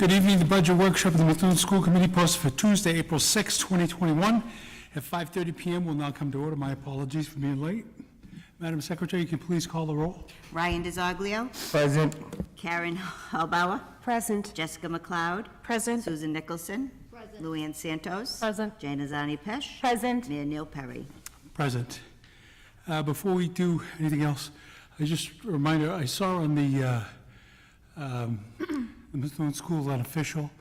Good evening. The budget workshop of the Methuen School Committee posted for Tuesday, April 6, 2021 at 5:30 p.m. will now come to order. My apologies for being late. Madam Secretary, you can please call the roll. Ryan DiZoglio. Present. Karen Halbauer. Present. Jessica McLeod. Present. Susan Nicholson. Present. Luann Santos. Present. Jana Zani Pesh. Present. Mayor Neil Perry. Present. Before we do anything else, just a reminder, I saw on the Methuen School Unofficial,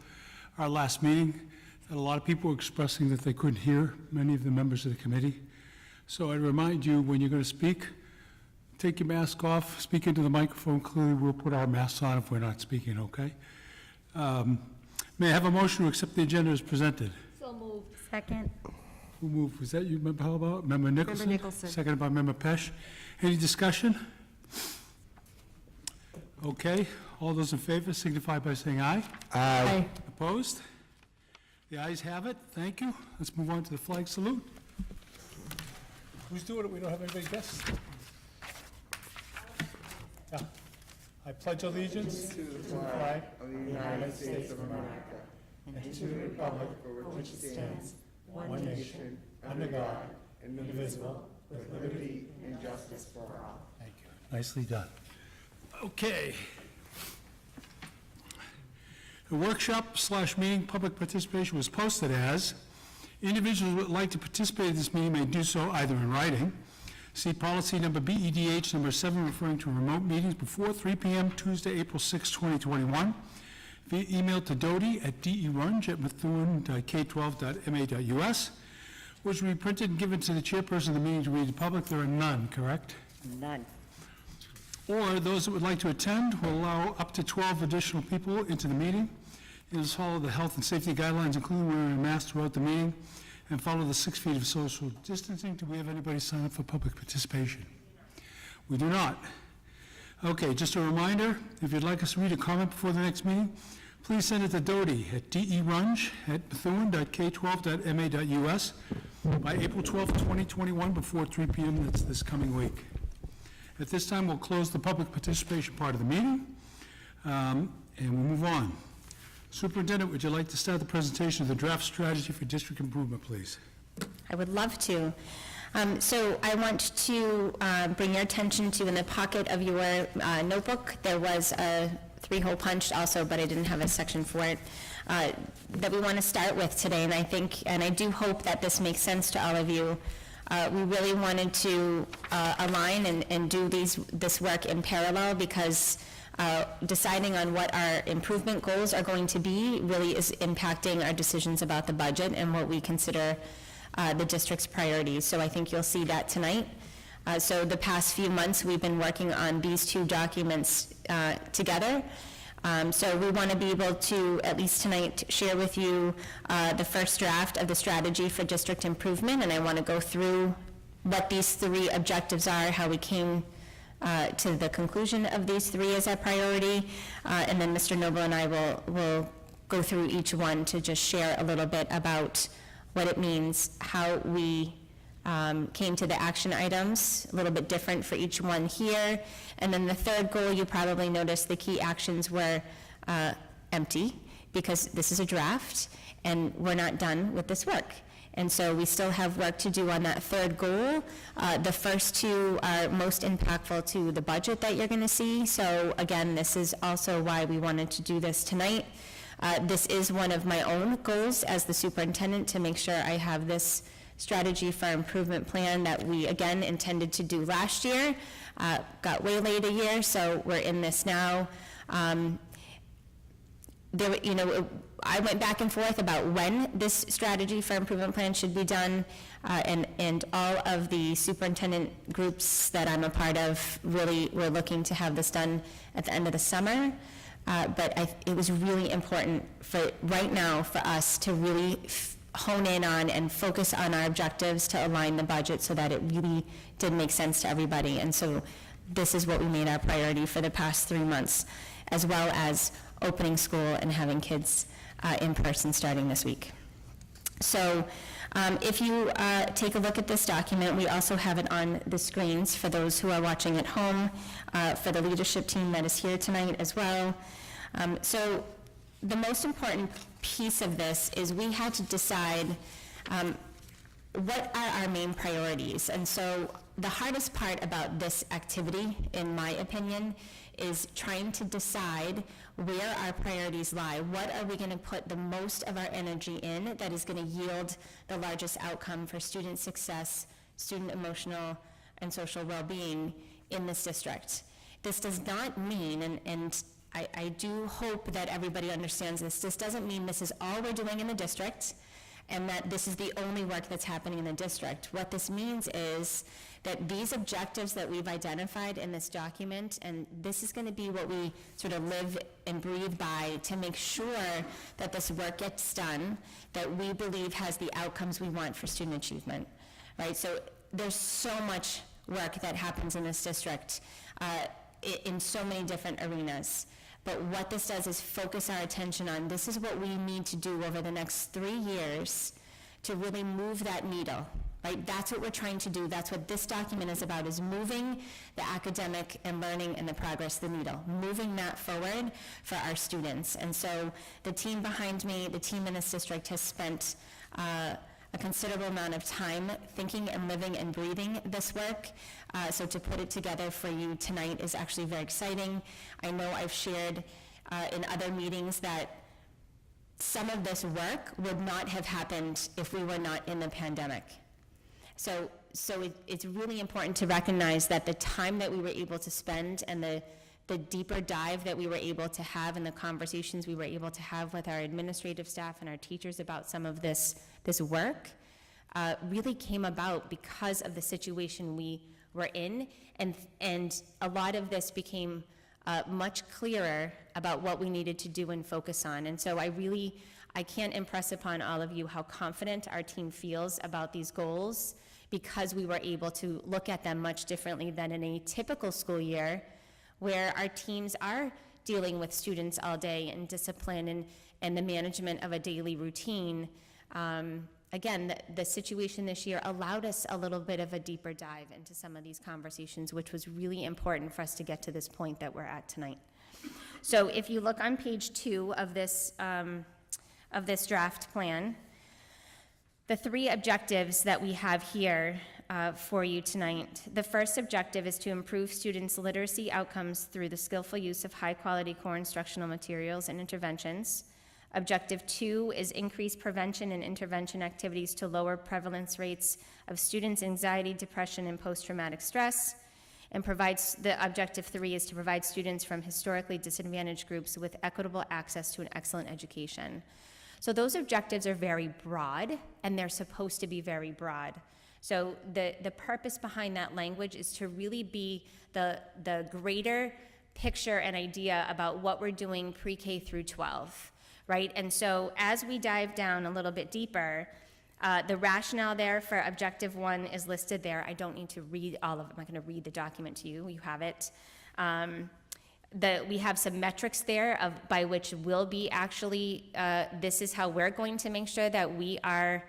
our last meeting, that a lot of people were expressing that they couldn't hear many of the members of the committee. So I remind you, when you're going to speak, take your mask off, speak into the microphone clearly. We'll put our masks on if we're not speaking, okay? May I have a motion to accept the agenda as presented? So moved. Second. Who moved? Was that you, Member Halbauer? Member Nicholson? Member Nicholson. Seconded by Member Pesh. Any discussion? Okay, all those in favor signify by saying aye. Aye. Opposed? The ayes have it. Thank you. Let's move on to the flag salute. Who's doing it? We don't have anybody guess. Yeah. I pledge allegiance to the flag of the United States of America and to the republic for which it stands, one nation, under God, indivisible, with liberty and justice for all. Thank you. Nicely done. Okay. The workshop/meeting public participation was posted as individuals who would like to participate in this meeting may do so either in writing. See policy number BEDH number 7 referring to remote meetings before 3 p.m. Tuesday, April 6, 2021. Via email to dodie@derunge@methuen-k12.ma.us, which will be printed and given to the chairperson of the meeting to read to the public. There are none, correct? None. Or those that would like to attend will allow up to 12 additional people into the meeting. It is follow the health and safety guidelines, including wearing a mask throughout the meeting, and follow the 6 feet of social distancing. Do we have anybody sign up for public participation? We do not. Okay, just a reminder, if you'd like us to read a comment before the next meeting, please send it to derunge@methuen-k12.ma.us by April 12, 2021 before 3 p.m. That's this coming week. At this time, we'll close the public participation part of the meeting, and we'll move on. Superintendent, would you like to start the presentation of the draft strategy for district improvement, please? I would love to. So I want to bring your attention to, in the pocket of your notebook, there was a 3-hole punch also, but I didn't have a section for it, that we want to start with today. And I think, and I do hope that this makes sense to all of you. We really wanted to align and do this work in parallel, because deciding on what our improvement goals are going to be really is impacting our decisions about the budget and what we consider the district's priorities. So I think you'll see that tonight. So the past few months we've been working on these two documents together. So we want to be able to, at least tonight, share with you the first draft of the strategy for district improvement, and I want to go through what these 3 objectives are, how we came to the conclusion of these 3 as our priority, and then Mr. Noble and I will go through each one to just share a little bit about what it means, how we came to the action items, a little bit different for each one here. And then the third goal, you probably noticed the key actions were empty, because this is a draft and we're not done with this work. And so we still have work to do on that third goal. The first 2 are most impactful to the budget that you're going to see. So again, this is also why we wanted to do this tonight. This is one of my own goals as the superintendent, to make sure I have this strategy for improvement plan that we again intended to do last year. Got way late a year, so we're in this now. I went back and forth about when this strategy for improvement plan should be done, and all of the superintendent groups that I'm a part of really were looking to have this done at the end of the summer. But it was really important for right now for us to really hone in on and focus on our objectives to align the budget so that it really did make sense to everybody. And so this is what we made our priority for the past 3 months, as well as opening school and having kids in person starting this week. So if you take a look at this document, we also have it on the screens for those who are watching at home, for the leadership team that is here tonight as well. So the most important piece of this is we had to decide what are our main priorities. And so the hardest part about this activity, in my opinion, is trying to decide where our priorities lie. What are we going to put the most of our energy in that is going to yield the largest outcome for student success, student emotional and social well-being in this district? This does not mean, and I do hope that everybody understands this doesn't mean this is all we're doing in the district and that this is the only work that's happening in the district. What this means is that these objectives that we've identified in this document, and this is going to be what we sort of live and breathe by to make sure that this work gets done, that we believe has the outcomes we want for student achievement, right? So there's so much work that happens in this district in so many different arenas. But what this does is focus our attention on, this is what we need to do over the next 3 years to really move that needle, right? That's what we're trying to do. That's what this document is about, is moving the academic and learning and the progress of the needle, moving that forward for our students. And so the team behind me, the team in this district has spent a considerable amount of time thinking and living and breathing this work. So to put it together for you tonight is actually very exciting. I know I've shared in other meetings that some of this work would not have happened if we were not in the pandemic. So it's really important to recognize that the time that we were able to spend and the deeper dive that we were able to have and the conversations we were able to have with our administrative staff and our teachers about some of this work really came about because of the situation we were in, and a lot of this became much clearer about what we needed to do and focus on. And so I can't impress upon all of you how confident our team feels about these goals, because we were able to look at them much differently than in a typical school year, where our teams are dealing with students all day and discipline and the management of a daily routine. Again, the situation this year allowed us a little bit of a deeper dive into some of these conversations, which was really important for us to get to this point that we're at tonight. So if you look on page 2 of this draft plan, the 3 objectives that we have here for you tonight. The first objective is to improve students' literacy outcomes through the skillful use of high-quality core instructional materials and interventions. Objective 2 is increase prevention and intervention activities to lower prevalence rates of students' anxiety, depression, and post-traumatic stress. And the objective 3 is to provide students from historically disadvantaged groups with equitable access to an excellent education. So those objectives are very broad, and they're supposed to be very broad. So the purpose behind that language is to really be the greater picture and idea about what we're doing pre-K through 12, right? And so as we dive down a little bit deeper, the rationale there for objective 1 is listed there. I don't need to read all of it. I'm not going to read the document to you. You have it. We have some metrics there by which we'll be actually, this is how we're going to make sure that we are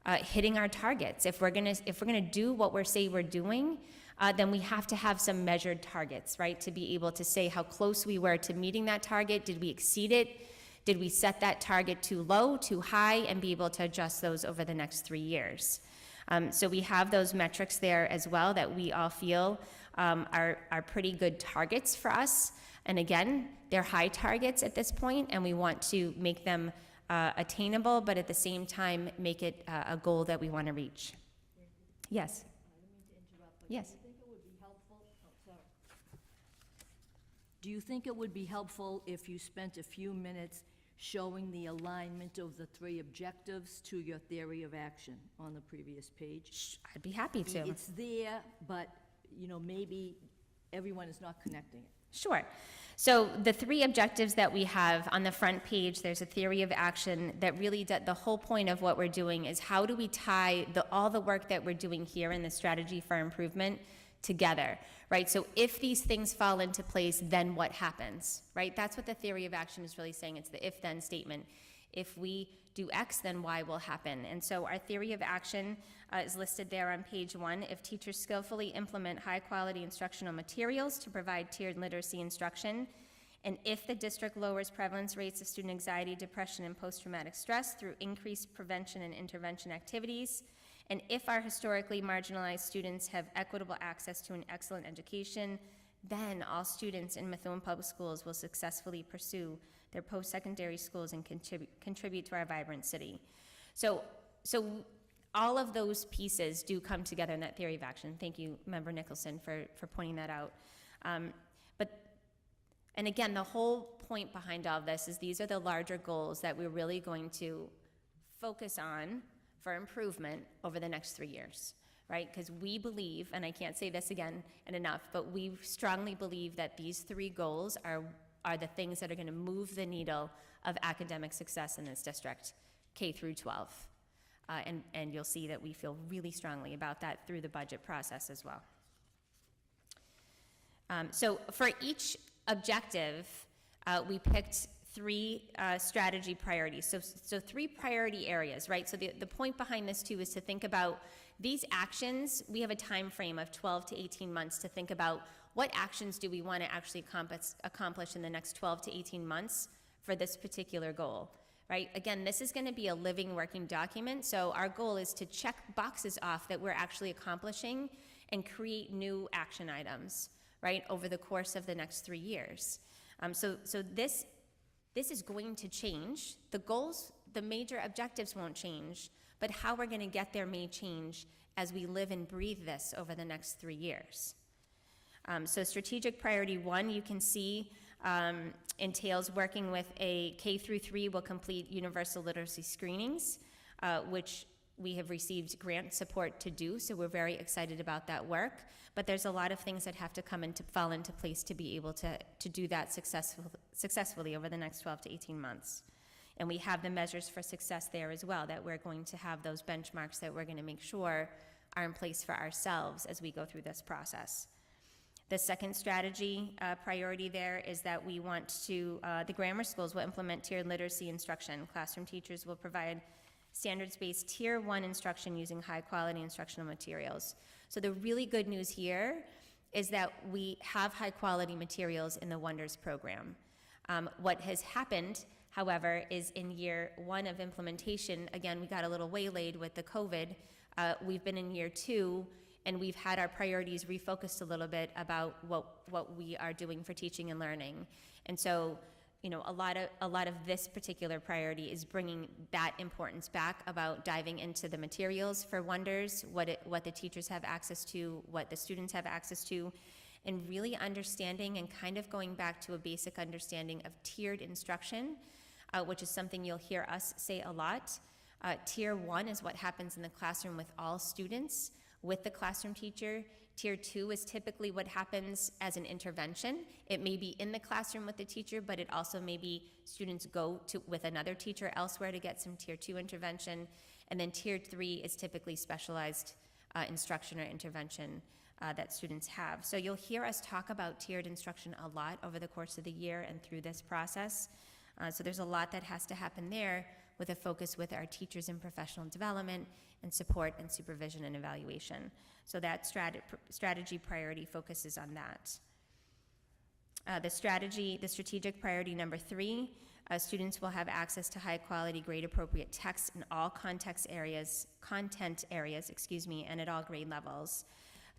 hitting our targets. If we're gonna do what we're doing, then we have to have some measured targets, right? To be able to say how close we were to meeting that target. Did we exceed it? Did we set that target too low, too high, and be able to adjust those over the next 3 years? So we have those metrics there as well that we all feel are pretty good targets for us. And again, they're high targets at this point, and we want to make them attainable, but at the same time, make it a goal that we want to reach. Yes? I don't mean to interrupt, but Yes. do you think it would be helpful, do you think it would be helpful if you spent a few minutes showing the alignment of the 3 objectives to your theory of action on the previous page? I'd be happy to. It's there, but, maybe everyone is not connecting it. Sure. So the 3 objectives that we have on the front page, there's a theory of action that really, the whole point of what we're doing is how do we tie all the work that we're doing here in the strategy for improvement together, right? So if these things fall into place, then what happens, right? That's what the theory of action is really saying. It's the if-then statement. If we do X, then Y will happen. And so our theory of action is listed there on page 1. If teachers skillfully implement high-quality instructional materials to provide tiered literacy instruction And if the district lowers prevalence rates of student anxiety, depression, and post-traumatic stress through increased prevention and intervention activities, and if our historically marginalized students have equitable access to an excellent education, then all students in Methuen Public Schools will successfully pursue their post-secondary schools and contribute to our vibrant city. So all of those pieces do come together in that theory of action. Thank you, Member Nicholson, for pointing that out. And again, the whole point behind all of this is these are the larger goals that we're really going to focus on for improvement over the next 3 years, right? Because we believe, and I can't say this again and enough, but we strongly believe that these 3 goals are the things that are going to move the needle of academic success in this district, K through 12. And you'll see that we feel really strongly about that through the budget process as well. So for each objective, we picked 3 strategy priorities. So 3 priority areas, right? So the point behind this too is to think about these actions. We have a time frame of 12 to 18 months to think about what actions do we want to actually accomplish in the next 12 to 18 months for this particular goal, right? Again, this is going to be a living, working document. So our goal is to check boxes off that we're actually accomplishing and create new action items, right, over the course of the next 3 years. So this is going to change. The goals, the major objectives won't change, but how we're going to get there may change as we live and breathe this over the next 3 years. So strategic priority 1, you can see, entails working with a K through 3 will complete universal literacy screenings, which we have received grant support to do, so we're very excited about that work. But there's a lot of things that have to fall into place to be able to do that successfully over the next 12 to 18 months. And we have the measures for success there as well, that we're going to have those benchmarks that we're going to make sure are in place for ourselves as we go through this process. The second strategy priority there is that we want to, the grammar schools will implement tiered literacy instruction. Classroom teachers will provide standards-based Tier 1 instruction using high-quality instructional materials. So the really good news here is that we have high-quality materials in the Wonders program. What has happened, however, is in year 1 of implementation, again, we got a little waylaid with the COVID. We've been in year 2, and we've had our priorities refocused a little bit about what we are doing for teaching and learning. And so, you know, a lot of this particular priority is bringing that importance back about diving into the materials for Wonders, what the teachers have access to, what the students have access to, and really understanding and kind of going back to a basic understanding of tiered instruction, which is something you'll hear us say a lot. Tier 1 is what happens in the classroom with all students, with the classroom teacher. Tier 2 is typically what happens as an intervention. It may be in the classroom with the teacher, but it also may be students go with another teacher elsewhere to get some Tier 2 intervention. And then Tier 3 is typically specialized instruction or intervention that students have. So you'll hear us talk about tiered instruction a lot over the course of the year and through this process. So there's a lot that has to happen there with a focus with our teachers in professional development and support and supervision and evaluation. So that strategy priority focuses on that. The strategic priority number 3, students will have access to high quality, grade appropriate text in all content areas, and at all grade levels.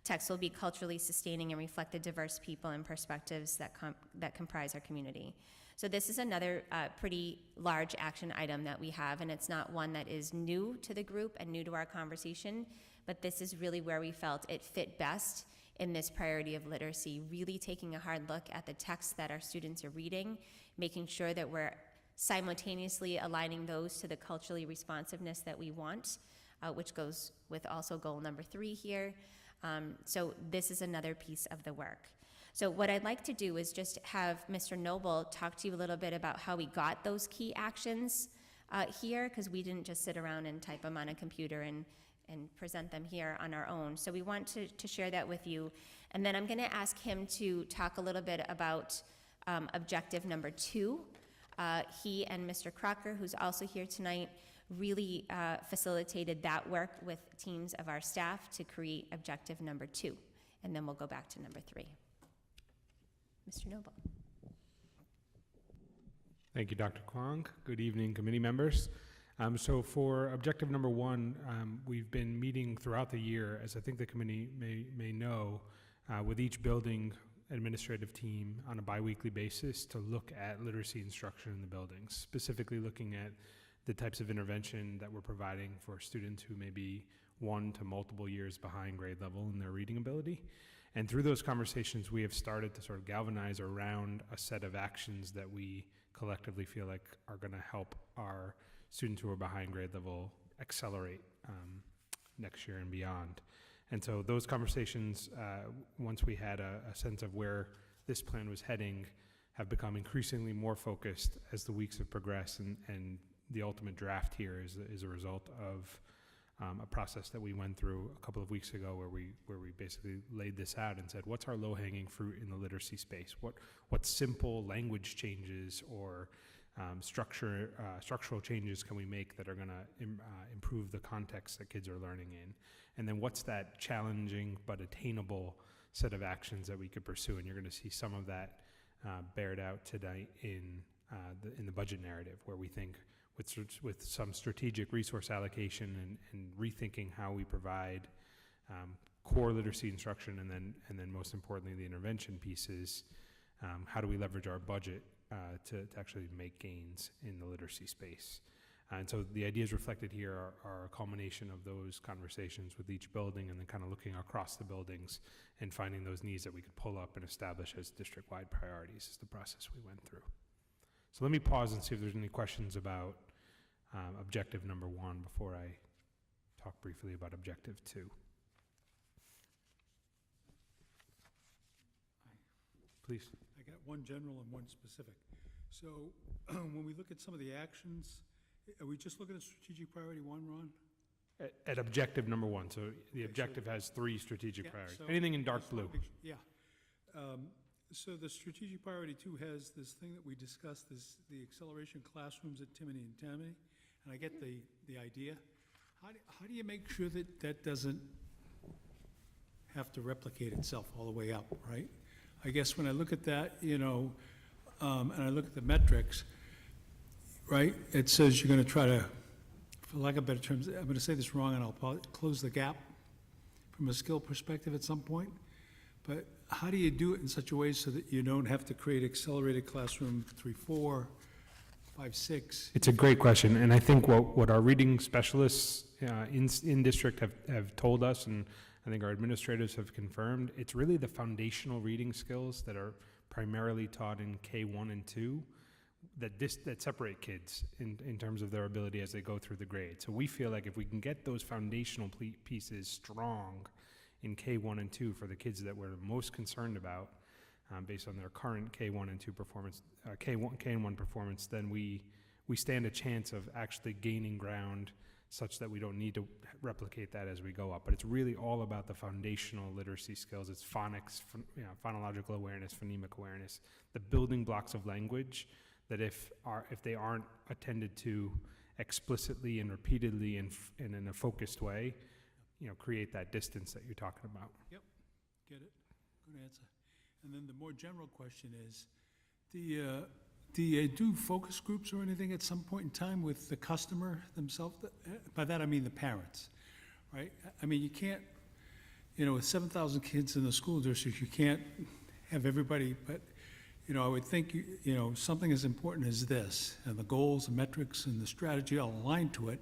Text will be culturally sustaining and reflect the diverse people and perspectives that comprise our community. So this is another pretty large action item that we have, and it's not one that is new to the group and new to our conversation, but this is really where we felt it fit best in this priority of literacy, really taking a hard look at the texts that our students are reading, making sure that we're simultaneously aligning those to the culturally responsiveness that we want, which goes with also goal number 3 here. So this is another piece of the work. So what I'd like to do is just have Mr. Noble talk to you a little bit about how we got those key actions here, because we didn't just sit around and type them on a computer and present them here on our own. So we want to share that with you. And then I'm going to ask him to talk a little bit about objective number 2. He and Mr. Crocker, who's also here tonight, really facilitated that work with teams of our staff to create objective number 2. And then we'll go back to number 3. Mr. Noble. Thank you, Dr. Kwong. Good evening, committee members. So for objective number 1, we've been meeting throughout the year, as I think the committee may know, with each building administrative team on a biweekly basis to look at literacy instruction in the buildings, specifically looking at the types of intervention that we're providing for students who may be 1 to multiple years behind grade level in their reading ability. And through those conversations, we have started to sort of galvanize around a set of actions that we collectively feel like are going to help our students who are behind grade level accelerate next year and beyond. And so those conversations, once we had a sense of where this plan was heading, have become increasingly more focused as the weeks have progressed, and the ultimate draft here is a result of a process that we went through a couple of weeks ago where we basically laid this out and said, what's our low-hanging fruit in the literacy space? What simple language changes or structural changes can we make that are going to improve the context that kids are learning in? And then what's that challenging but attainable set of actions that we could pursue? And you're going to see some of that bared out tonight in the budget narrative, where we think with some strategic resource allocation and rethinking how we provide core literacy instruction, and then most importantly the intervention pieces, how do we leverage our budget to actually make gains in the literacy space? And so the ideas reflected here are a culmination of those conversations with each building, and then kind of looking across the buildings and finding those needs that we could pull up and establish as district-wide priorities is the process we went through. So let me pause and see if there's any questions about objective number 1 before I talk briefly about objective 2. Please. I got one general and one specific. So when we look at some of the actions, are we just looking at strategic priority 1, Ron? At objective number 1, so the Okay, objective has 3 strategic Yeah, priorities. so Anything in I dark just wanna blue. make so the strategic priority 2 has this thing that we discussed, the acceleration classrooms at Timony and Tammany, and I get the idea. How do you make sure that that doesn't have to replicate itself all the way up, right? I guess when I look at that, and I look at the metrics, right, it says you're going to try to, for lack of better terms, I'm going to say this wrong, and I'll probably close the gap from a skill perspective at some point. But how do you do it in such a way so that you don't have to create accelerated classroom 3, 4, 5, 6? It's a great question, and I think what our reading specialists in district have told us, and I think our administrators have confirmed, it's really the foundational reading skills that are primarily taught in K1 and 2 that separate kids in terms of their ability as they go through the grade. So we feel like if we can get those foundational pieces strong in K1 and 2 for the kids that we're most concerned about, based on their current K1 and 2 performance, K and 1 performance, then we stand a chance of actually gaining ground such that we don't need to replicate that as we go up. But it's really all about the foundational literacy skills. It's phonics, phonological awareness, phonemic awareness, the building blocks of language that if they aren't attended to explicitly and repeatedly and in a focused way, create that distance that you're talking about. Yep, get it. Good answer. And then the more general question is, do you do focus groups or anything at some point in time with the customer themselves? By that I mean the parents, right? I mean, you can't, with 7,000 kids in the school district, you can't have everybody, but, I would think, something as important as this, and the goals, the metrics, and the strategy all aligned to it,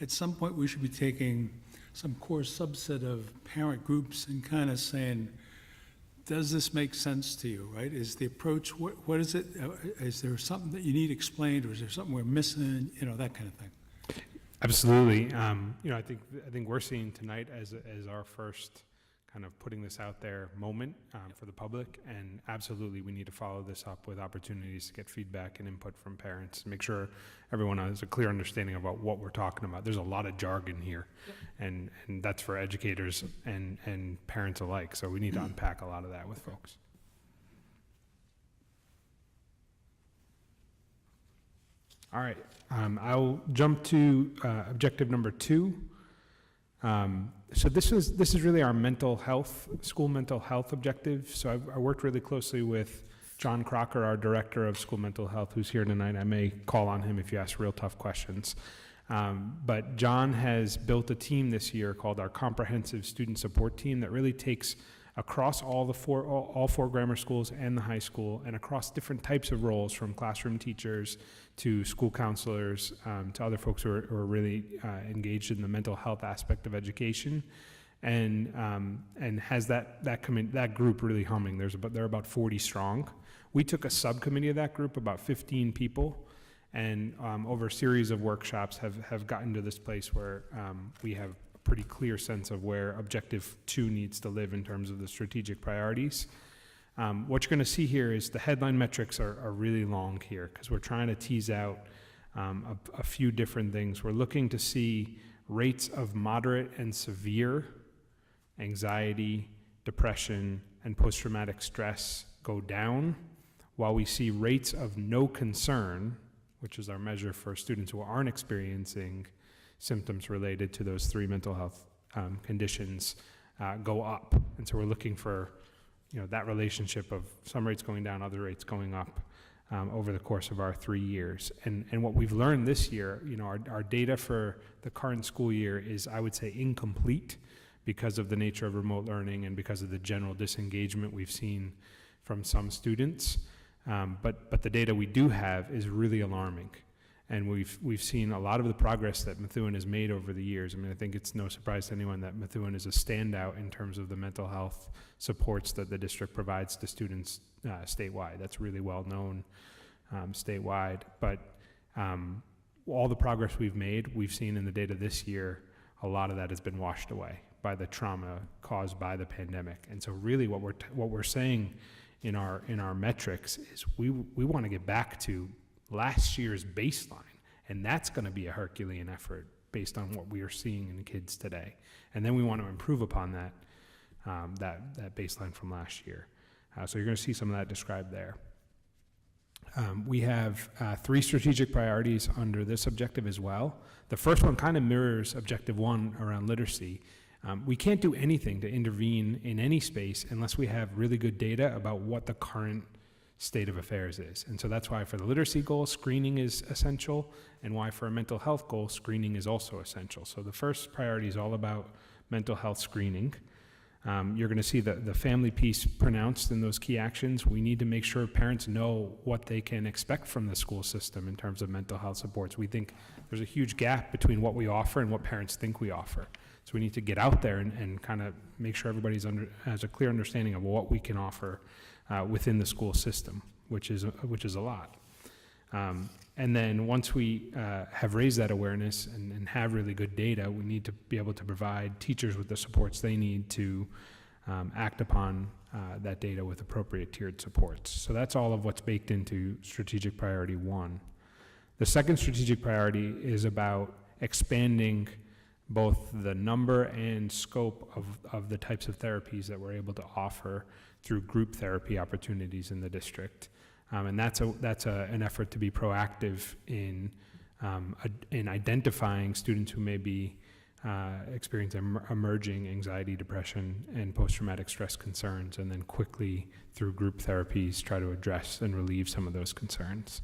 at some point we should be taking some core subset of parent groups and kind of saying, does this make sense to you, right? Is the approach, what is it? Is there something that you need explained, or is there something we're missing, that kind of thing? Absolutely. I think we're seeing tonight as our first kind of putting this out there moment for the public, and absolutely we need to follow this up with opportunities to get feedback and input from parents and make sure everyone has a clear understanding about what we're talking about. There's a lot of jargon here, and that's for educators and parents alike, so we need to unpack a lot of that with folks. All right, I'll jump to objective number 2. So this is really our mental health, school mental health objective. So I worked really closely with John Crocker, our Director of School Mental Health, who's here tonight. I may call on him if you ask real tough questions. But John has built a team this year called our Comprehensive Student Support Team that really takes across all four grammar schools and the high school, and across different types of roles, from classroom teachers to school counselors, to other folks who are really engaged in the mental health aspect of education, and has that group really humming. They're about 40 strong. We took a subcommittee of that group, about 15 people, and over a series of workshops have gotten to this place where we have a pretty clear sense of where Objective 2 needs to live in terms of the strategic priorities. What you're going to see here is the headline metrics are really long here, because we're trying to tease out a few different things. We're looking to see rates of moderate and severe anxiety, depression, and post-traumatic stress go down, while we see rates of no concern, which is our measure for students who aren't experiencing symptoms related to those three mental health conditions, go up. And so we're looking for, that relationship of some rates going down, other rates going up over the course of our 3 years. And what we've learned this year, our data for the current school year is, I would say, incomplete because of the nature of remote learning and because of the general disengagement we've seen from some students. But the data we do have is really alarming. And we've seen a lot of the progress that Methuen has made over the years. I mean, I think it's no surprise to anyone that Methuen is a standout in terms of the mental health supports that the district provides to students statewide. That's really well known statewide. But all the progress we've made, we've seen in the data this year, a lot of that has been washed away by the trauma caused by the pandemic. And so really what we're saying in our metrics is we want to get back to last year's baseline, and that's going to be a Herculean effort based on what we are seeing in kids today. And then we want to improve upon that that baseline from last year. So you're going to see some of that described there. We have 3 strategic priorities under this objective as well. The first one kind of mirrors Objective 1 around literacy. We can't do anything to intervene in any space unless we have really good data about what the current state of affairs is. And so that's why for the literacy goal, screening is essential, and why for a mental health goal, screening is also essential. So the first priority is all about mental health screening. You're going to see the family piece pronounced in those key actions. We need to make sure parents know what they can expect from the school system in terms of mental health supports. We think there's a huge gap between what we offer and what parents think we offer. So we need to get out there and kind of make sure everybody's has a clear understanding of what we can offer within the school system, which is a lot. And then once we have raised that awareness and have really good data, we need to be able to provide teachers with the supports they need to act upon that data with appropriate tiered supports. So that's all of what's baked into strategic priority 1. The second strategic priority is about expanding both the number and scope of the types of therapies that we're able to offer through group therapy opportunities in the district. And that's an effort to be proactive in identifying students who may be experiencing emerging anxiety, depression, and post-traumatic stress concerns, and then quickly, through group therapies, try to address and relieve some of those concerns.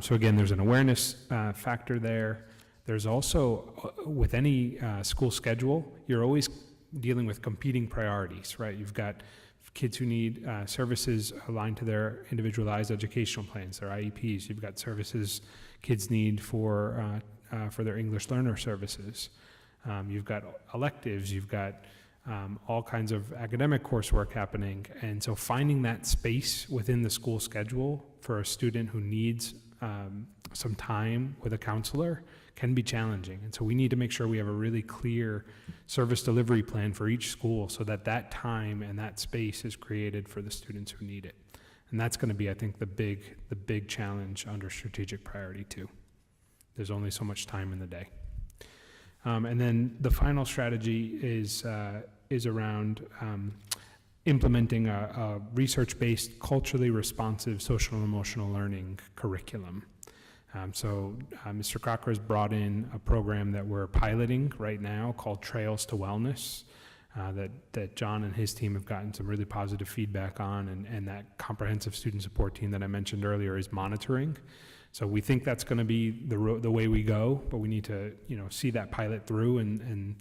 So again, there's an awareness factor there. There's also, with any school schedule, you're always dealing with competing priorities, right? You've got kids who need services aligned to their individualized educational plans, their IEPs. You've got services kids need for their English learner services. You've got electives. You've got all kinds of academic coursework happening. And so finding that space within the school schedule for a student who needs some time with a counselor can be challenging. And so we need to make sure we have a really clear service delivery plan for each school so that that time and that space is created for the students who need it. And that's going to be, I think, the big challenge under strategic priority 2. There's only so much time in the day. And then the final strategy is around implementing a research-based, culturally responsive social and emotional learning curriculum. So Mr. Crocker has brought in a program that we're piloting right now called Trails to Wellness. that John and his team have gotten some really positive feedback on, and that comprehensive student support team that I mentioned earlier is monitoring. So we think that's going to be the way we go, but we need to, see that pilot through, and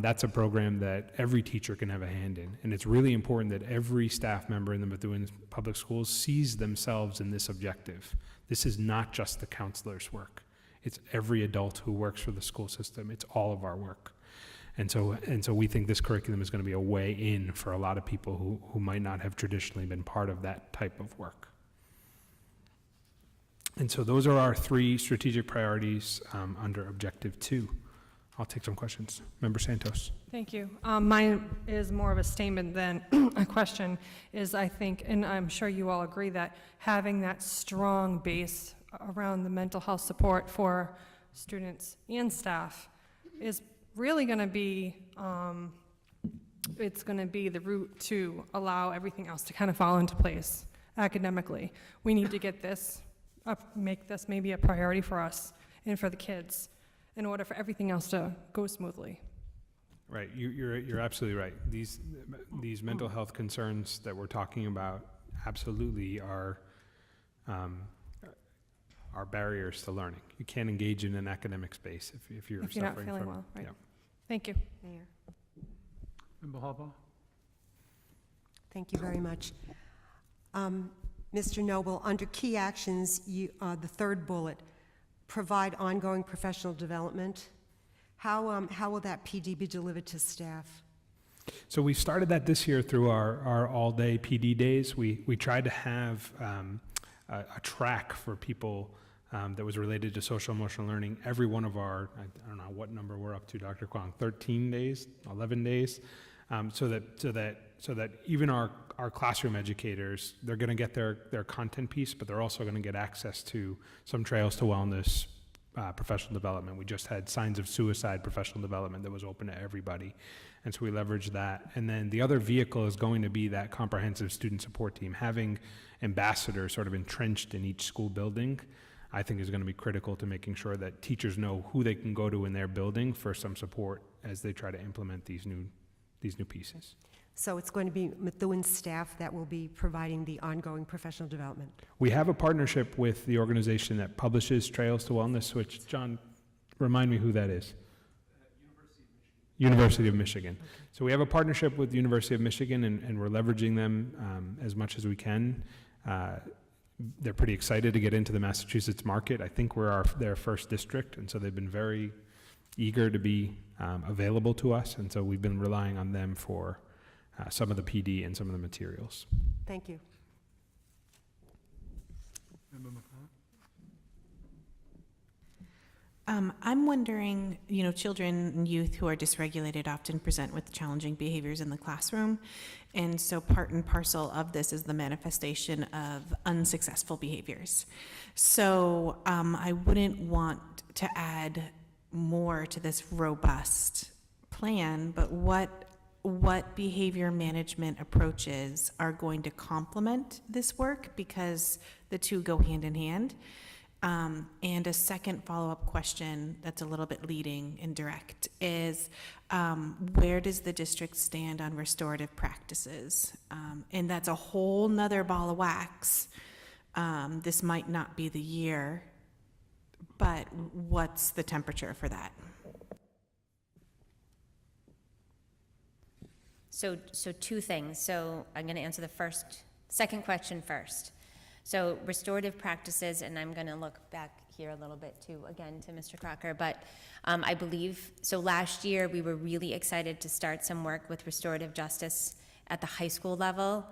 that's a program that every teacher can have a hand in. And it's really important that every staff member in the Methuen Public Schools sees themselves in this objective. This is not just the counselor's work. It's every adult who works for the school system. It's all of our work. And so we think this curriculum is going to be a way in for a lot of people who might not have traditionally been part of that type of work. And so those are our 3 strategic priorities under Objective 2. I'll take some questions. Member Santos. Thank you. Mine is more of a statement than a question, is I think, and I'm sure you all agree, that having that strong base around the mental health support for students and staff is really going to be, it's going to be the route to allow everything else to kind of fall into place academically. We need to get this up, make this maybe a priority for us and for the kids in order for everything else to go smoothly. Right, you're absolutely right. These mental health concerns that we're talking about absolutely are barriers to learning. You can't engage in an academic space if you're If you're not suffering feeling from well, right. Yeah. Thank you. Mayor. Member Harbaugh? Thank you very much. Mr. Noble, under key actions, the 3rd bullet, provide ongoing professional development. How will that PD be delivered to staff? So we started that this year through our all-day PD days. We tried to have a track for people that was related to social emotional learning. Every one of our, I don't know what number we're up to, Dr. Kwong, 13 days, 11 days, so that even our classroom educators, they're going to get their content piece, but they're also going to get access to some Trails to Wellness professional development. We just had Signs of Suicide professional development that was open to everybody, and so we leveraged that. And then the other vehicle is going to be that comprehensive student support team. Having ambassadors sort of entrenched in each school building, I think is going to be critical to making sure that teachers know who they can go to in their building for some support as they try to implement these new pieces. So it's going to be Methuen staff that will be providing the ongoing professional development. We have a partnership with the organization that publishes Trails to Wellness, which, John, remind me who that is. University of Michigan. Okay. So we have a partnership with the University of Michigan, and we're leveraging them as much as we can. They're pretty excited to get into the Massachusetts market. I think we're their first district, and so they've been very eager to be available to us, and so we've been relying on them for some of the PD and some of the materials. Thank you. Member McCullough? I'm wondering, children and youth who are dysregulated often present with challenging behaviors in the classroom. And so part and parcel of this is the manifestation of unsuccessful behaviors. So I wouldn't want to add more to this robust plan, but what behavior management approaches are going to complement this work, because the two go hand in hand. And a second follow-up question that's a little bit leading and direct is, where does the district stand on restorative practices? And that's a whole nother ball of wax. This might not be the year, but what's the temperature for that? So 2 things. So I'm going to answer the second question first. So restorative practices, and I'm going to look back here a little bit too, again, to Mr. Crocker, but I believe, so last year we were really excited to start some work with restorative justice at the high school level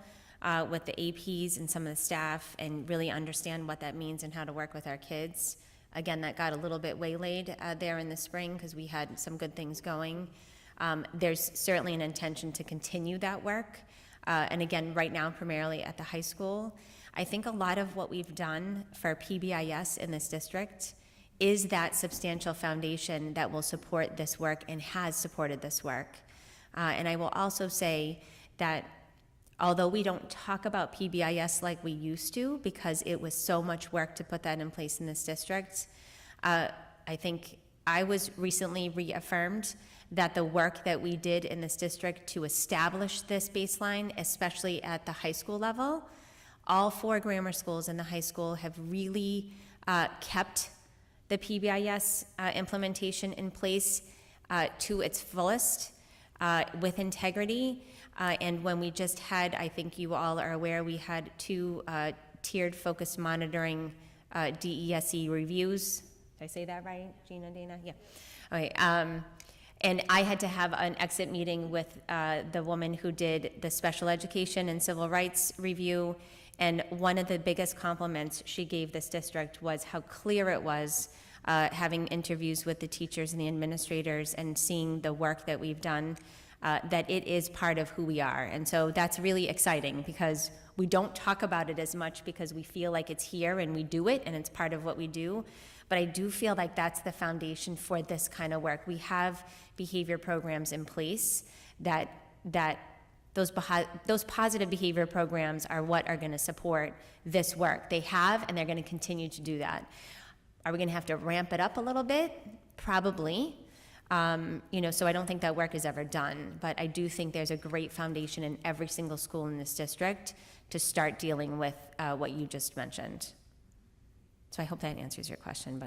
with the APs and some of the staff, and really understand what that means and how to work with our kids. Again, that got a little bit waylaid there in the spring because we had some good things going. There's certainly an intention to continue that work. And again, right now, primarily at the high school. I think a lot of what we've done for PBIS in this district is that substantial foundation that will support this work and has supported this work. And I will also say that although we don't talk about PBIS like we used to, because it was so much work to put that in place in this district, I think I was recently reaffirmed that the work that we did in this district to establish this baseline, especially at the high school level, all 4 grammar schools in the high school have really kept the PBIS implementation in place to its fullest with integrity. And when we just had, I think you all are aware, we had 2 tiered focused monitoring DESE reviews. Did I say that right, Gina, Dana? Yeah. All right. And I had to have an exit meeting with the woman who did the special education and civil rights review. And one of the biggest compliments she gave this district was how clear it was, having interviews with the teachers and the administrators and seeing the work that we've done, that it is part of who we are. And so that's really exciting because we don't talk about it as much because we feel like it's here and we do it and it's part of what we do. But I do feel like that's the foundation for this kind of work. We have behavior programs in place that those positive behavior programs are what are going to support this work. They have, and they're going to continue to do that. Are we going to have to ramp it up a little bit? Probably. So I don't think that work is ever done, but I do think there's a great foundation in every single school in this district to start dealing with what you just mentioned. So I hope that answers your question,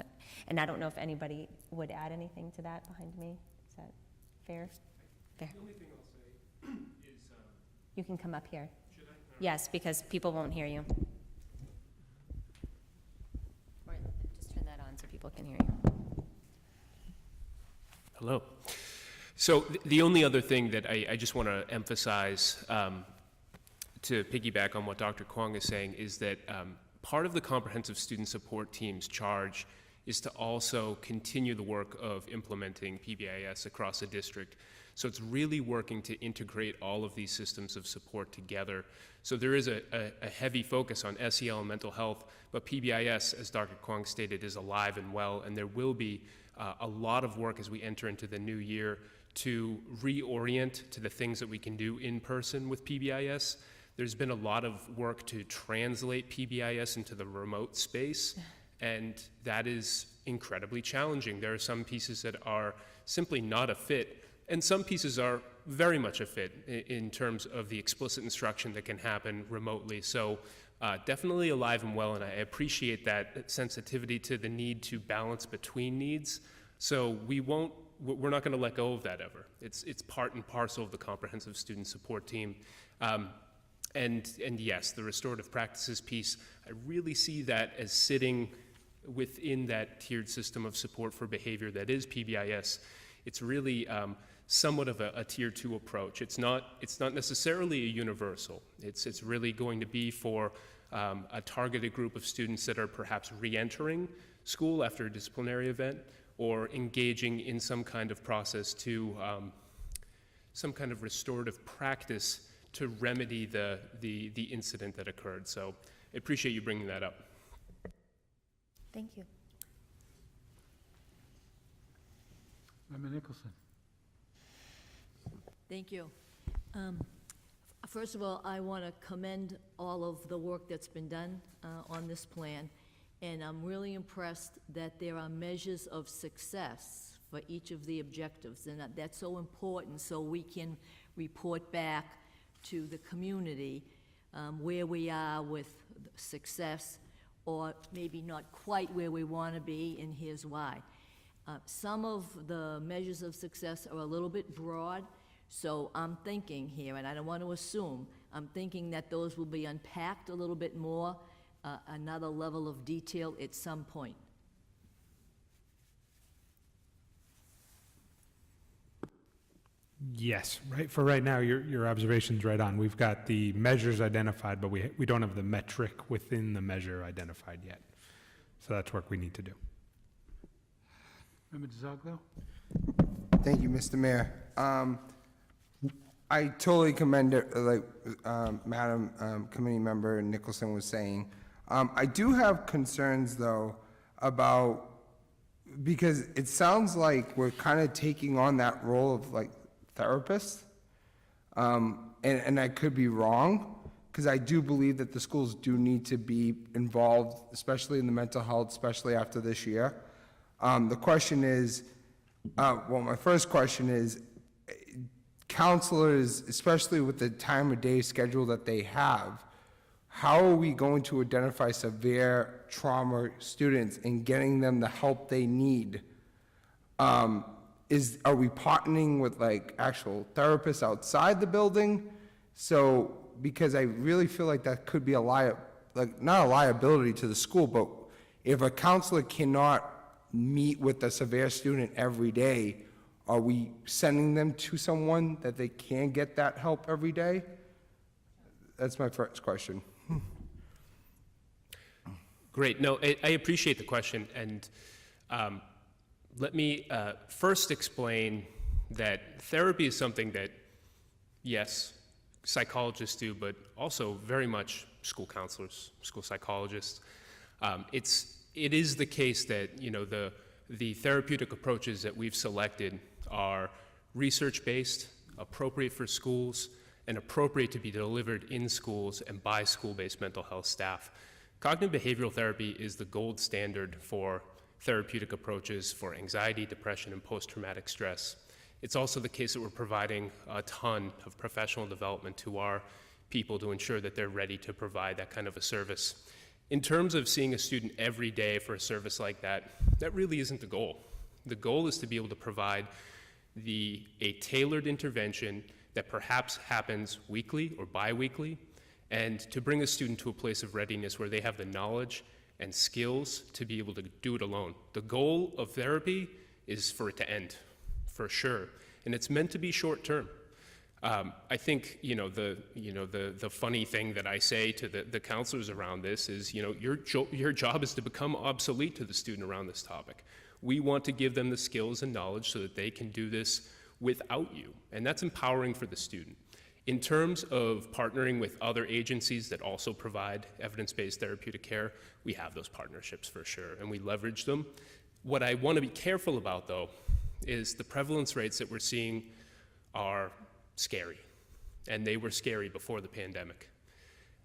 and I don't know if anybody would add anything to that behind me. Is that fair? Fair. The only thing I'll say is... You can come up here. Should I? Yes, because people won't hear you. Or just turn that on so people can hear you. Hello. So the only other thing that I just want to emphasize, to piggyback on what Dr. Kwong is saying, is that part of the comprehensive student support team's charge is to also continue the work of implementing PBIS across the district. So it's really working to integrate all of these systems of support together. So there is a heavy focus on SEL and mental health, but PBIS, as Dr. Kwong stated, is alive and well, and there will be a lot of work as we enter into the new year to reorient to the things that we can do in person with PBIS. There's been a lot of work to translate PBIS into the remote space, and that is incredibly challenging. There are some pieces that are simply not a fit, and some pieces are very much a fit in terms of the explicit instruction that can happen remotely. So definitely alive and well, and I appreciate that sensitivity to the need to balance between needs. So we're not going to let go of that ever. It's part and parcel of the comprehensive student support team. And yes, the restorative practices piece, I really see that as sitting within that tiered system of support for behavior that is PBIS. It's really somewhat of a tier 2 approach. It's not necessarily a universal. It's really going to be for a targeted group of students that are perhaps re-entering school after a disciplinary event or engaging in some kind of process to some kind of restorative practice to remedy the incident that occurred. So I appreciate you bringing that up. Thank you. Member Nicholson. Thank you. First of all, I want to commend all of the work that's been done on this plan, and I'm really impressed that there are measures of success for each of the objectives, and that's so important so we can report back to the community where we are with success, or maybe not quite where we want to be, and here's why. Some of the measures of success are a little bit broad, so I'm thinking here, and I don't want to assume, I'm thinking that those will be unpacked a little bit more, another level of detail at some point. Yes, right now, your observation's right on. We've got the measures identified, but we don't have the metric within the measure identified yet. So that's work we need to do. Member DeZoglio? Thank you, Mr. Mayor. I totally commend it, Madam Committee Member Nicholson was saying. I do have concerns, though, about, because it sounds like we're kind of taking on that role of, therapist, and I could be wrong, because I do believe that the schools do need to be involved, especially in the mental health, especially after this year. The question is, Well, my first question is, counselors, especially with the time of day schedule that they have, how are we going to identify severe trauma students and getting them the help they need? Are we partnering with like actual therapists outside the building? So, because I really feel like that could be not a liability to the school, but if a counselor cannot meet with a severe student every day, are we sending them to someone that they can get that help every day? That's my first question. Great. No, I appreciate the question. And let me first explain that therapy is something that, yes, psychologists do, but also very much school counselors, school psychologists. It is the case that, you know, the therapeutic approaches that we've selected are research-based, appropriate for schools, and appropriate to be delivered in schools and by school-based mental health staff. Cognitive behavioral therapy is the gold standard for therapeutic approaches for anxiety, depression, and post-traumatic stress. It's also the case that we're providing a ton of professional development to our people to ensure that they're ready to provide that kind of a service. In terms of seeing a student every day for a service like that, that really isn't the goal. The goal is to be able to provide a tailored intervention that perhaps happens weekly or bi-weekly, and to bring a student to a place of readiness where they have the knowledge and skills to be able to do it alone. The goal of therapy is for it to end, for sure, and it's meant to be short-term. I think, the funny thing that I say to the counselors around this is, your job is to become obsolete to the student around this topic. We want to give them the skills and knowledge so that they can do this without you, and that's empowering for the student. In terms of partnering with other agencies that also provide evidence-based therapeutic care, we have those partnerships for sure, and we leverage them. What I want to be careful about, though, is the prevalence rates that we're seeing are scary, and they were scary before the pandemic.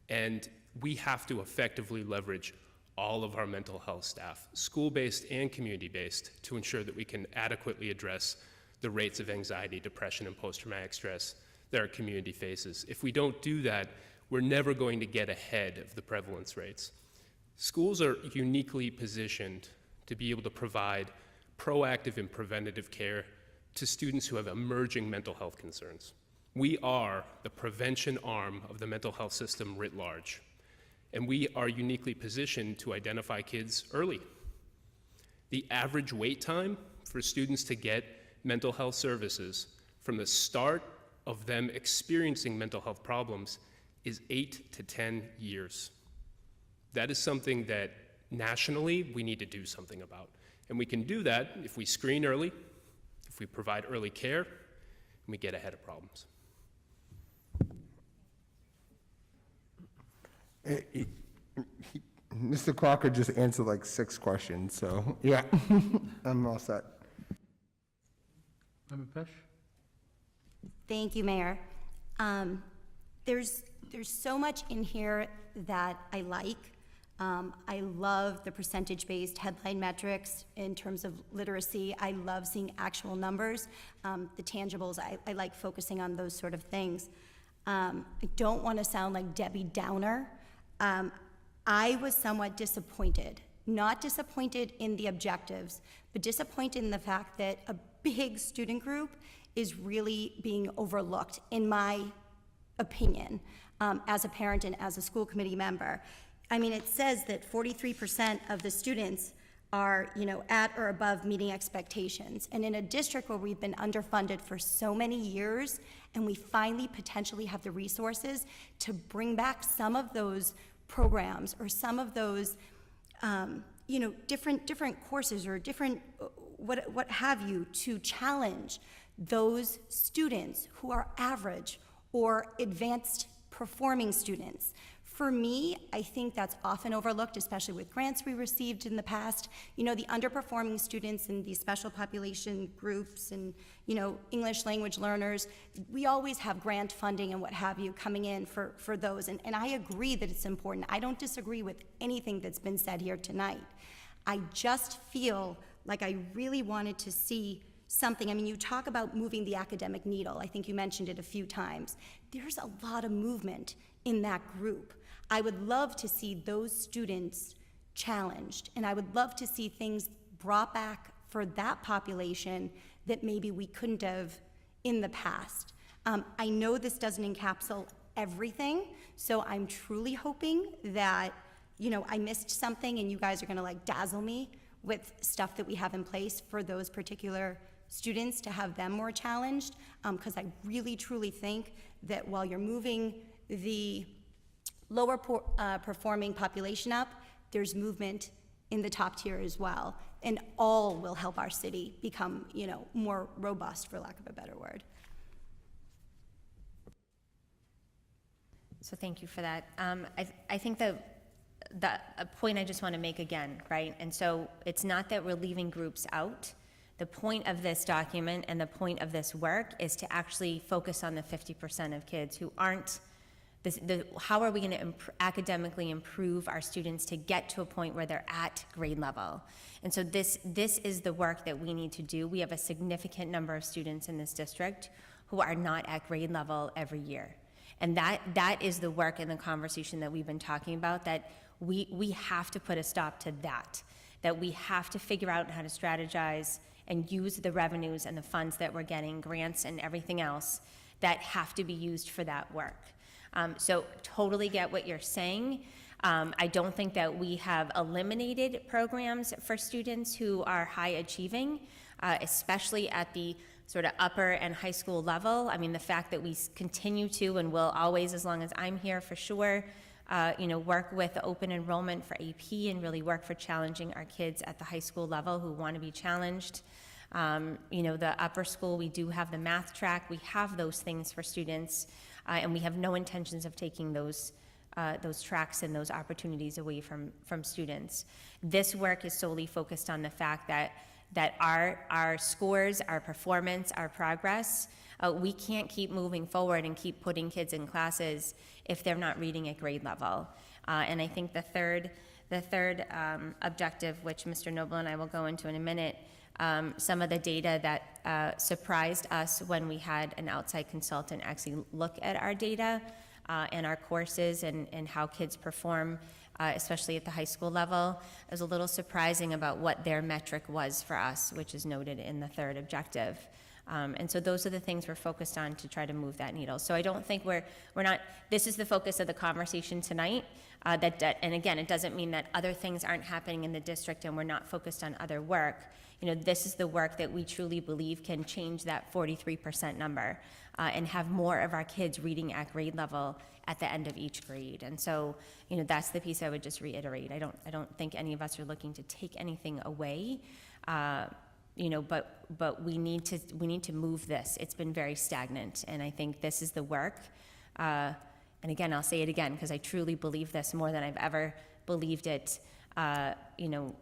And we have to effectively leverage all of our mental health staff, school-based and community-based, to ensure that we can adequately address the rates of anxiety, depression, and post-traumatic stress that our community faces. If we don't do that, we're never going to get ahead of the prevalence rates. Schools are uniquely positioned to be able to provide proactive and preventative care to students who have emerging mental health concerns. We are the prevention arm of the mental health system writ large, and we are uniquely positioned to identify kids early. The average wait time for students to get mental health services from the start of them experiencing mental health problems is 8 to 10 years. That is something that nationally we need to do something about. And we can do that if we screen early, if we provide early care, and we get ahead of problems. Mr. Crocker just answered like 6 questions, so yeah, I'm all set. Member Pesh? Thank you, Mayor. There's so much in here that I like. I love the percentage-based headline metrics in terms of literacy. I love seeing actual numbers. The tangibles, I like focusing on those sort of things. I don't want to sound like Debbie Downer. I was somewhat disappointed, not disappointed in the objectives, but disappointed in the fact that a big student group is really being overlooked, in my opinion, as a parent and as a school committee member. I mean, it says that 43% of the students are, at or above meeting expectations. And in a district where we've been underfunded for so many years, and we finally potentially have the resources to bring back some of those programs or some of those, different courses or different, what have you, to challenge those students who are average or advanced performing students. For me, I think that's often overlooked, especially with grants we received in the past. The underperforming students in these special population groups and, English language learners, we always have grant funding and what have you coming in for those. And I agree that it's important. I don't disagree with anything that's been said here tonight. I just feel like I really wanted to see, something, I mean, you talk about moving the academic needle. I think you mentioned it a few times. There's a lot of movement in that group. I would love to see those students challenged, and I would love to see things brought back for that population that maybe we couldn't have in the past. I know this doesn't encapsulate everything, so I'm truly hoping that, you know, I missed something and you guys are gonna like dazzle me with stuff that we have in place for those particular students to have them more challenged, because I really truly think that while you're moving the lower performing population up, there's movement in the top tier as well, and all will help our city become, you know, more robust, for lack of a better word. So thank you for that. I think a point I just want to make again, right? And so it's not that we're leaving groups out. The point of this document and the point of this work is to actually focus on the 50% of kids who aren't, how are we going to academically improve our students to get to a point where they're at grade level? And so this is the work that we need to do. We have a significant number of students in this district who are not at grade level every year. And that is the work and the conversation that we've been talking about, that we have to put a stop to that we have to figure out how to strategize and use the revenues and the funds that we're getting, grants and everything else, that have to be used for that work. So totally get what you're saying. I don't think that we have eliminated programs for students who are high achieving, especially at the sort of upper and high school level. I mean, the fact that we continue to and will always, as long as I'm here for sure, you know, work with open enrollment for AP and really work for challenging our kids at the high school level who want to be challenged. You know, the upper school, we do have the math track. We have those things for students, and we have no intentions of taking those tracks and those opportunities away from students. This work is solely focused on the fact that our scores, our performance, our progress, we can't keep moving forward and keep putting kids in classes if they're not reading at grade level. And I think the third objective, which Mr. Noble and I will go into in a minute, some of the data that surprised us when we had an outside consultant actually look at our data and our courses and how kids perform, especially at the high school level. It was a little surprising about what their metric was for us, which is noted in the third objective. And so those are the things we're focused on to try to move that needle. So I don't think we're not, this is the focus of the conversation tonight. And again, it doesn't mean that other things aren't happening in the district and we're not focused on other work. You know, this is the work that we truly believe can change that 43% number and have more of our kids reading at grade level at the end of each grade. And so, you know, that's the piece I would just reiterate. I don't think any of us are looking to take anything away. You know, but we need to move this. It's been very stagnant, and I think this is the work. And again, I'll say it again because I truly believe this more than I've ever believed it. You know,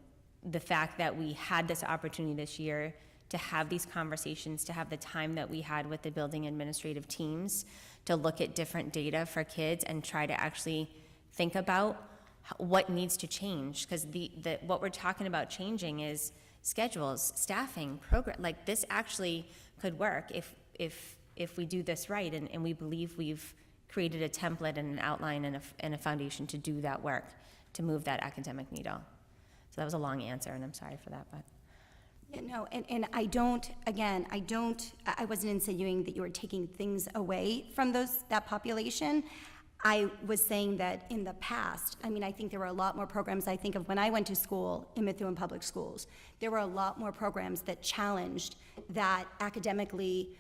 the fact that we had this opportunity this year to have these conversations, to have the time that we had with the building administrative teams, to look at different data for kids and try to actually think about what needs to change, because what we're talking about changing is schedules, staffing, program. Like, this actually could work if we do this right, and we believe we've created a template and an outline and a foundation to do that work, to move that academic needle. So that was a long answer, and I'm sorry for that, but. Yeah, no, and I wasn't insinuating that you were taking things away from that population. I was saying that in the past, I mean, I think there were a lot more programs. I think of when I went to school in Methuen Public Schools, there were a lot more programs that challenged that academically,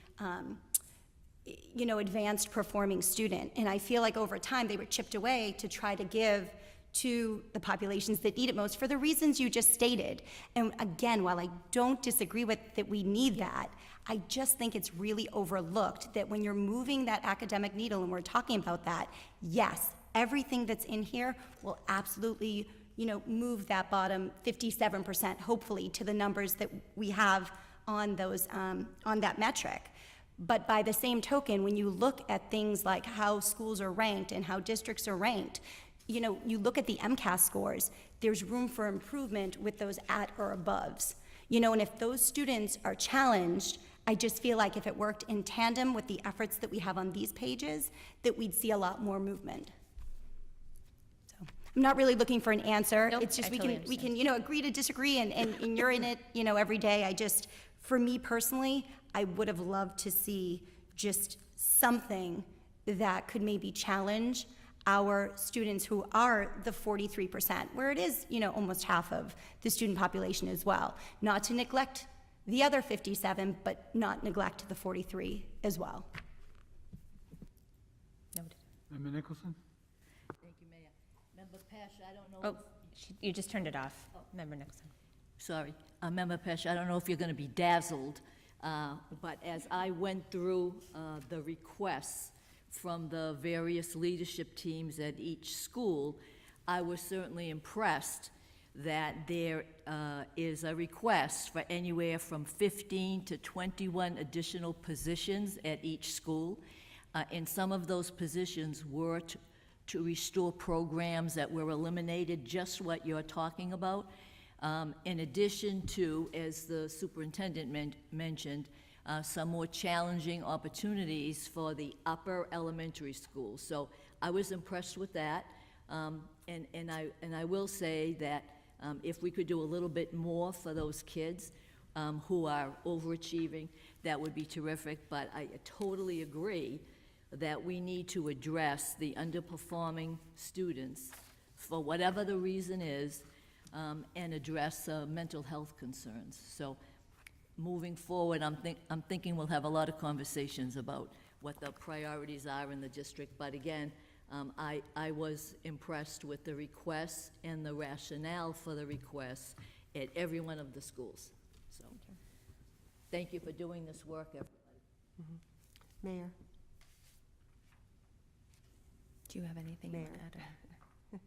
you know, advanced performing student. And I feel like over time they were chipped away to try to give to the populations that need it most for the reasons you just stated. And again, while I don't disagree with that we need that, I just think it's really overlooked that when you're moving that academic needle, and we're talking about that, yes, everything that's in here will absolutely, you know, move that bottom 57%, hopefully, to the numbers that we have on those, on that metric. But by the same token, when you look at things like how schools are ranked and how districts are ranked, you know, you look at the MCAS scores, there's room for improvement with those at or aboves. You know, and if those students are challenged, I just feel like if it worked in tandem with the efforts that we have on these pages, that we'd see a lot more movement. So I'm not really looking for an answer. Nope, It's just I we totally can, you know, agree to disagree, and you're in it, you know, every day. I just, for me personally, I would have loved to see just something that could maybe challenge our students who are the 43%, where it is, you know, almost half of the student population as well. Not to neglect the other 57, but not neglect the 43 as well. Member Nicholson? Thank you, Mayor. Member Pesh, I don't know. Oh, you just turned it off. Member Nixon. Sorry, Member Pesh, I don't know if you're going to be dazzled, but as I went through the requests from the various leadership teams at each school, I was certainly impressed that there is a request for anywhere from 15 to 21 additional positions at each school. And some of those positions were to restore programs that were eliminated, just what you're talking about. In addition to, as the superintendent mentioned, some more challenging opportunities for the upper elementary schools. So I was impressed with that. And I will say that if we could do a little bit more for those kids who are overachieving, that would be terrific. But I totally agree that we need to address the underperforming students for whatever the reason is, and address mental health concerns. So moving forward, I'm thinking we'll have a lot of conversations about what the priorities are in the district. But again, I was impressed with the requests and the rationale for the requests at every one of the schools. So, thank you for doing this work, everybody. Mayor? Do you have anything you want to add?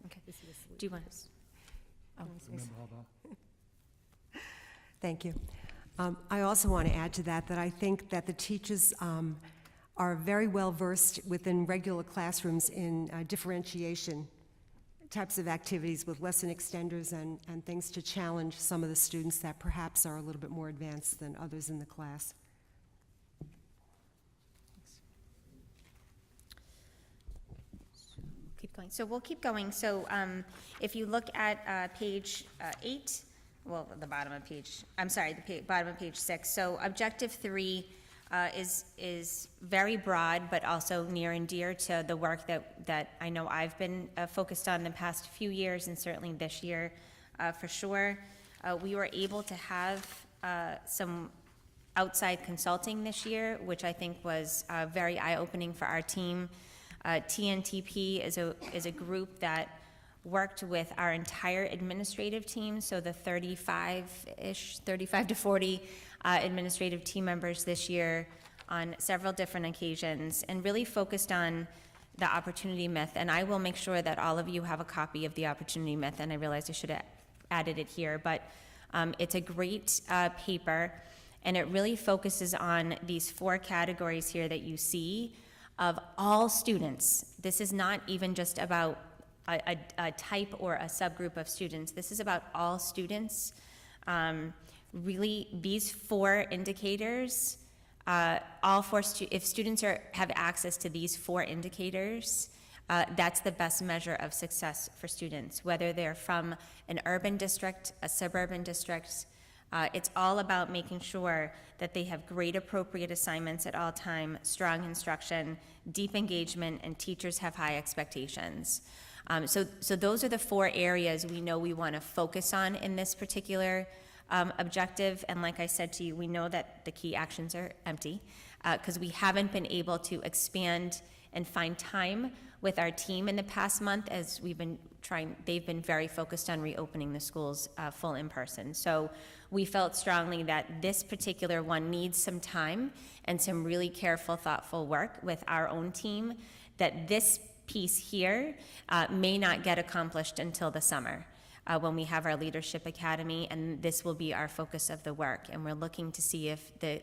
Okay. Do you want us? Thank you. I also want to add to that I think that the teachers are very well versed within regular classrooms in differentiation types of activities with lesson extenders and things to challenge some of the students that perhaps are a little bit more advanced than others in the class. Keep going. So we'll keep going. So if you look at page 8, well, the bottom of page, I'm sorry, the bottom of page 6. So objective 3 is very broad, but also near and dear to the work that I know I've been focused on the past few years, and certainly this year for sure. We were able to have some outside consulting this year, which I think was very eye-opening for our team. TNTP is a group that worked with our entire administrative team, so the 35 to 40 administrative team members this year on several different occasions, and really focused on the opportunity myth. And I will make sure that all of you have a copy of the opportunity myth, and I realized I should have added it here, but it's a great paper, and it really focuses on these 4 categories here that you see of all students. This is not even just about a type or a subgroup of students. This is about all students. Really, these 4 indicators, if students have access to these 4 indicators, that's the best measure of success for students, whether they're from an urban district, a suburban district. It's all about making sure that they have grade appropriate assignments at all time, strong instruction, deep engagement, and teachers have high expectations. So those are the 4 areas we know we want to focus on in this particular objective. And like I said to you, we know that the key actions are empty because we haven't been able to expand and find time with our team in the past month as we've been trying. They've been very focused on reopening the schools full in person. So we felt strongly that this particular one needs some time and some really careful, thoughtful work with our own team, that this piece here may not get accomplished until the summer when we have our Leadership Academy, and this will be our focus of the work. And we're looking to see if the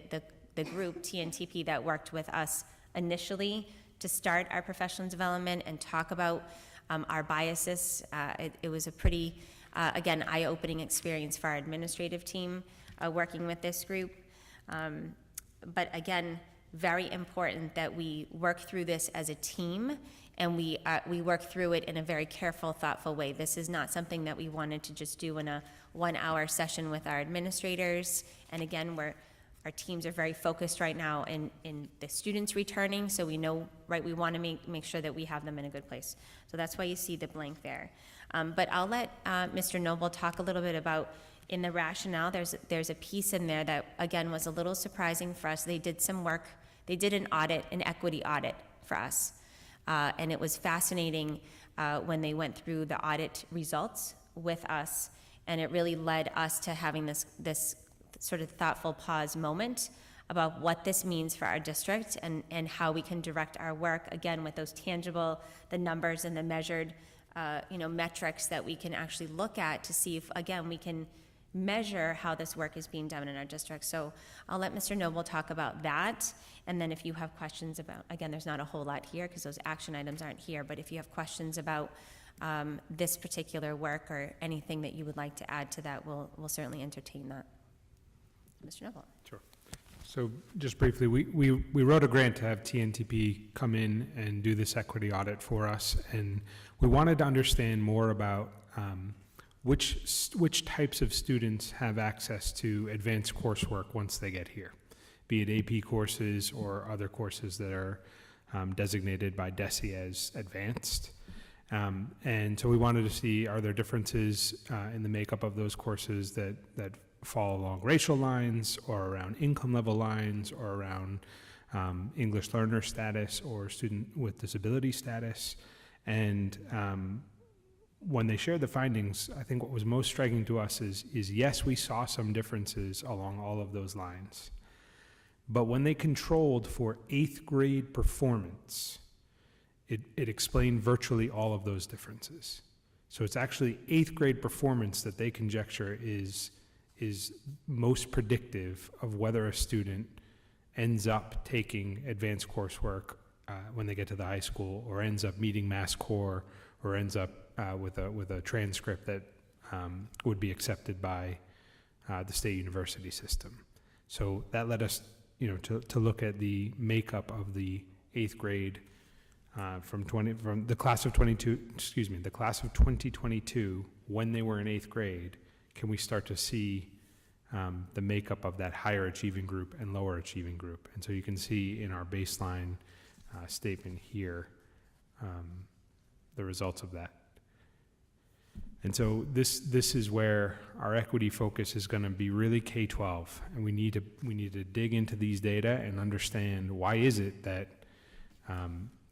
group, TNTP, that worked with us initially to start our professional development and talk about our biases, it was a pretty Again, eye-opening experience for our administrative team working with this group. But again, very important that we work through this as a team, and we work through it in a very careful, thoughtful way. This is not something that we wanted to just do in a 1-hour session with our administrators. And again, our teams are very focused right now in the students returning, so we know, right, we want to make sure that we have them in a good place. So that's why you see the blank there. But I'll let Mr. Noble talk a little bit about, in the rationale, there's a piece in there that, again, was a little surprising for us. They did some work, they did an audit, an equity audit for us. And it was fascinating when they went through the audit results with us, and it really led us to having this sort of thoughtful pause moment about what this means for our district and how we can direct our work, again, with those tangible, the numbers and the measured, metrics that we can actually look at to see if, again, we can measure how this work is being done in our district. So I'll let Mr. Noble talk about that, and then if you have questions about, again, there's not a whole lot here because those action items aren't here, but if you have questions about this particular work or anything that you would like to add to that, we'll certainly entertain that. Mr. Noble. Sure. So just briefly, we wrote a grant to have TNTP come in and do this equity audit for us, and we wanted to understand more about which types of students have access to advanced coursework once they get here, be it AP courses or other courses that are designated by DESE as advanced. And so we wanted to see, are there differences in the makeup of those courses that fall along racial lines or around income level lines or around English learner status or student with disability status. And when they shared the findings, I think what was most striking to us is yes, we saw some differences along all of those lines. But when they controlled for 8th grade performance, it explained virtually all of those differences. So it's actually 8th grade performance that they conjecture is most predictive of whether a student ends up taking advanced coursework when they get to the high school, or ends up meeting Mass Core, or ends up with a transcript that would be accepted by the state university system. So that led us, to look at the makeup of the 8th grade from the class of 2022 when they were in 8th grade. Can we start to see the makeup of that higher achieving group and lower achieving group? And so you can see in our baseline statement here the results of that. And so this is where our equity focus is going to be really K-12, and we need to dig into these data and understand why is it that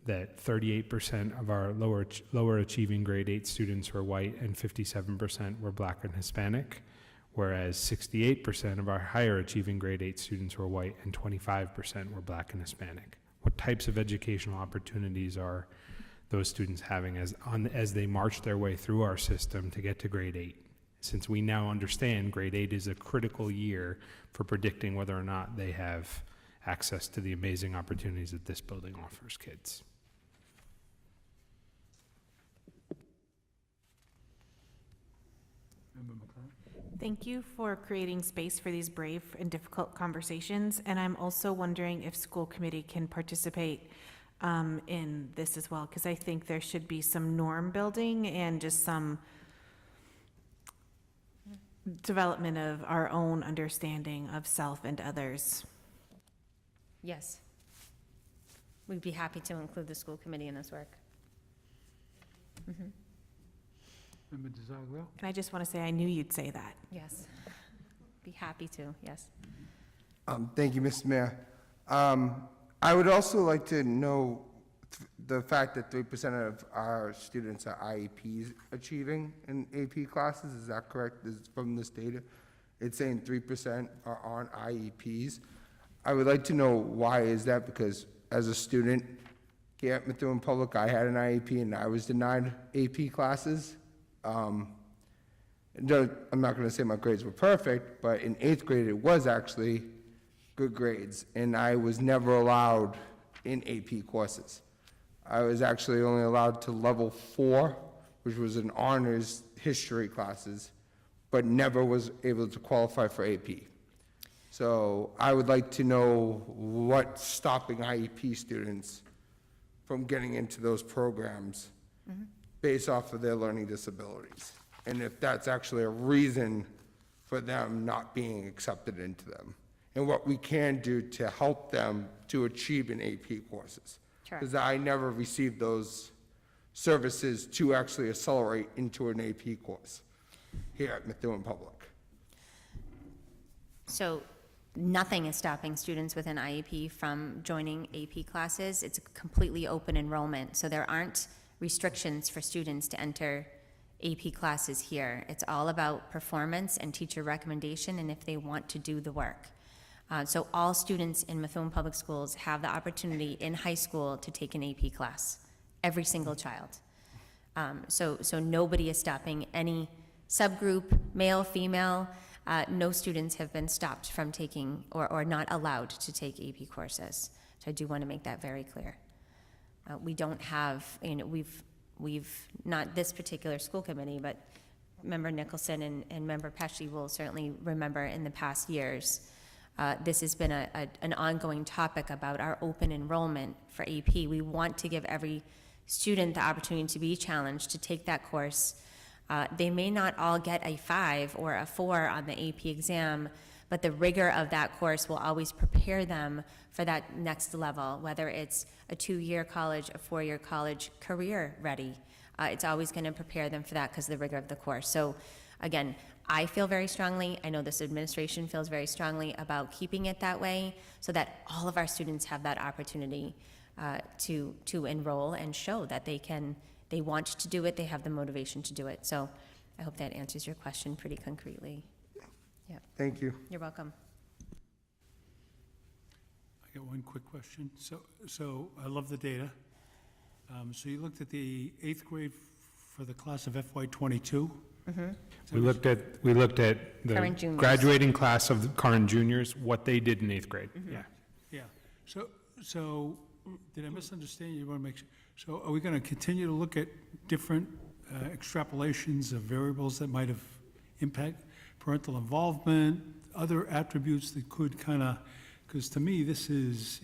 that 38% of our lower achieving grade 8 students were white and 57% were Black and Hispanic, whereas 68% of our higher achieving grade 8 students were white and 25% were Black and Hispanic. What types of educational opportunities are those students having as they march their way through our system to get to grade 8? Since we now understand grade 8 is a critical year for predicting whether or not they have access to the amazing opportunities that this building offers kids. Thank you for creating space for these brave and difficult conversations, and I'm also wondering if school committee can participate in this as well, because I think there should be some norm building and just some development of our own understanding of self and others. Yes. We'd be happy to include the school committee in this work. Mm-hmm. Member DeZaglio? And I just want to say, I knew you'd say that. Yes. Be happy to, yes. Thank you, Mr. Mayor. I would also like to know the fact that 3% of our students are IEPs achieving in AP classes. Is that correct? This is from this data. It's saying 3% are on IEPs. I would like to know why is that, because as a student here at Methuen Public, I had an IEP and I was denied AP classes. I'm not going to say my grades were perfect, but in 8th grade it was actually good grades, and I was never allowed in AP courses. I was actually only allowed to level 4 which was an honors history classes, but never was able to qualify for AP. So I would like to know what's stopping IEP students from getting into those programs based off of their learning disabilities. And if that's actually a reason for them not being accepted into them. And what we can do to help them to achieve in AP courses. Sure. Because I never received those services to actually accelerate into an AP course here at Methuen Public. So nothing is stopping students with an IEP from joining AP classes. It's a completely open enrollment, so there aren't restrictions for students to enter AP classes here. It's all about performance and teacher recommendation and if they want to do the work. So all students in Methuen Public Schools have the opportunity in high school to take an AP class, every single child. So nobody is stopping any subgroup, male, female. No students have been stopped from taking or not allowed to take AP courses. So I do want to make that very clear. We don't have, we've not this particular school committee, but Member Nicholson and Member Pesci will certainly remember in the past years, this has been an ongoing topic about our open enrollment for AP. We want to give every student the opportunity to be challenged, to take that course. They may not all get a 5 or a 4 on the AP exam, but the rigor of that course will always prepare them for that next level, whether it's a 2-year college, a 4-year college, career ready. It's always going to prepare them for that because of the rigor of the course. So again, I feel very strongly, I know this administration feels very strongly about keeping it that way so that all of our students have that opportunity to enroll and show that they want to do it, they have the motivation to do it. So I hope that answers your question pretty concretely. Yeah. Thank you. You're welcome. I got one quick question. So I love the data. So you looked at the 8th grade for the class of FY '22? We looked at the Current juniors. graduating class of the current juniors, what they did in 8th grade. Yeah. Yeah. So did I misunderstand? You want to make sure? So are we going to continue to look at different extrapolations of variables that might have impact parental involvement, other attributes that could kind of, because to me, this is,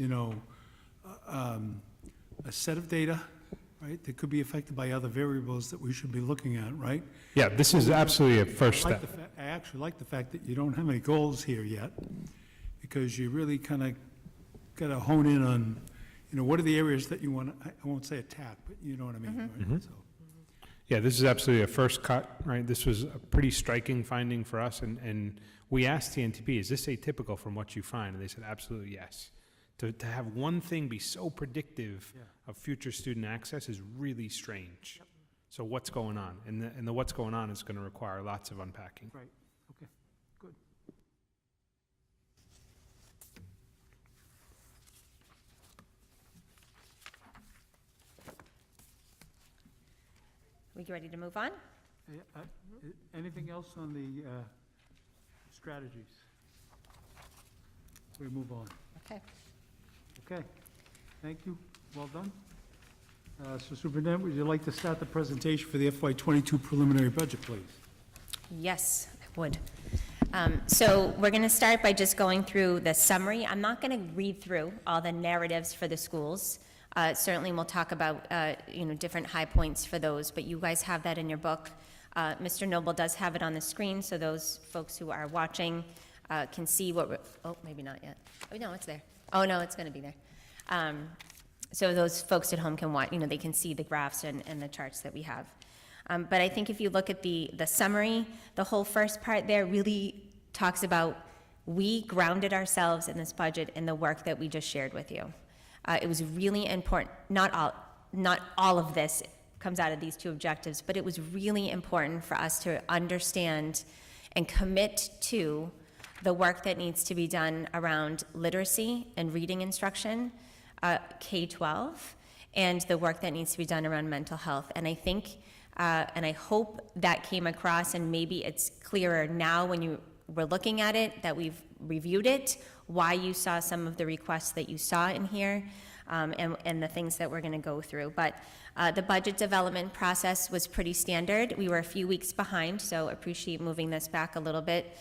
a set of data, right, that could be affected by other variables that we should be looking at, right? Yeah, this is absolutely a first step. I actually like the fact that you don't have any goals here yet, because you really kind of got to hone in on, what are the areas that you want to, I won't say attack, but you know what I mean, right? So, Yeah, this is absolutely a first cut, right? This was a pretty striking finding for us, and we asked TNTP, is this atypical from what you find? And they said, absolutely yes. To have one thing be so predictive of future student access is really strange. So what's going on? And the what's going on is going to require lots of unpacking. right, okay, good. We ready to move on? Anything else on the strategies? We move on. Okay. Okay, thank you, well done. So Superintendent, would you like to start the presentation for the FY '22 preliminary budget, please? Yes, I would. So we're going to start by just going through the summary. I'm not going to read through all the narratives for the schools. Certainly, we'll talk about, different high points for those, but you guys have that in your book. Mr. Noble does have it on the screen, so those folks who are watching can see what, maybe not yet. Oh, no, it's there. Oh, no, it's going to be there. So those folks at home can watch, they can see the graphs and the charts that we have. But I think if you look at the summary, the whole first part there really talks about we grounded ourselves in this budget in the work that we just shared with you. It was really important, not all of this comes out of these 2 objectives, but it was really important for us to understand and commit to the work that needs to be done around literacy and reading instruction, K-12, and the work that needs to be done around mental health. And I think, and I hope that came across, and maybe it's clearer now when you were looking at it, that we've reviewed it, why you saw some of the requests that you saw in here. and the things that we're going to go through. But the budget development process was pretty standard. We were a few weeks behind, so appreciate moving this back a little bit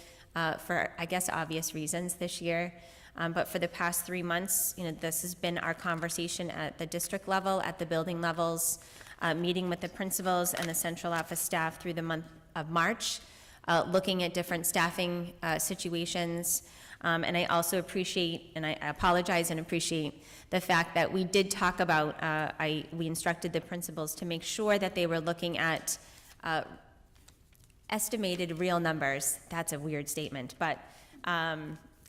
for, I guess, obvious reasons this year. But for the past 3 months, this has been our conversation at the district level, at the building levels, meeting with the principals and the central office staff through the month of March, looking at different staffing situations. And I also appreciate, and I apologize and appreciate the fact that we did talk about, we instructed the principals to make sure that they were looking at estimated real numbers. That's a weird statement, but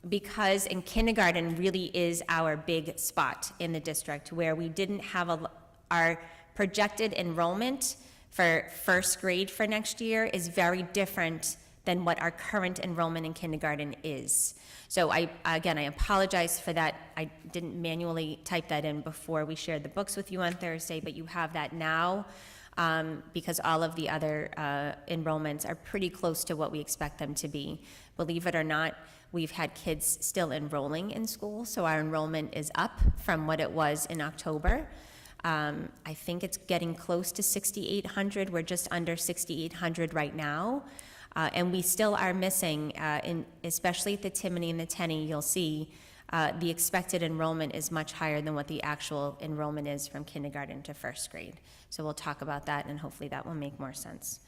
because in kindergarten really is our big spot in the district where we didn't have our projected enrollment for first grade for next year is very different than what our current enrollment in kindergarten is. So again, I apologize for that. I didn't manually type that in before we shared the books with you on Thursday, but you have that now because all of the other enrollments are pretty close to what we expect them to be. Believe it or not, we've had kids still enrolling in school, so our enrollment is up from what it was in October. I think it's getting close to 6,800. We're just under 6,800 right now. And we still are missing, especially at the Timoney and the Tenney, you'll see the expected enrollment is much higher than what the actual enrollment is from kindergarten to first grade. So we'll talk about that, and hopefully that will make more sense.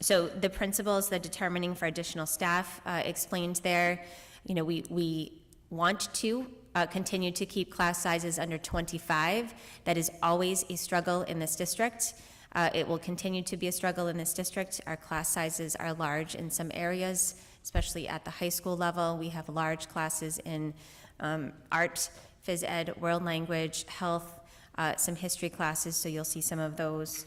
So the principals, the determining for additional staff explained there, we want to continue to keep class sizes under 25. That is always a struggle in this district. It will continue to be a struggle in this district. Our class sizes are large in some areas, especially at the high school level. We have large classes in art, phys ed, world language, health, some history classes, so you'll see some of those.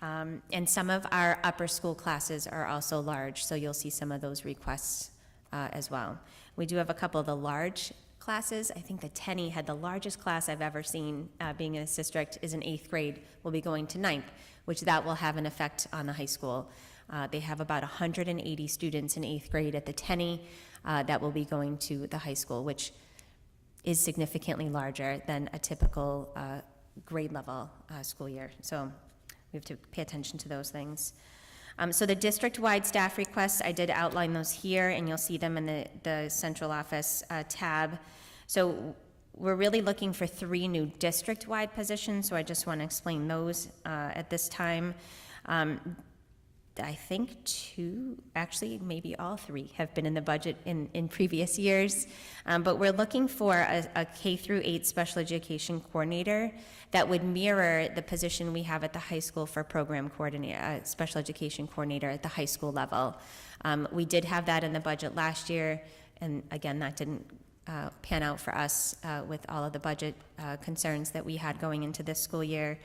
And some of our upper school classes are also large, so you'll see some of those requests as well. We do have a couple of the large classes. I think the Tenney had the largest class I've ever seen being in this district is in 8th grade. We'll be going to 9th, which that will have an effect on the high school. They have about 180 students in 8th grade at the Tenney that will be going to the high school, which is significantly larger than a typical grade level school year. So we have to pay attention to those things. So the district-wide staff requests, I did outline those here, and you'll see them in the central office tab. So we're really looking for 3 new district-wide positions, so I just want to explain those at this time. I think 2, actually maybe all 3 have been in the budget in previous years, but we're looking for a K-8 special education coordinator that would mirror the position we have at the high school for program coordinator, special education coordinator at the high school level. We did have that in the budget last year, and again, that didn't pan out for us with all of the budget concerns that we had going into this school year.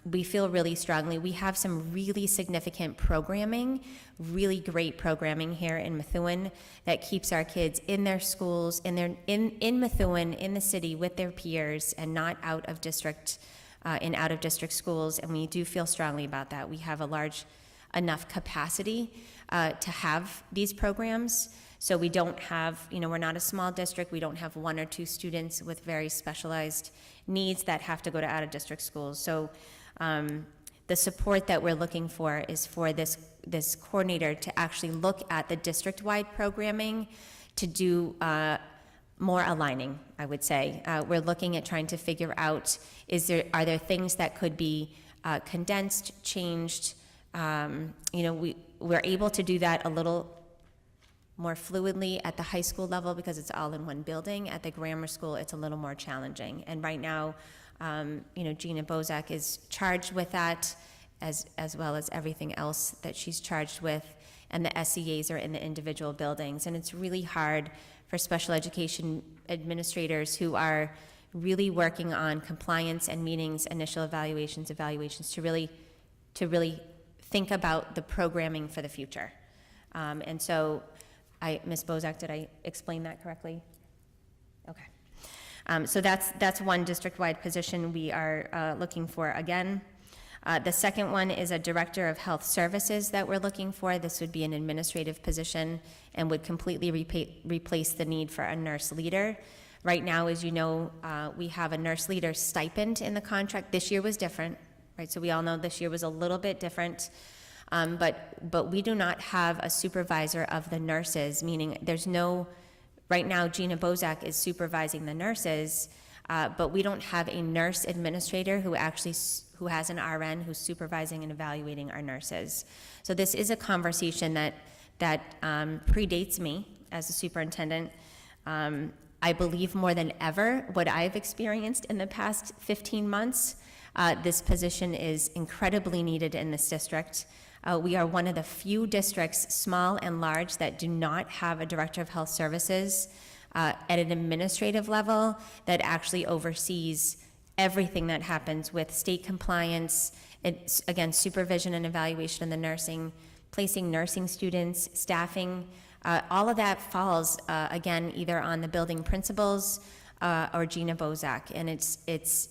We feel really strongly, we have some really significant programming, really great programming here in Methuen that keeps our kids in their schools, in Methuen, in the city with their peers and not out of district, in out of district schools. And we do feel strongly about that. We have a large enough capacity to have these programs. So we don't have, we're not a small district. We don't have 1 or 2 students with very specialized needs that have to go to out-of-district schools. So the support that we're looking for is for this coordinator to actually look at the district-wide programming to do more aligning, I would say. We're looking at trying to figure out, are there things that could be condensed, changed? We're able to do that a little more fluidly at the high school level because it's all in one building. At the grammar school, it's a little more challenging. And right now, Gina Bozak is charged with that as well as everything else that she's charged with. And the SEAs are in the individual buildings. And it's really hard for special education administrators who are really working on compliance and meetings, initial evaluations to really think about the programming for the future. And so, Ms. Bozak, did I explain that correctly? Okay. So that's one district-wide position we are looking for again. The second one is a director of health services that we're looking for. This would be an administrative position and would completely replace the need for a nurse leader. Right now, as you know, we have a nurse leader stipend in the contract. This year was different, right? So we all know this year was a little bit different. But we do not have a supervisor of the nurses, meaning there's no, right now Gina Bozak is supervising the nurses, but we don't have a nurse administrator who has an RN who's supervising and evaluating our nurses. So this is a conversation that predates me as a superintendent. I believe more than ever what I've experienced in the past 15 months, this position is incredibly needed in this district. We are one of the few districts, small and large, that do not have a director of health services at an administrative level that actually oversees everything that happens with state compliance, it's, again, supervision and evaluation of the nursing, placing nursing students, staffing. All of that falls, again, either on the building principals or Gina Bozak, and it's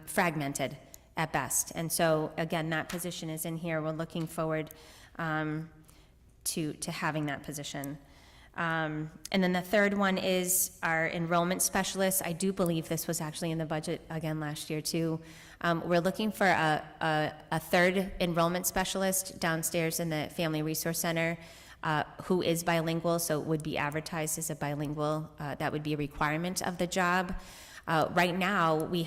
fragmented at best. And so, again, that position is in here. We're looking forward to having that position. And then the third one is our enrollment specialist. I do believe this was actually in the budget again last year too. We're looking for a third enrollment specialist downstairs in the Family Resource Center who is bilingual, so it would be advertised as a bilingual. That would be a requirement of the job. Right now, we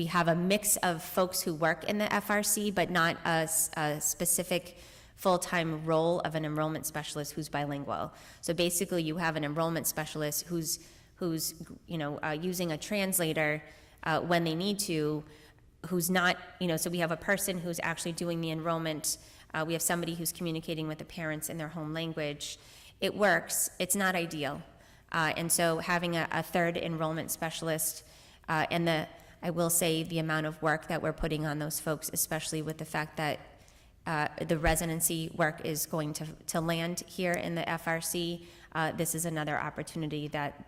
have a mix of folks who work in the FRC, but not a specific full-time role of an enrollment specialist who's bilingual. So basically, you have an enrollment specialist who's using a translator when they need to, who's not, so we have a person who's actually doing the enrollment. We have somebody who's communicating with the parents in their home language. It works. It's not ideal. And so having a third enrollment specialist, I will say the amount of work that we're putting on those folks, especially with the fact that the residency work is going to land here in the FRC, this is another opportunity that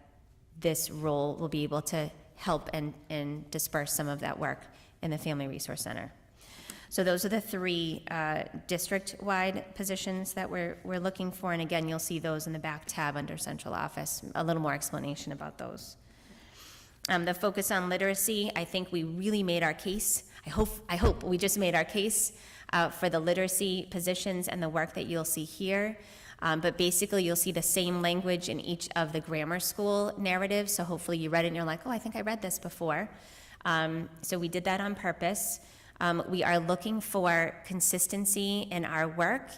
this role will be able to help and disperse some of that work in the Family Resource Center. So those are the three district-wide positions that we're looking for, and again, you'll see those in the back tab under central office, a little more explanation about those. The focus on literacy, I think we really made our case. I hope we just made our case for the literacy positions and the work that you'll see here. But basically, you'll see the same language in each of the grammar school narratives, so hopefully you read it and you're like, oh, I think I read this before. So we did that on purpose. We are looking for consistency in our work,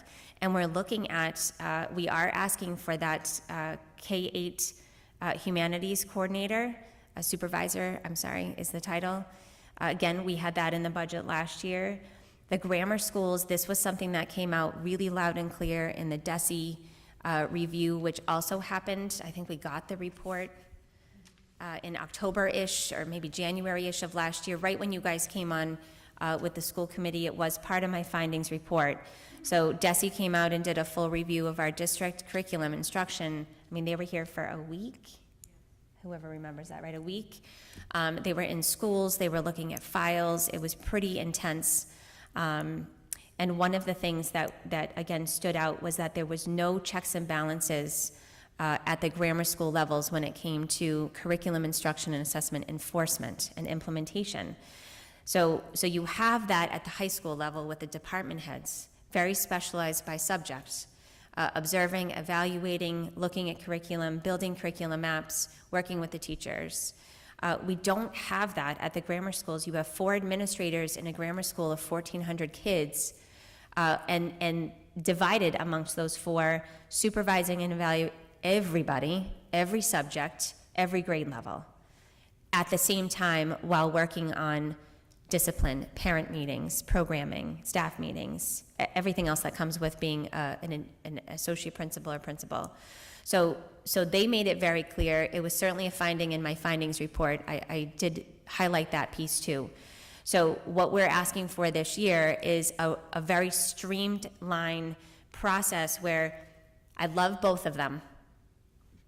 and we're looking at, we are asking for that K-8 humanities coordinator, supervisor, I'm sorry, is the title. Again, we had that in the budget last year. The grammar schools, this was something that came out really loud and clear in the DESE review, which also happened. I think we got the report in October-ish or maybe January-ish of last year, right when you guys came on with the school committee. It was part of my findings report. So DESE came out and did a full review of our district curriculum instruction. I mean, they were here for a week. Whoever remembers that, right? A week. They were in schools. They were looking at files. It was pretty intense. And one of the things that again stood out was that there was no checks and balances at the grammar school levels when it came to curriculum instruction and assessment enforcement and implementation. So you have that at the high school level with the department heads, very specialized by subjects, observing, evaluating, looking at curriculum, building curriculum maps, working with the teachers. We don't have that at the grammar schools. You have 4 administrators in a grammar school of 1,400 kids, and divided amongst those 4, supervising and evaluating everybody, every subject, every grade level, at the same time while working on discipline, parent meetings, programming, staff meetings, everything else that comes with being an associate principal or principal. So they made it very clear. It was certainly a finding in my findings report. I did highlight that piece too. So what we're asking for this year is a very streamlined process where I love both of them,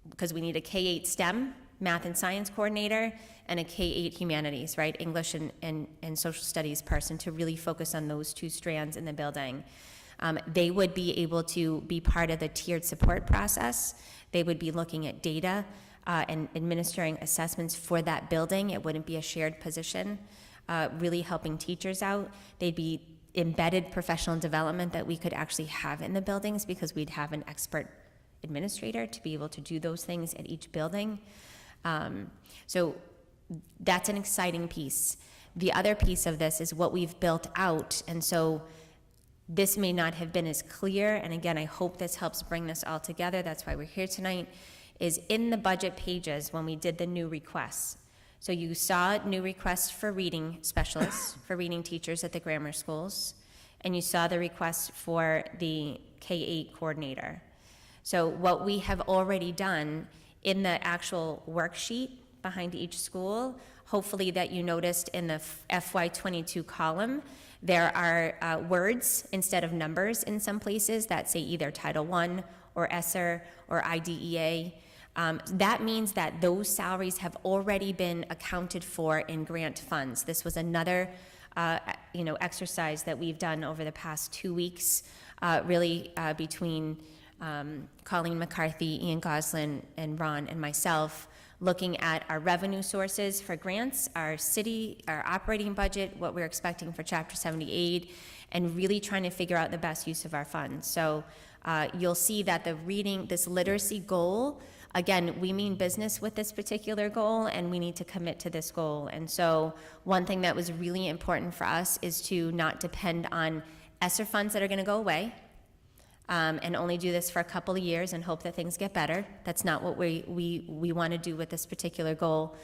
because we need a K-8 STEM, math and science coordinator, and a K-8 humanities, right, English and social studies person to really focus on those 2 strands in the building. They would be able to be part of the tiered support process. They would be looking at data. and administering assessments for that building. It wouldn't be a shared position, really helping teachers out. They'd be embedded professional development that we could actually have in the buildings because we'd have an expert administrator to be able to do those things at each building. So that's an exciting piece. The other piece of this is what we've built out, and so this may not have been as clear, and again, I hope this helps bring this all together, that's why we're here tonight, is in the budget pages when we did the new requests. So you saw new requests for reading specialists, for reading teachers at the grammar schools, and you saw the request for the K-8 coordinator. So what we have already done in the actual worksheet behind each school, hopefully that you noticed in the FY22 column, there are words instead of numbers in some places that say either Title I or ESSER or IDEA. That means that those salaries have already been accounted for in grant funds. This was another exercise that we've done over the past 2 weeks, really between Colleen McCarthy, Ian Goslin, and Ron and myself, looking at our revenue sources for grants, our operating budget, what we're expecting for Chapter 78, and really trying to figure out the best use of our funds. So you'll see that this literacy goal, again, we mean business with this particular goal, and we need to commit to this goal. And so one thing that was really important for us is to not depend on ESSER funds that are going to go away, and only do this for a couple of years and hope that things get better. That's not what we want to do with this particular goal.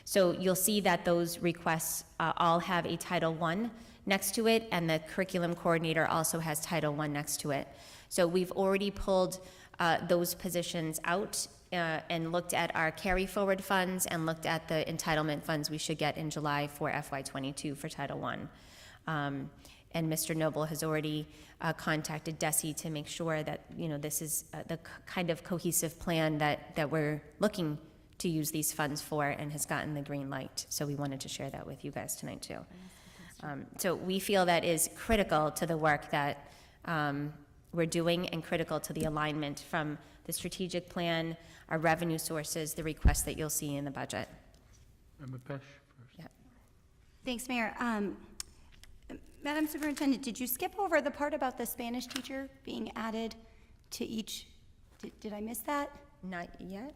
So you'll see that those requests all have a Title I next to it, and the curriculum coordinator also has Title I next to it. So we've already pulled those positions out and looked at our carry forward funds and looked at the entitlement funds we should get in July for FY22 for Title I. And Mr. Noble has already contacted DESE to make sure that this is the kind of cohesive plan that we're looking to use these funds for, and has gotten the green light. So we wanted to share that with you guys tonight too. So we feel that is critical to the work that we're doing, and critical to the alignment from the strategic plan, our revenue sources, the requests that you'll see in the budget. Member Pesh first. Yeah. Thanks, Mayor. Madam Superintendent, did you skip over the part about the Spanish teacher being added to each? Did I miss that? Not yet.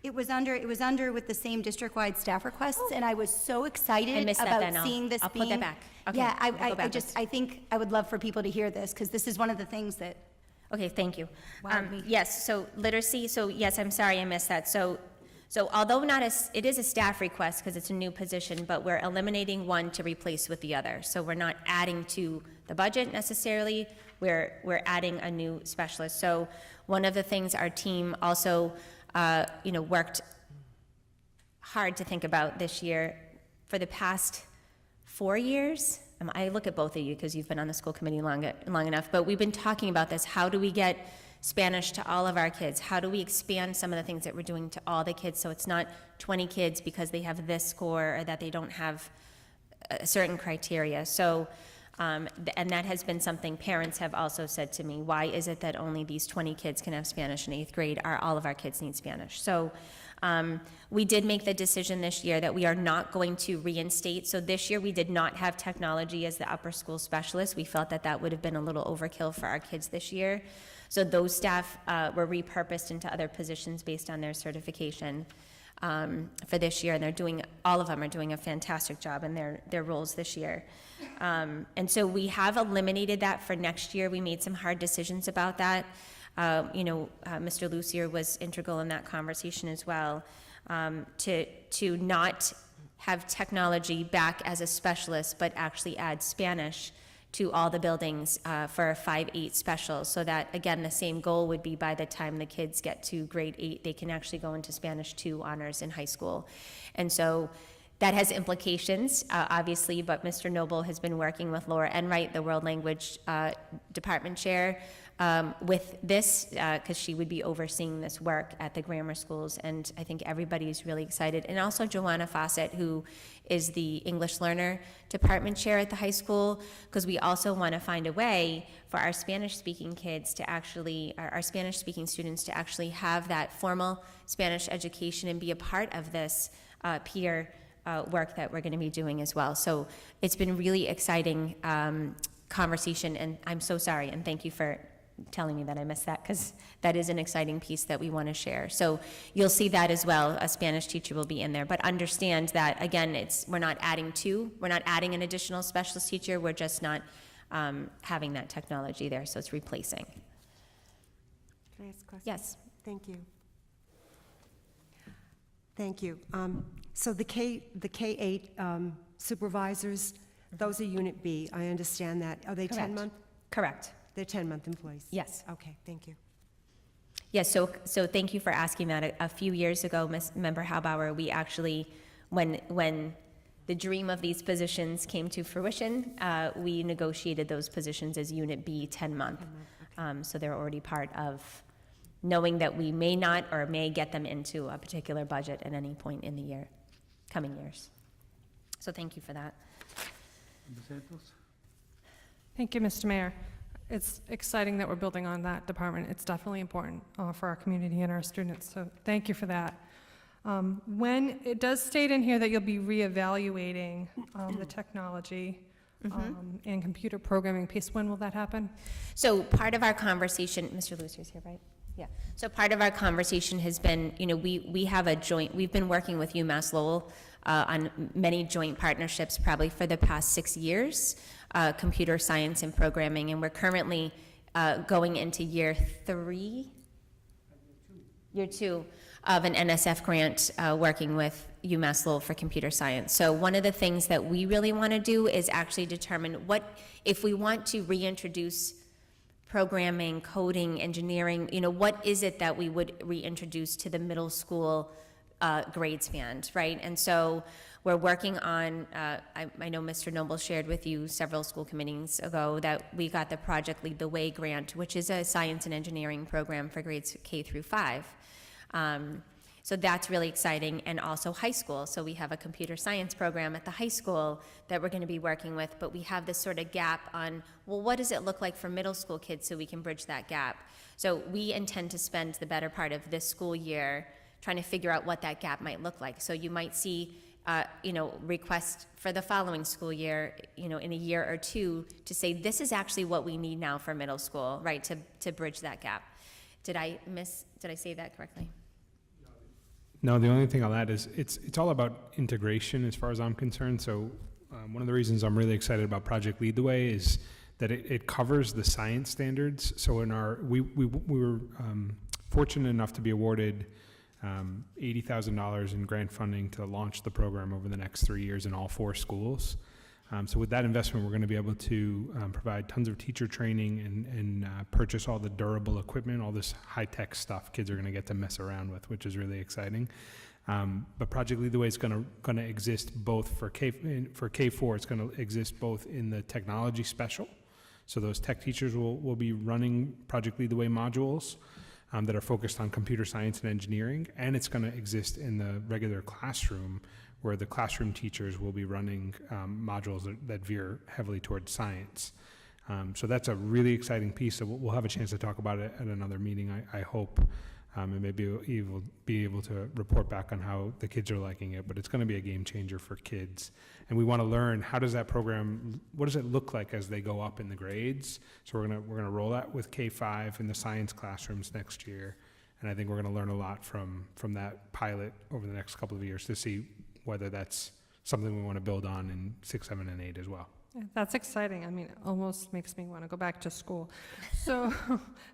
It was under with the same district-wide staff requests, and I was so excited I missed that then. about seeing this I'll being. put that back. Okay, Yeah, we'll go I think I would love for people to hear this, because this is one of the things that. Okay, thank you. Wowed me. Yes, so literacy, so yes, I'm sorry I missed that. So although it is a staff request because it's a new position, but we're eliminating one to replace with the other. So we're not adding to the budget necessarily, we're adding a new specialist. So one of the things our team also, worked hard to think about this year, for the past 4 years, I look at both of you because you've been on the school committee long enough, but we've been talking about this. How do we get Spanish to all of our kids? How do we expand some of the things that we're doing to all the kids so it's not 20 kids because they have this score or that they don't have a certain criteria? So, and that has been something parents have also said to me. Why is it that only these 20 kids can have Spanish in 8th grade? All of our kids need Spanish. So we did make the decision this year that we are not going to reinstate. So this year we did not have technology as the upper school specialist. We felt that would have been a little overkill for our kids this year. So those staff were repurposed into other positions based on their certification for this year, and all of them are doing a fantastic job in their roles this year. And so we have eliminated that for next year. We made some hard decisions about that. Mr. Lucier was integral in that conversation as well, to not have technology back as a specialist, but actually add Spanish to all the buildings for a 5-8 special, so that, again, the same goal would be by the time the kids get to grade 8, they can actually go into Spanish 2 honors in high school. And so that has implications, obviously, but Mr. Noble has been working with Laura Enright, the World Language Department Chair, with this, because she would be overseeing this work at the grammar schools, and I think everybody's really excited. And also Joanna Fawcett, who is the English Learner Department Chair at the high school, because we also want to find a way for our Spanish-speaking kids to actually, our Spanish-speaking students to actually have that formal Spanish education and be a part of this peer work that we're going to be doing as well. So it's been really exciting conversation, and I'm so sorry, and thank you for telling me that I missed that, because that is an exciting piece that we want to share. So you'll see that as well. A Spanish teacher will be in there, but understand that, again, we're not adding an additional specialist teacher, we're just not having that technology there, so it's replacing. Can I ask a question? Yes. Thank you. Thank you. So the K-8 supervisors, those are Unit B, I understand that. Are they Correct. 10-month? Correct. They're 10-month employees? Yes. Okay, thank you. Yes, so thank you for asking that. A few years ago, Member Haubauer, we actually, when the dream of these positions came to fruition, we negotiated those positions as Unit B 10-month. So they're already part of knowing that we may not or may get them into a particular budget at any point in the coming years. So thank you for that. Thank you, Mr. Mayor. It's exciting that we're building on that department. It's definitely important for our community and our students, so thank you for that. When it does state in here that you'll be reevaluating the technology and computer programming piece, when will that happen? So part of our conversation, Mr. Lucer's here, right? Yeah. So part of our conversation has been, we have we've been working with UMass Lowell on many joint partnerships probably for the past 6 years, computer science and programming, and we're currently going into year 2 of an NSF grant working with UMass Lowell for computer science. So one of the things that we really want to do is actually determine if we want to reintroduce programming, coding, engineering, what is it that we would reintroduce to the middle school grade span, right? And so we're working on, I know Mr. Noble shared with you several school committees ago that we got the Project Lead the Way grant, which is a science and engineering program for grades K through 5. So that's really exciting, and also high school. So we have a computer science program at the high school that we're going to be working with, but we have this sort of gap on, well, what does it look like for middle school kids so we can bridge that gap? So we intend to spend the better part of this school year trying to figure out what that gap might look like. So you might see, requests for the following school year, in a year or two, to say this is actually what we need now for middle school, right, to bridge that gap. Did I say that correctly? No, the only thing I'll add is it's all about integration as far as I'm concerned. So one of the reasons I'm really excited about Project Lead the Way is that it covers the science standards. So we were fortunate enough to be awarded $80,000 in grant funding to launch the program over the next 3 years in all 4 schools. So with that investment, we're going to be able to provide tons of teacher training and purchase all the durable equipment, all this high-tech stuff kids are going to get to mess around with, which is really exciting. But Project Lead the Way is going to exist both for K4. It's going to exist both in the technology special. So those tech teachers will be running Project Lead the Way modules that are focused on computer science and engineering, and it's going to exist in the regular classroom, where the classroom teachers will be running modules that veer heavily towards science. So that's a really exciting piece. So we'll have a chance to talk about it at another meeting, I hope, and maybe we'll be able to report back on how the kids are liking it. But it's going to be a game changer for kids, and we want to learn what does it look like as they go up in the grades. So we're gonna roll that with K5 in the science classrooms next year, and I think we're going to learn a lot from that pilot over the next couple of years to see whether that's something we want to build on in 6, 7, and 8 as well. Yeah, that's exciting. I mean, it almost makes me want to go back to school. So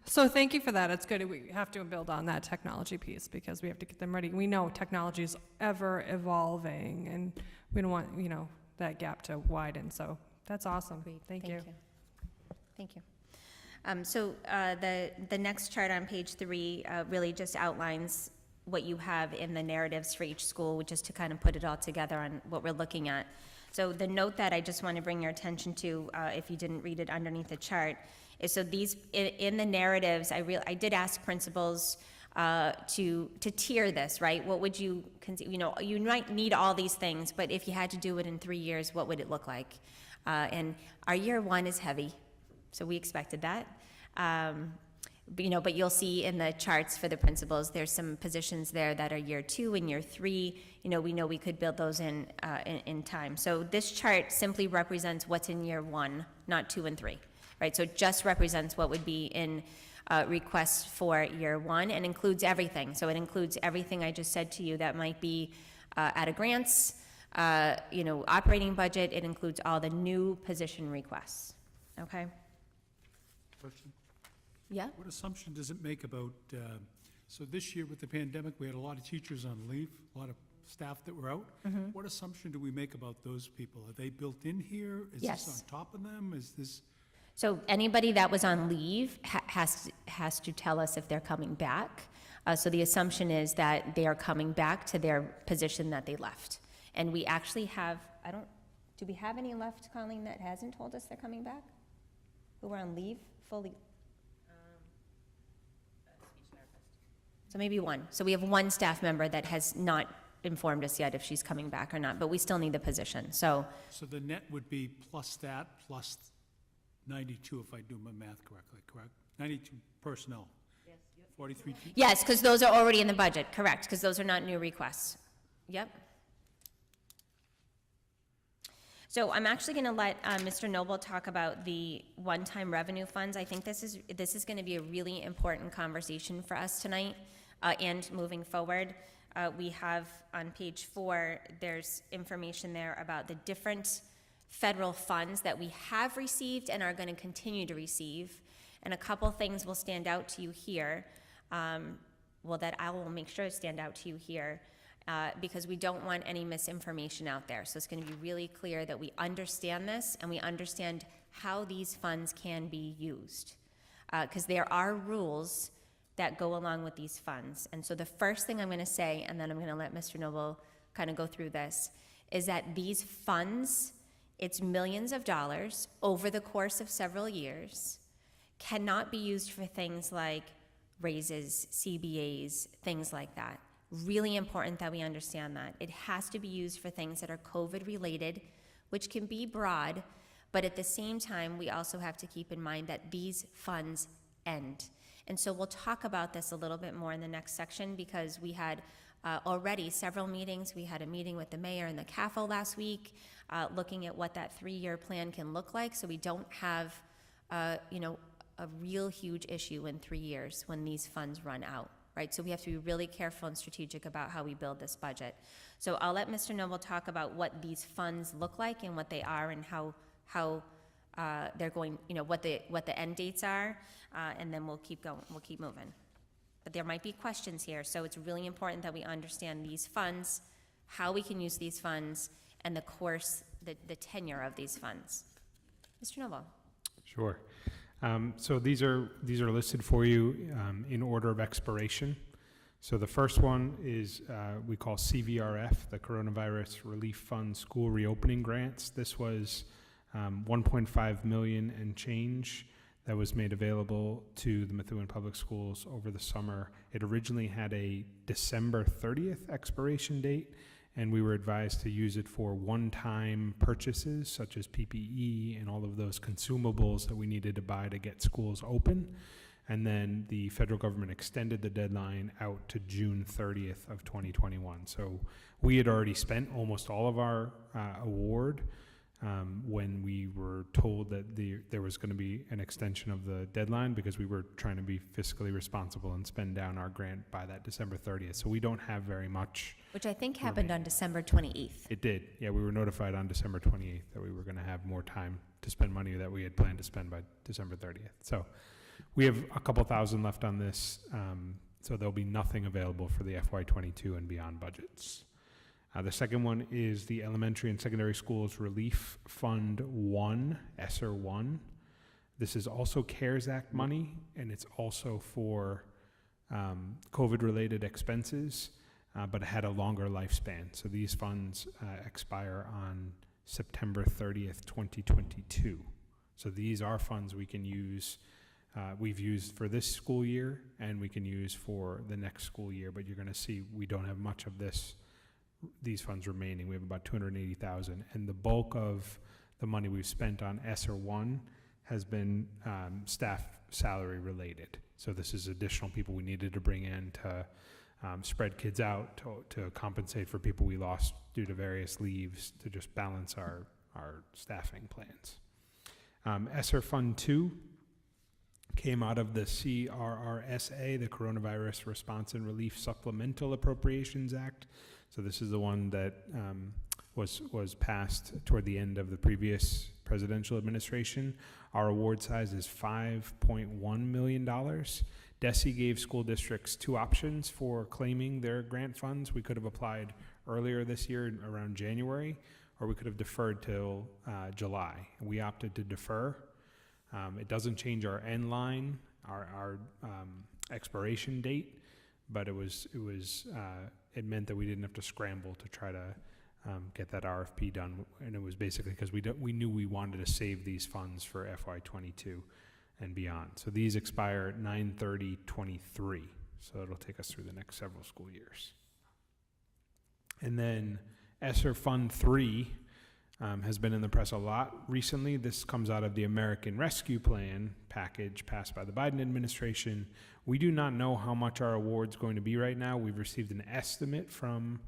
thank you for that. It's good. We have to build on that technology piece because we have to get them ready. We know technology is ever evolving, and we don't want, that gap to widen. So that's awesome. Agreed. Thank you. Thank you. So the next chart on page 3 really just outlines what you have in the narratives for each school, just to kind of put it all together on what we're looking at. So the note that I just want to bring your attention to, if you didn't read it underneath the chart, is so these, in the narratives, I did ask principals to tier this, right? What would you, you might need all these things, but if you had to do it in 3 years, what would it look like? And our year one is heavy, so we expected that. But you'll see in the charts for the principals, there's some positions there that are year 2 and year 3. We know we could build those in time. So this chart simply represents what's in year 1, not 2 and 3, right? So it just represents what would be in requests for year 1 and includes everything. So it includes everything I just said to you that might be out of grants, operating budget. It includes all the new position requests, okay? Question? Yeah? What assumption does it make about, so this year with the pandemic, we had a lot of teachers on leave, a lot of staff that were out. What assumption do we make about those people? Are they built in here? Is Yes. this on top of them? Is this? So anybody that was on leave has to tell us if they're coming back. So the assumption is that they are coming back to their position that they left. And we actually have, do we have any left, Colleen, that hasn't told us they're coming back? Who were on leave fully? So maybe one. So we have one staff member that has not informed us yet if she's coming back or not, but we still need the position, so. So the net would be plus that, plus 92, if I do my math correctly, correct? 92 personnel. Yes. 43 teachers? Yes, because those are already in the budget, correct, because those are not new requests. Yep. So I'm actually going to let Mr. Noble talk about the one-time revenue funds. I think this is going to be a really important conversation for us tonight and moving forward. We have on page 4, there's information there about the different federal funds that we have received and are going to continue to receive. And a couple things will stand out to you here. That I will make sure to stand out to you here. Because we don't want any misinformation out there. So it's going to be really clear that we understand this and we understand how these funds can be used. Because there are rules that go along with these funds. And so the first thing I'm going to say, and then I'm going to let Mr. Noble kind of go through this, is that these funds, it's millions of dollars over the course of several years, cannot be used for things like raises, CBAs, things like that. Really important that we understand that. It has to be used for things that are COVID related, which can be broad, but at the same time, we also have to keep in mind that these funds end. And so we'll talk about this a little bit more in the next section because we had already several meetings. We had a meeting with the mayor and the CAFO last week, looking at what that 3-year plan can look like so we don't have, a real huge issue in 3 years when these funds run out. Right, so we have to be really careful and strategic about how we build this budget. So I'll let Mr. Noble talk about what these funds look like and what they are and how they're going, what the end dates are, and then we'll keep going, we'll keep moving. But there might be questions here, so it's really important that we understand these funds, how we can use these funds, and the course, the tenure of these funds. Mr. Noble. Sure. So these are listed for you in order of expiration. So the first one is we call CVRF, the Coronavirus Relief Fund School Reopening Grants. This was 1.5 million and change that was made available to the Methuen Public Schools over the summer. It originally had a December 30th expiration date, and we were advised to use it for one-time purchases such as PPE and all of those consumables that we needed to buy to get schools open. And then the federal government extended the deadline out to June 30th of 2021. So we had already spent almost all of our award when we were told that there was going to be an extension of the deadline because we were trying to be fiscally responsible and spend down our grant by that December 30th. So we don't have very much. Which I think happened on December 28th. It did. Yeah, we were notified on December 28th that we were going to have more time to spend money that we had planned to spend by December 30th. So we have a couple thousand left on this. So there'll be nothing available for the FY22 and beyond budgets. The second one is the Elementary and Secondary Schools Relief Fund 1, ESSER 1. This is also CARES Act money, and it's also for COVID-related expenses, but it had a longer lifespan. So these funds expire on September 30th, 2022. So these are funds we can use, we've used for this school year, and we can use for the next school year, but you're gonna see we don't have much of these funds remaining. We have about 280,000, and the bulk of the money we've spent on ESSER 1 has been staff salary related. So this is additional people we needed to bring in to spread kids out, to compensate for people we lost due to various leaves, to just balance our staffing plans. ESSER Fund 2 came out of the CRRSA, the Coronavirus Response and Relief Supplemental Appropriations Act. So this is the one that was passed toward the end of the previous presidential administration. Our award size is $5.1 million. DESE gave school districts 2 options for claiming their grant funds. We could have applied earlier this year around January, or we could have deferred till July. We opted to defer. It doesn't change our end line, our expiration date, but it meant that we didn't have to scramble to try to get that RFP done, and it was basically because we knew we wanted to save these funds for FY22 and beyond. So these expire 9/30/23, so it'll take us through the next several school years. And then ESSER Fund 3 has been in the press a lot recently. This comes out of the American Rescue Plan package passed by the Biden administration. We do not know how much our award's going to be right now. We've received an estimate from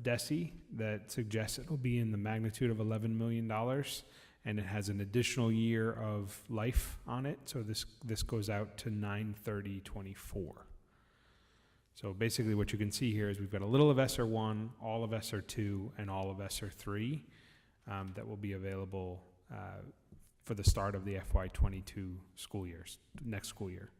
DESE that suggests it'll be in the magnitude of $11 million, and it has an additional year of life on it. So this goes out to 9/30/24. So basically what you can see here is we've got a little of ESSER 1, all of ESSER 2, and all of ESSER 3 that will be available for the start of the FY22 school years, next school year.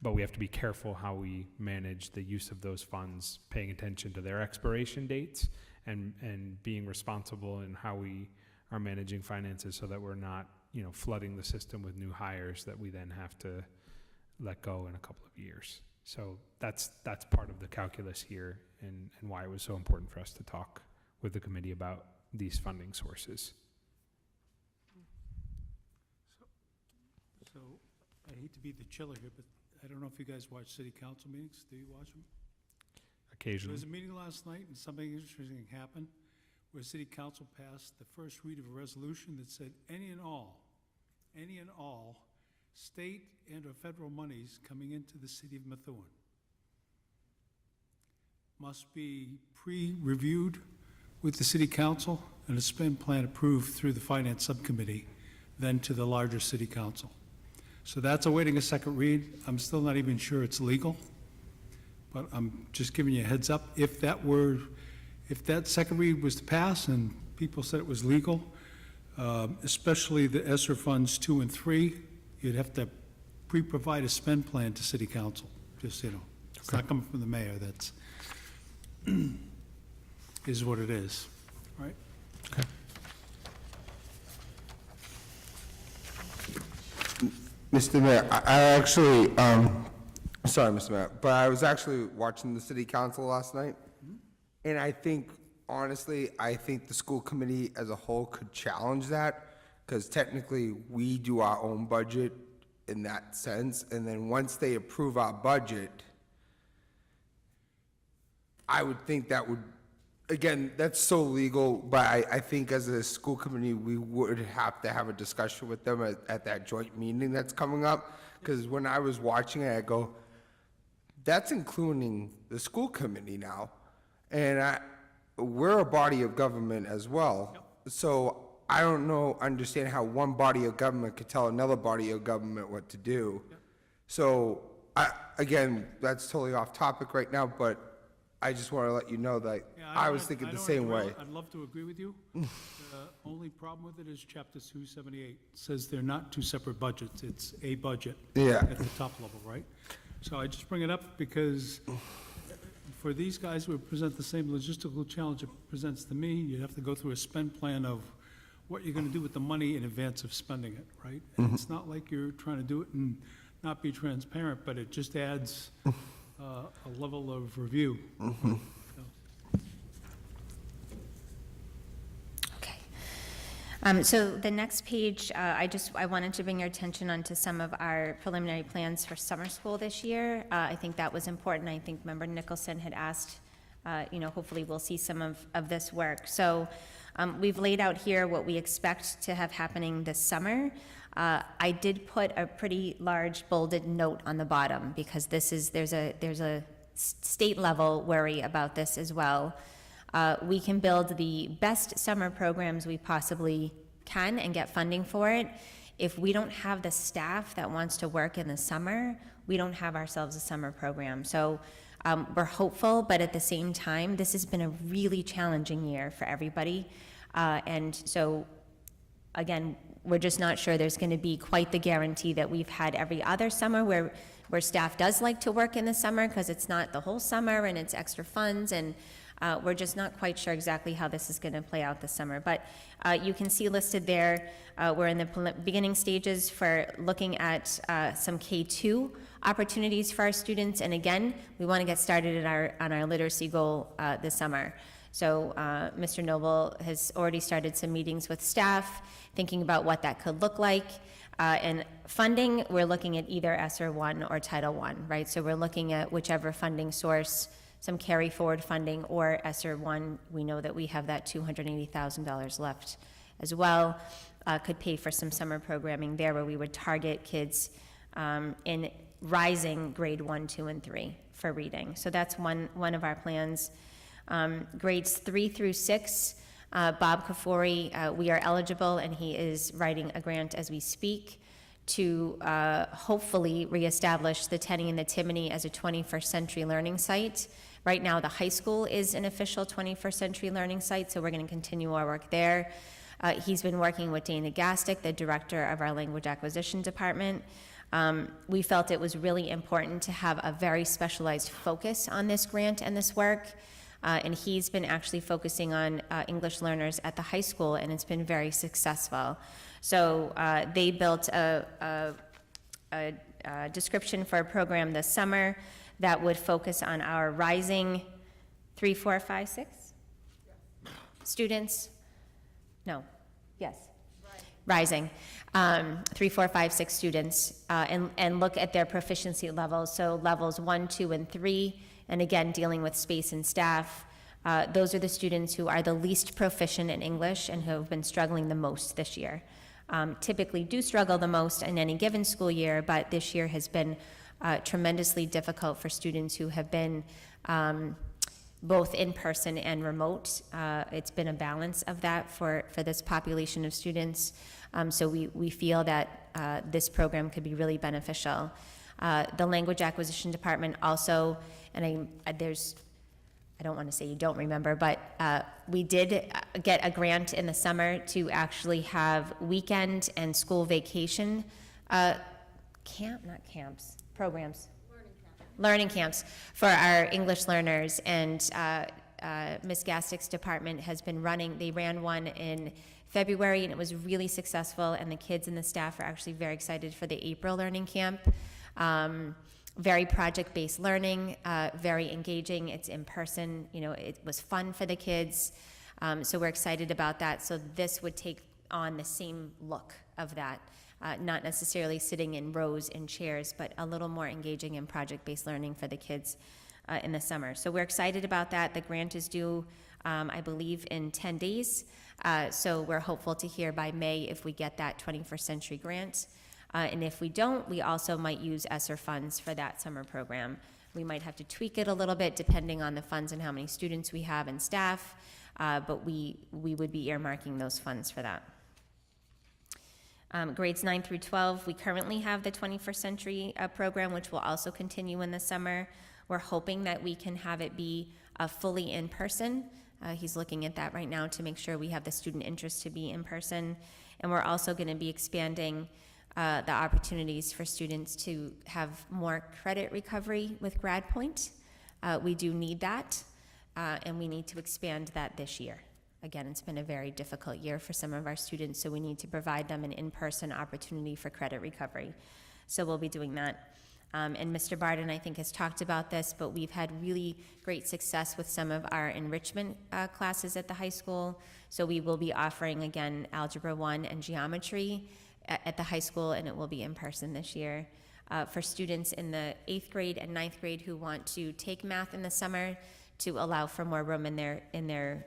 But we have to be careful how we manage the use of those funds, paying attention to their expiration dates and being responsible in how we are managing finances so that we're not, flooding the system with new hires that we then have to let go in a couple of years. So that's part of the calculus here and why it was so important for us to talk with the committee about these funding sources. So I hate to be the chiller here, but I don't know if you guys watch city council meetings. Do you watch them? There Occasionally. was a meeting last night, and something interesting happened, where city council passed the first read of a resolution that said any and all state and or federal monies coming into the city of Methuen must be pre-reviewed with the city council and a spend plan approved through the finance subcommittee, then to the larger city council. So that's awaiting a second read. I'm still not even sure it's legal, but I'm just giving you a heads up. If that second read was to pass and people said it was legal, especially the ESSER funds 2 and 3, you'd have to pre-provide a spend plan to city council, just, It's not coming from the mayor, that's, is what it is, right? Okay. Mr. Mayor, I actually, sorry, Mr. Mayor, but I was actually watching the city council last night, and I think, honestly, the school committee as a whole could challenge that, because technically, we do our own budget in that sense, and then once they approve our budget, I would think that would, again, that's so legal, but I think as a school committee, we would have to have a discussion with them at that joint meeting that's coming up, because when I was watching it, I go, that's including the school committee now, and we're a body of government as well, so I don't understand how one body of government could tell another body of government what to do. So, again, that's totally off topic right now, but I just want to let you know that I was thinking the same way. I'd love to agree with you. The only problem with it is Chapter 278. It says they're not two separate budgets, it's a budget. Yeah. At the top level, right? So I just bring it up because for these guys who present the same logistical challenge it presents to me, you'd have to go through a spend plan of what you're gonna do with the money in advance of spending it, right? And it's not like you're trying to do it in not be transparent, but it just adds a level of review. Okay. So the next page, I wanted to bring your attention onto some of our preliminary plans for summer school this year. I think that was important. I think Member Nicholson had asked, hopefully we'll see some of this work. So we've laid out here what we expect to have happening this summer. I did put a pretty large bolded note on the bottom because there's a state level worry about this as well. We can build the best summer programs we possibly can and get funding for it. If we don't have the staff that wants to work in the summer, we don't have ourselves a summer program. So we're hopeful, but at the same time, this has been a really challenging year for everybody. And so, again, we're just not sure there's going to be quite the guarantee that we've had every other summer where staff does like to work in the summer because it's not the whole summer and it's extra funds, and we're just not quite sure exactly how this is going to play out this summer. But you can see listed there, we're in the beginning stages for looking at some K-2 opportunities for our students, and again, we want to get started on our literacy goal this summer. So Mr. Noble has already started some meetings with staff, thinking about what that could look like. And funding, we're looking at either ESSER 1 or Title I, right? So we're looking at whichever funding source, some carry forward funding, or ESSER 1. We know that we have that $280,000 left as well. Could pay for some summer programming there where we would target kids in rising grade 1, 2, and 3 for reading. So that's one of our plans. Grades 3 through 6, Bob Kafori, we are eligible, and he is writing a grant as we speak to hopefully reestablish the Tenney and the Timony as a 21st century learning site. Right now, the high school is an official 21st century learning site, so we're going to continue our work there. He's been working with Dana Gastick, the director of our language acquisition department. We felt it was really important to have a very specialized focus on this grant and this work. And he's been actually focusing on English learners at the high school, and it's been very successful. So they built a description for a program this summer that would focus on our rising 3, 4, 5, 6 students. No, yes, rising 3, 4, 5, 6 students, and look at their proficiency levels. So levels 1, 2, and 3. And again, dealing with space and staff. Those are the students who are the least proficient in English and who have been struggling the most this year. Typically do struggle the most in any given school year, but this year has been tremendously difficult for students who have been both in person and remote. It's been a balance of that for this population of students. So we feel that this program could be really beneficial. The language acquisition department also, and I don't want to say you don't remember, but we did get a grant in the summer to actually have weekend and school vacation programs. Learning camps for our English learners, and Ms. Gastick's department has been they ran one in February, and it was really successful, and the kids and the staff are actually very excited for the April learning camp. Very project-based learning, very engaging. It's in person. It was fun for the kids. So we're excited about that. So this would take on the same look of that, not necessarily sitting in rows in chairs, but a little more engaging in project-based learning for the kids in the summer. So we're excited about that. The grant is due, I believe, in 10 days. So we're hopeful to hear by May if we get that 21st century grant. And if we don't, we also might use ESSER funds for that summer program. We might have to tweak it a little bit depending on the funds and how many students we have and staff, but we would be earmarking those funds for that. Grades 9 through 12, we currently have the 21st century program, which will also continue in the summer. We're hoping that we can have it be fully in person. He's looking at that right now to make sure we have the student interest to be in person. And we're also going to be expanding the opportunities for students to have more credit recovery with GradPoint. We do need that, and we need to expand that this year. Again, it's been a very difficult year for some of our students, so we need to provide them an in-person opportunity for credit recovery. So we'll be doing that. And Mr. Barden, I think, has talked about this, but we've had really great success with some of our enrichment classes at the high school. So we will be offering, again, Algebra 1 and Geometry at the high school, and it will be in person this year. For students in the 8th grade and 9th grade who want to take math in the summer, to allow for more room in their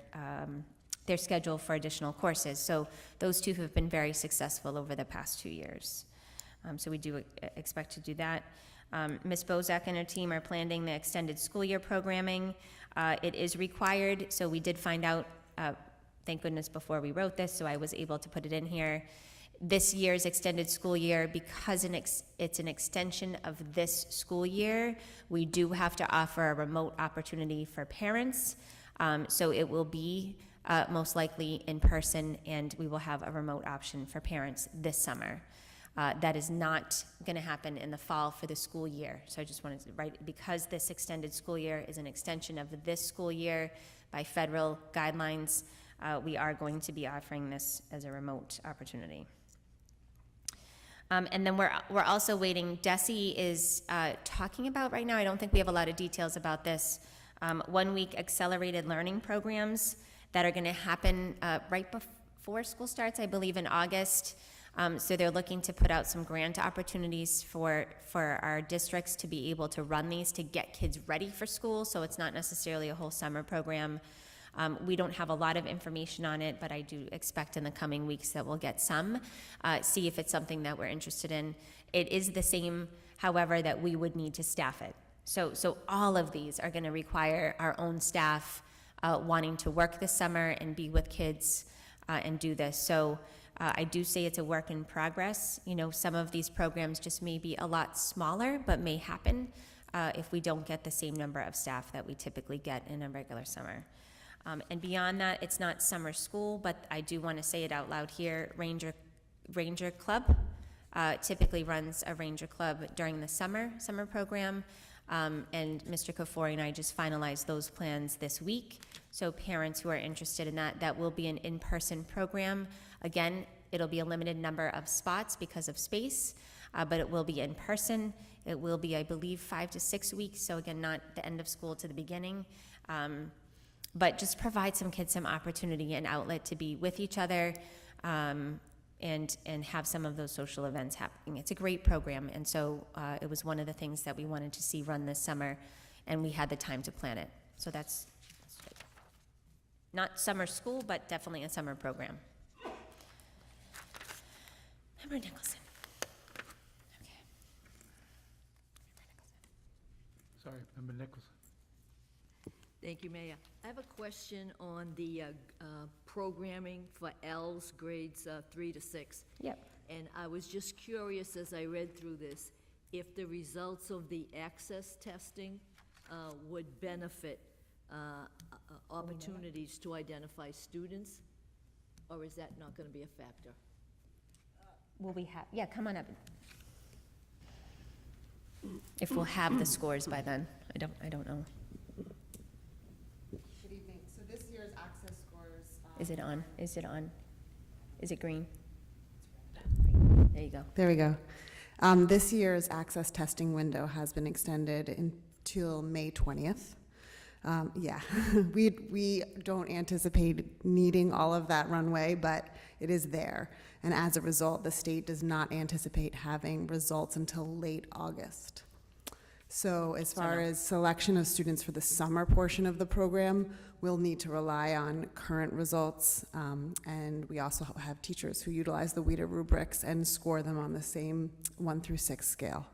schedule for additional courses. So those two have been very successful over the past 2 years. So we do expect to do that. Ms. Bozak and her team are planning the extended school year programming. It is required, so we did find out, thank goodness, before we wrote this, so I was able to put it in here. This year's extended school year, because it's an extension of this school year, we do have to offer a remote opportunity for parents. So it will be most likely in person, and we will have a remote option for parents this summer. That is not going to happen in the fall for the school year. So I just wanted to write, because this extended school year is an extension of this school year by federal guidelines, we are going to be offering this as a remote opportunity. And then we're also waiting. DESE is talking about right now, I don't think we have a lot of details about this, 1-week accelerated learning programs that are going to happen right before school starts, I believe in August. So they're looking to put out some grant opportunities for our districts to be able to run these to get kids ready for school, so it's not necessarily a whole summer program. We don't have a lot of information on it, but I do expect in the coming weeks that we'll get some, see if it's something that we're interested in. It is the same, however, that we would need to staff it. So all of these are going to require our own staff wanting to work this summer and be with kids and do this. So I do say it's a work in progress. You know, some of these programs just may be a lot smaller, but may happen if we don't get the same number of staff that we typically get in a regular summer. And beyond that, it's not summer school, but I do want to say it out loud here. Ranger Club typically runs a Ranger Club during the summer program. And Mr. Kafori and I just finalized those plans this week. So parents who are interested in that will be an in-person program. Again, it'll be a limited number of spots because of space, but it will be in person. It will be, I believe, 5 to 6 weeks. So again, not the end of school to the beginning. But just provide some kids some opportunity and outlet to be with each other and have some of those social events happening. It's a great program, and so it was one of the things that we wanted to see run this summer, and we had the time to plan it. So that's not summer school, but definitely a summer program. Member Nicholson. Okay. Sorry, Member Nicholson. Thank you, Mayor. I have a question on the programming for L's grades 3 to 6. Yep. And I was just curious as I read through this, if the results of the access testing would benefit opportunities to identify students, or is that not going to be a factor? Will we have, yeah, come on up. If we'll have the scores by then, I don't know. Good evening. So this year's access scores. Is it on? Is it on? Is it green? There you go. There we go. This year's access testing window has been extended until May 20th. Yeah, we don't anticipate needing all of that runway, but it is there. And as a result, the state does not anticipate having results until late August. So as far as selection of students for the summer portion of the program, we'll need to rely on current results. And we also have teachers who utilize the WIDA rubrics and score them on the same 1 through 6 scale.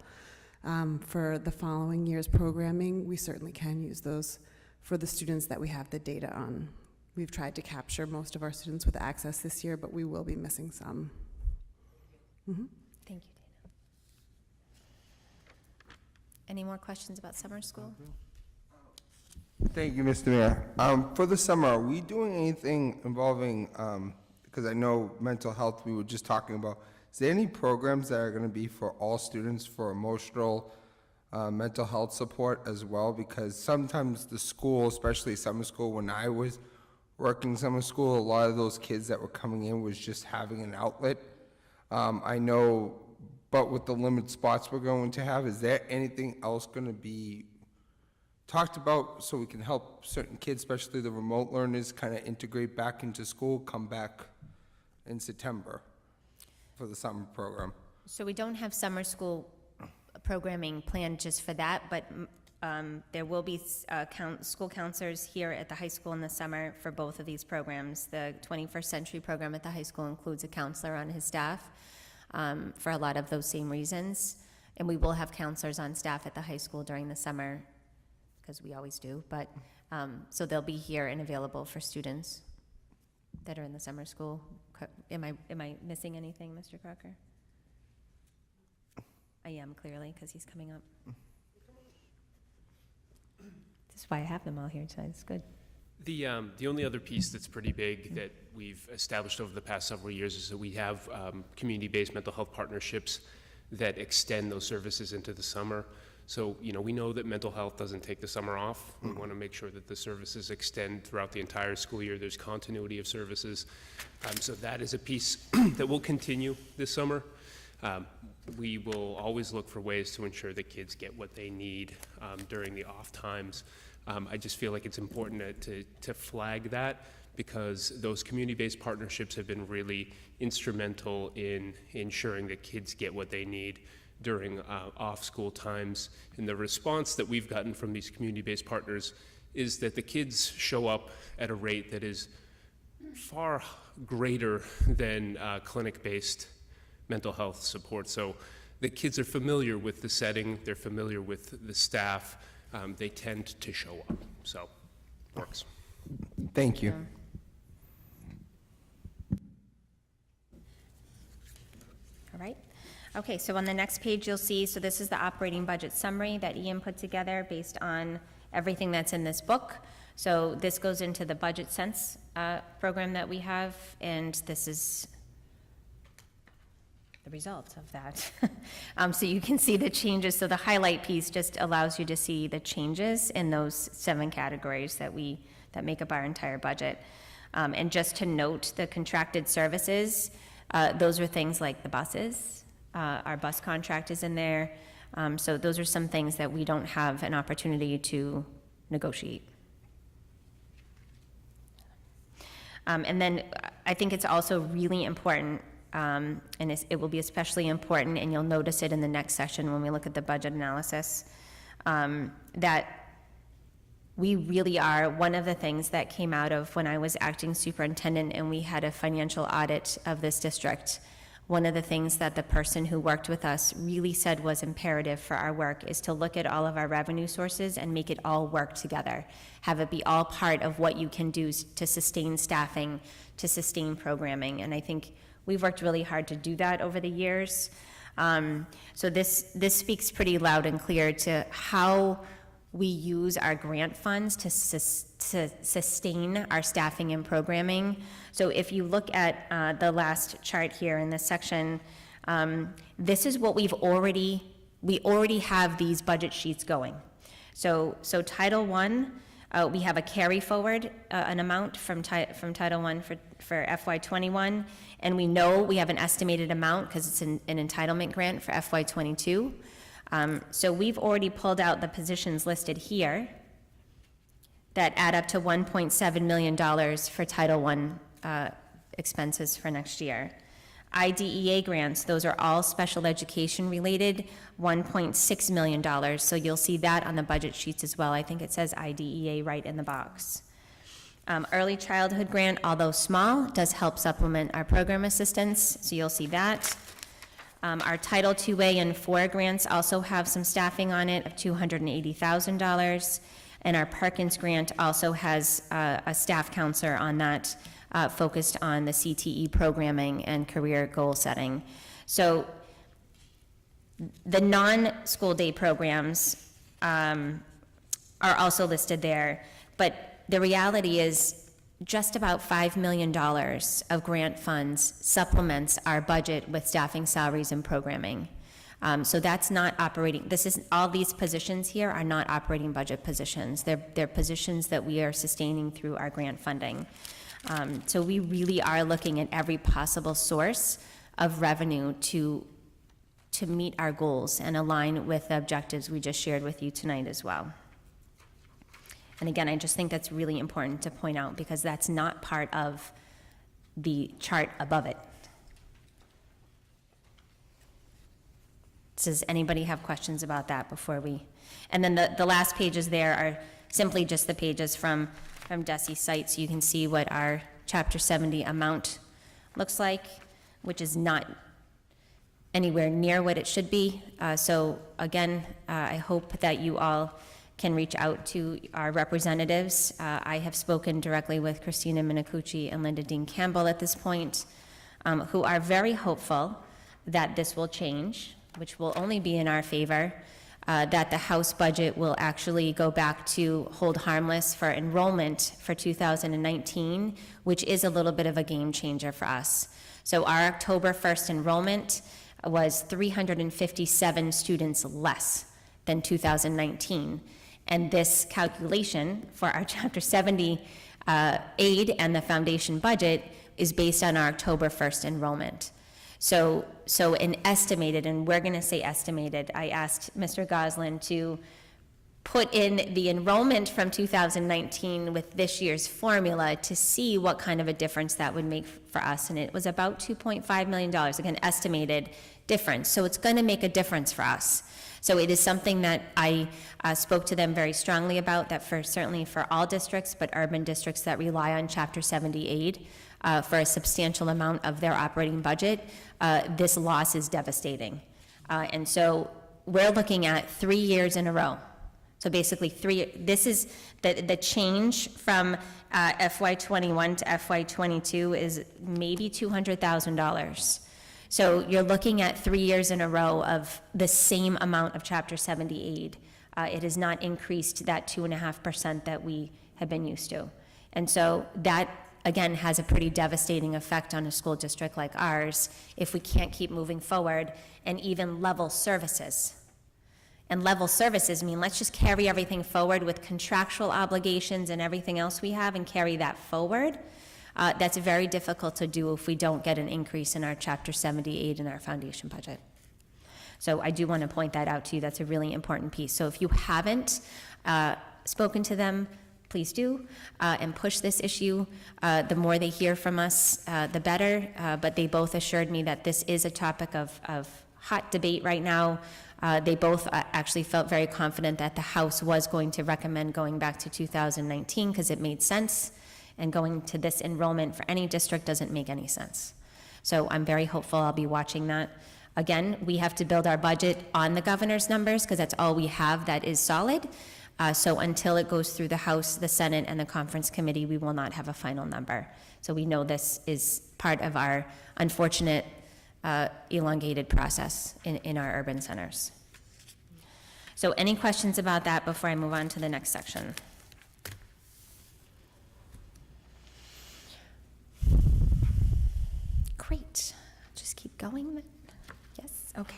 For the following year's programming, we certainly can use those for the students that we have the data on. We've tried to capture most of our students with access this year, but we will be missing some. Mm-hmm. Thank you, Dana. Any more questions about summer school? Thank you, Mr. Mayor. For the summer, are we doing anything involving, because I know mental health we were just talking about, is there any programs that are going to be for all students for emotional, mental health support as well? Because sometimes the school, especially summer school, when I was working summer school, a lot of those kids that were coming in was just having an outlet. I know but with the limited spots we're going to have, is there anything else going to be talked about so we can help certain kids, especially the remote learners, kind of integrate back into school, come back in September for the summer program? So we don't have summer school programming planned just for that, but there will be school counselors here at the high school in the summer for both of these programs. The 21st Century program at the high school includes a counselor on his staff for a lot of those same reasons. And we will have counselors on staff at the high school during the summer, because we always do, but, so they'll be here and available for students that are in the summer school. Am I missing anything, Mr. Crocker? I am, clearly, because he's coming up. That's why I have them all here tonight. It's good. The only other piece that's pretty big that we've established over the past several years is that we have community-based mental health partnerships that extend those services into the summer. So, you know, we know that mental health doesn't take the summer off. We want to make sure that the services extend throughout the entire school year. There's continuity of services. So that is a piece that will continue this summer. We will always look for ways to ensure that kids get what they need during the off times. I just feel like it's important to flag that, because those community-based partnerships have been really instrumental in ensuring that kids get what they need during off-school times. And the response that we've gotten from these community-based partners is that the kids show up at a rate that is far greater than clinic-based mental health support. So the kids are familiar with the setting, they're familiar with the staff, they tend to show up, so works. Thank you. All right. Okay, so on the next page, you'll see, so this is the operating budget summary that Ian put together based on everything that's in this book. So this goes into the Budget Sense program that we have, and this is the result of that. So you can see the changes. So the highlight piece just allows you to see the changes in those 7 categories that make up our entire budget. And just to note, the contracted services, those are things like the buses. Our bus contract is in there. So those are some things that we don't have an opportunity to negotiate. And then I think it's also really important, and it will be especially important, and you'll notice it in the next session when we look at the budget analysis, that we really are, one of the things that came out of when I was acting superintendent and we had a financial audit of this district, one of the things that the person who worked with us really said was imperative for our work is to look at all of our revenue sources and make it all work together. Have it be all part of what you can do to sustain staffing, to sustain programming. And I think we've worked really hard to do that over the years. So this speaks pretty loud and clear to how we use our grant funds to sustain our staffing and programming. So if you look at the last chart here in this section, this is what we already have these budget sheets going. So Title I, we have a carry forward, an amount from Title I for FY21, and we know we have an estimated amount because it's an entitlement grant for FY22. So we've already pulled out the positions listed here that add up to $1.7 million for Title I expenses for next year. IDEA grants, those are all special education related, $1.6 million. So you'll see that on the budget sheets as well. I think it says IDEA right in the box. Early childhood grant, although small, does help supplement our program assistance, so you'll see that. Our Title IIA and IV grants also have some staffing on it of $280,000, and our Perkins grant also has a staff counselor on that, focused on the CTE programming and career goal setting. So the non-school day programs are also listed there, but the reality is just about $5 million of grant funds supplements our budget with staffing, salaries, and programming. So that's not operating, all these positions here are not operating budget positions. They're positions that we are sustaining through our grant funding. So we really are looking at every possible source of revenue to to meet our goals and align with the objectives we just shared with you tonight as well. And again, I just think that's really important to point out because that's not part of the chart above it. Does anybody have questions about that before we? And then the last pages there are simply just the pages from Desi's site, so you can see what our Chapter 70 amount looks like, which is not anywhere near what it should be. So again, I hope that you all can reach out to our representatives. I have spoken directly with Christina Minicucci and Linda Dean Campbell at this point, who are very hopeful that this will change, which will only be in our favor, that the House budget will actually go back to hold harmless for enrollment for 2019, which is a little bit of a game changer for us. So our October 1st enrollment was 357 students less than 2019. And this calculation for our Chapter 70 aid and the foundation budget is based on our October 1st enrollment. So an estimated, and we're going to say estimated, I asked Mr. Goslin to put in the enrollment from 2019 with this year's formula to see what kind of a difference that would make for us. And it was about $2.5 million, again, estimated difference. So it's going to make a difference for us. So it is something that I spoke to them very strongly about, that certainly for all districts, but urban districts that rely on Chapter 70 aid for a substantial amount of their operating budget, this loss is devastating. And so we're looking at 3 years in a row. So basically this is the change from FY21 to FY22 is maybe $200,000. So you're looking at 3 years in a row of the same amount of Chapter 70 aid. It has not increased that 2.5% that we have been used to. And so that, again, has a pretty devastating effect on a school district like ours if we can't keep moving forward and even level services. And level services mean let's just carry everything forward with contractual obligations and everything else we have and carry that forward. That's very difficult to do if we don't get an increase in our Chapter 70 aid in our foundation budget. So I do want to point that out to you. That's a really important piece. So if you haven't spoken to them, please do, and push this issue. The more they hear from us, the better. But they both assured me that this is a topic of hot debate right now. They both actually felt very confident that the House was going to recommend going back to 2019 because it made sense, and going to this enrollment for any district doesn't make any sense. So I'm very hopeful. I'll be watching that. Again, we have to build our budget on the governor's numbers because that's all we have that is solid. So until it goes through the House, the Senate, and the conference committee, we will not have a final number. So we know this is part of our unfortunate elongated process in our urban centers. So any questions about that before I move on to the next section? Great. Just keep going then. Yes, okay.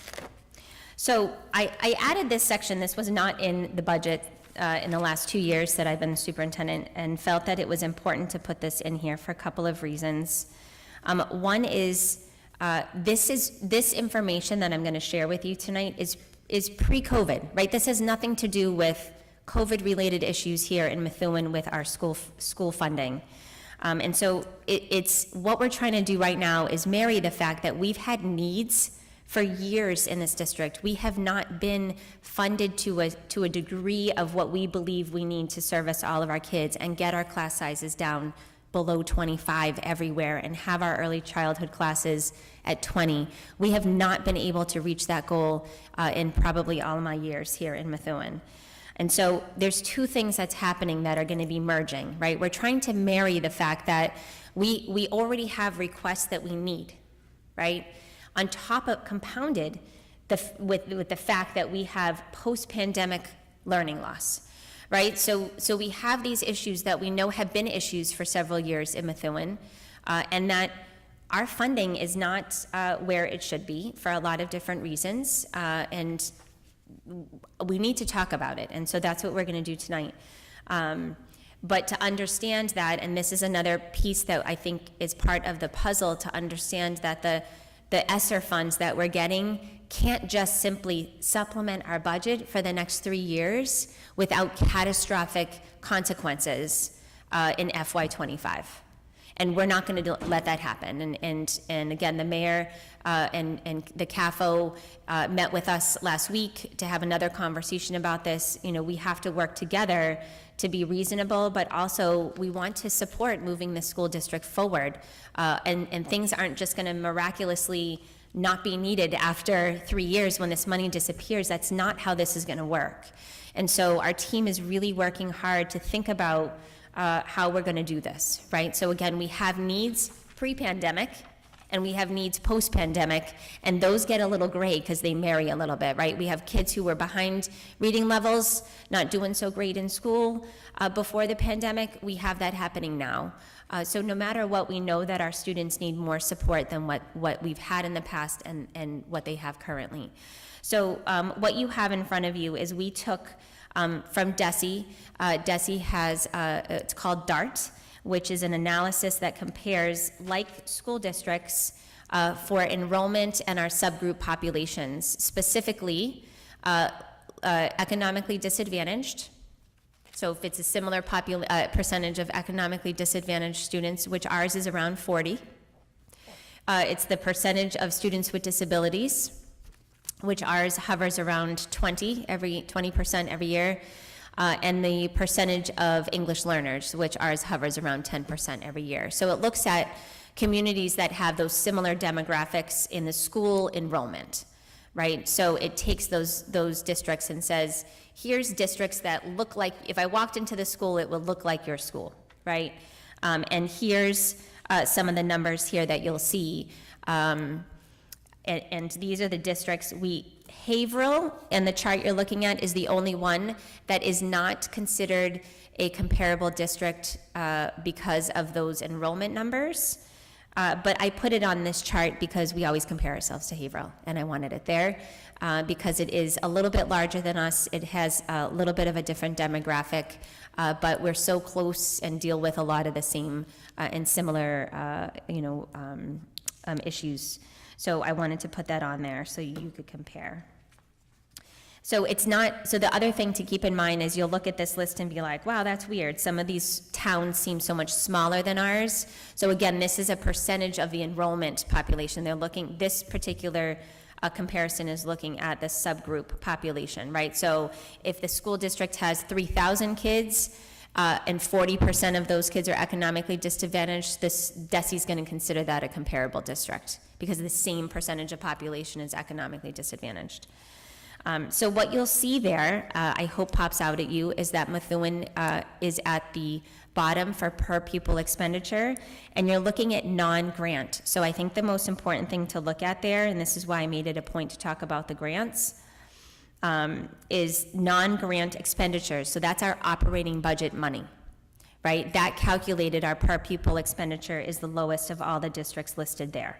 So I added this section. This was not in the budget in the last 2 years that I've been superintendent, and felt that it was important to put this in here for a couple of reasons. One is this information that I'm going to share with you tonight is pre-COVID, right? This has nothing to do with COVID-related issues here in Methuen with our school funding. And so it's what we're trying to do right now is marry the fact that we've had needs for years in this district. We have not been funded to a degree of what we believe we need to service all of our kids and get our class sizes down below 25 everywhere and have our early childhood classes at 20. We have not been able to reach that goal in probably all of my years here in Methuen. And so there's two things that's happening that are going to be merging, right? We're trying to marry the fact that we already have requests that we need, right? On top of compounded with the fact that we have post-pandemic learning loss, right? So we have these issues that we know have been issues for several years in Methuen, and that our funding is not where it should be for a lot of different reasons, and we need to talk about it, and so that's what we're going to do tonight. But to understand that, and this is another piece that I think is part of the puzzle, to understand that the ESSER funds that we're getting can't just simply supplement our budget for the next 3 years without catastrophic consequences in FY25. And we're not going to let that happen. And again, the mayor and the CAFO met with us last week to have another conversation about this. You know, we have to work together to be reasonable, but also we want to support moving the school district forward. And things aren't just going to miraculously not be needed after 3 years when this money disappears. That's not how this is going to work. And so our team is really working hard to think about how we're going to do this, right? So again, we have needs pre-pandemic and we have needs post-pandemic, and those get a little gray because they marry a little bit, right? We have kids who were behind reading levels, not doing so great in school before the pandemic. We have that happening now. So no matter what, we know that our students need more support than what we've had in the past and what they have currently. So what you have in front of you is we took from DESE. DESE has, it's called DART, which is an analysis that compares like school districts for enrollment and our subgroup populations, specifically economically disadvantaged. So if it's a similar percentage of economically disadvantaged students, which ours is around 40. It's the percentage of students with disabilities, which ours hovers around 20% every year, and the percentage of English learners, which ours hovers around 10% every year. So it looks at communities that have those similar demographics in the school enrollment, right? So it takes those districts and says, here's districts that look like, if I walked into the school, it would look like your school, right? And here's some of the numbers here that you'll see. And these are the districts. Haverhill, and the chart you're looking at, is the only one that is not considered a comparable district because of those enrollment numbers. But I put it on this chart because we always compare ourselves to Haverhill, and I wanted it there because it is a little bit larger than us. It has a little bit of a different demographic, but we're so close and deal with a lot of the same and similar, issues. So I wanted to put that on there so you could compare. So it's not, so the other thing to keep in mind is you'll look at this list and be like, wow, that's weird. Some of these towns seem so much smaller than ours. So again, this is a percentage of the enrollment population. They're looking, this particular comparison is looking at the subgroup population, right? So if the school district has 3,000 kids, and 40% of those kids are economically disadvantaged, this DESE is going to consider that a comparable district because the same percentage of population is economically disadvantaged. So what you'll see there, I hope pops out at you, is that Methuen is at the bottom for per pupil expenditure, and you're looking at non-grant. So I think the most important thing to look at there, and this is why I made it a point to talk about the grants, is non-grant expenditures. So that's our operating budget money, right? That calculated, our per pupil expenditure is the lowest of all the districts listed there.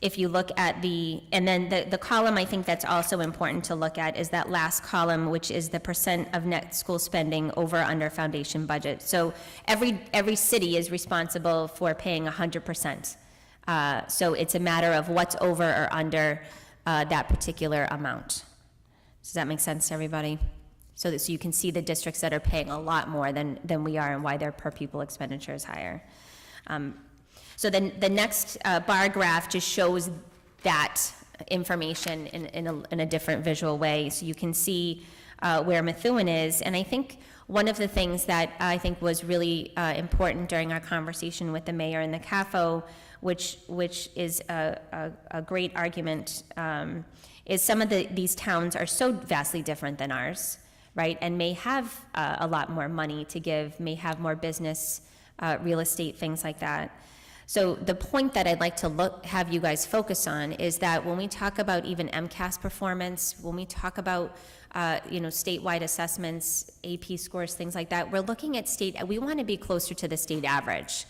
If you look at and then the column I think that's also important to look at is that last column, which is the percent of net school spending over or under foundation budget. So every city is responsible for paying 100%. So it's a matter of what's over or under that particular amount. Does that make sense to everybody? So you can see the districts that are paying a lot more than we are and why their per pupil expenditure is higher. So then the next bar graph just shows that information in a different visual way. So you can see where Methuen is. And I think one of the things that I think was really important during our conversation with the mayor and the CAFO, which is a great argument, is some of these towns are so vastly different than ours, right? And may have a lot more money to give, may have more business, real estate, things like that. So the point that I'd like to have you guys focus on is that when we talk about even MCAS performance, when we talk about statewide assessments, AP scores, things like that, we're looking at we want to be closer to the state average,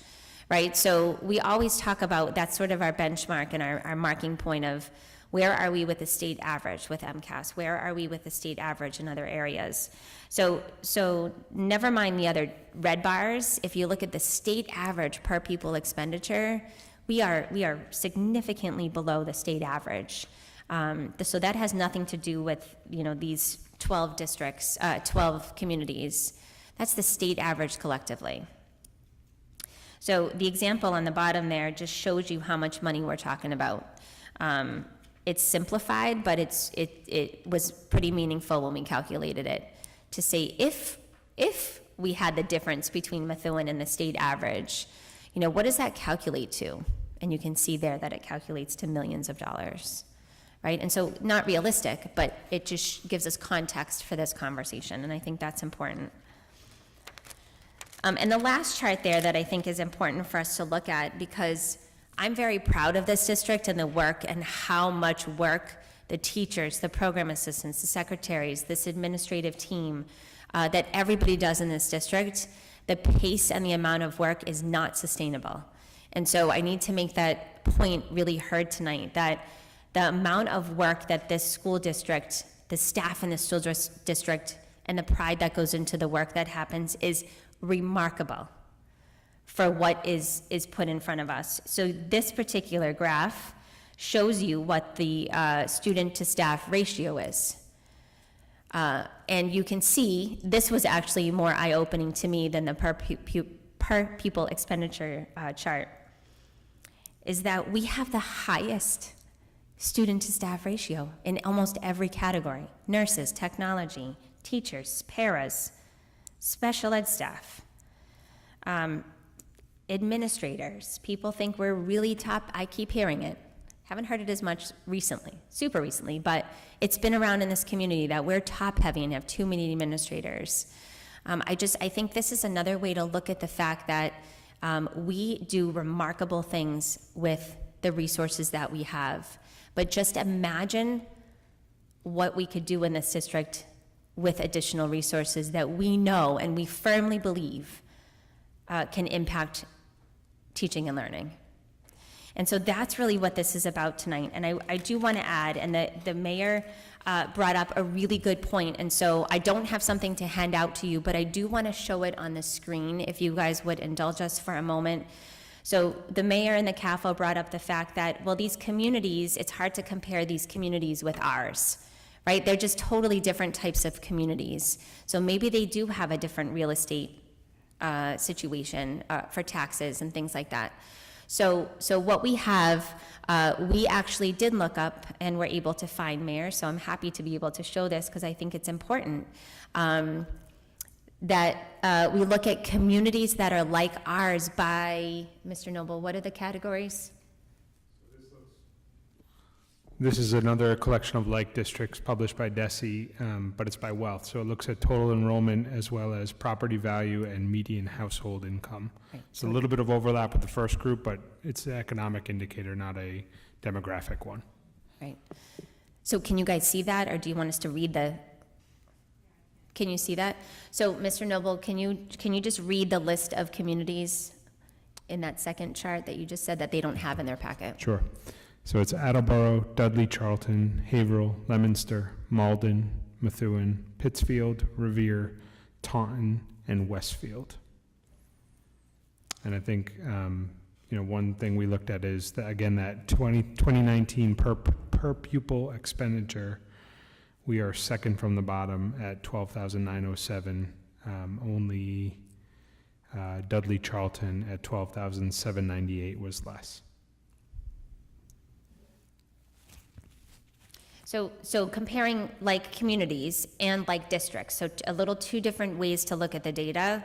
right? So we always talk about, that's sort of our benchmark and our marking point of where are we with the state average with MCAS? Where are we with the state average in other areas? So never mind the other red bars. If you look at the state average per pupil expenditure, we are significantly below the state average. So that has nothing to do with, these 12 districts, 12 communities. That's the state average collectively. So the example on the bottom there just shows you how much money we're talking about. It's simplified, but it was pretty meaningful when we calculated it to say if we had the difference between Methuen and the state average, what does that calculate to? And you can see there that it calculates to millions of dollars, right? And so not realistic, but it just gives us context for this conversation, and I think that's important. And the last chart there that I think is important for us to look at, because I'm very proud of this district and the work and how much work the teachers, the program assistants, the secretaries, this administrative team, that everybody does in this district, the pace and the amount of work is not sustainable. And so I need to make that point really heard tonight, that the amount of work that this school district, the staff in the school district, and the pride that goes into the work that happens is remarkable for what is put in front of us. So this particular graph shows you what the student to staff ratio is. And you can see, this was actually more eye-opening to me than the per pupil expenditure chart, is that we have the highest student to staff ratio in almost every category: nurses, technology, teachers, paras, special ed staff, administrators. People think we're really top. I keep hearing it. Haven't heard it as much recently, super recently, but it's been around in this community that we're top heavy and have too many administrators. I think this is another way to look at the fact that we do remarkable things with the resources that we have. But just imagine what we could do in this district with additional resources that we know and we firmly believe can impact teaching and learning. And so that's really what this is about tonight. And I do want to add, and the mayor brought up a really good point, and so I don't have something to hand out to you, but I do want to show it on the screen if you guys would indulge us for a moment. So the mayor and the CAFO brought up the fact that, well, these communities, it's hard to compare these communities with ours, right? They're just totally different types of communities. So maybe they do have a different real estate situation for taxes and things like that. So what we have, we actually did look up and were able to find, Mayor, so I'm happy to be able to show this because I think it's important, that we look at communities that are like ours by, Mr. Noble, what are the categories? This is another collection of like districts published by DESE, but it's by wealth. So it looks at total enrollment as well as property value and median household income. Right. It's a little bit of overlap with the first group, but it's an economic indicator, not a demographic one. Right. So can you guys see that, or do you want us to read the, can you see that? So Mr. Noble, can you just read the list of communities in that second chart that you just said that they don't have in their packet? Sure. So it's Attleboro, Dudley, Charlton, Haverhill, Leominster, Malden, Methuen, Pittsfield, Revere, Taunton, and Westfield. And I think, one thing we looked at is that, again, that 2019 per pupil expenditure, we are second from the bottom at $12,907. Only Dudley, Charlton at $12,798 was less. So comparing like communities and like districts, so two different ways to look at the data,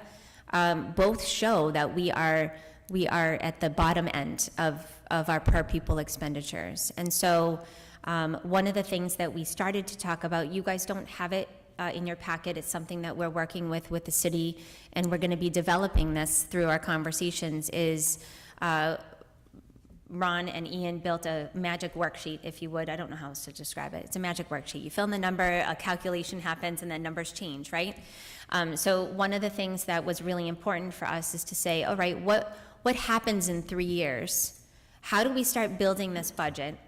both show that we are at the bottom end of our per pupil expenditures. And so one of the things that we started to talk about, you guys don't have it in your packet, it's something that we're working with the city, and we're going to be developing this through our conversations, is Ron and Ian built a magic worksheet, if you would. I don't know how else to describe it. It's a magic worksheet. You fill in the number, a calculation happens, and then numbers change, right? So one of the things that was really important for us is to say, all right, what happens in 3 years? How do we start building this budget,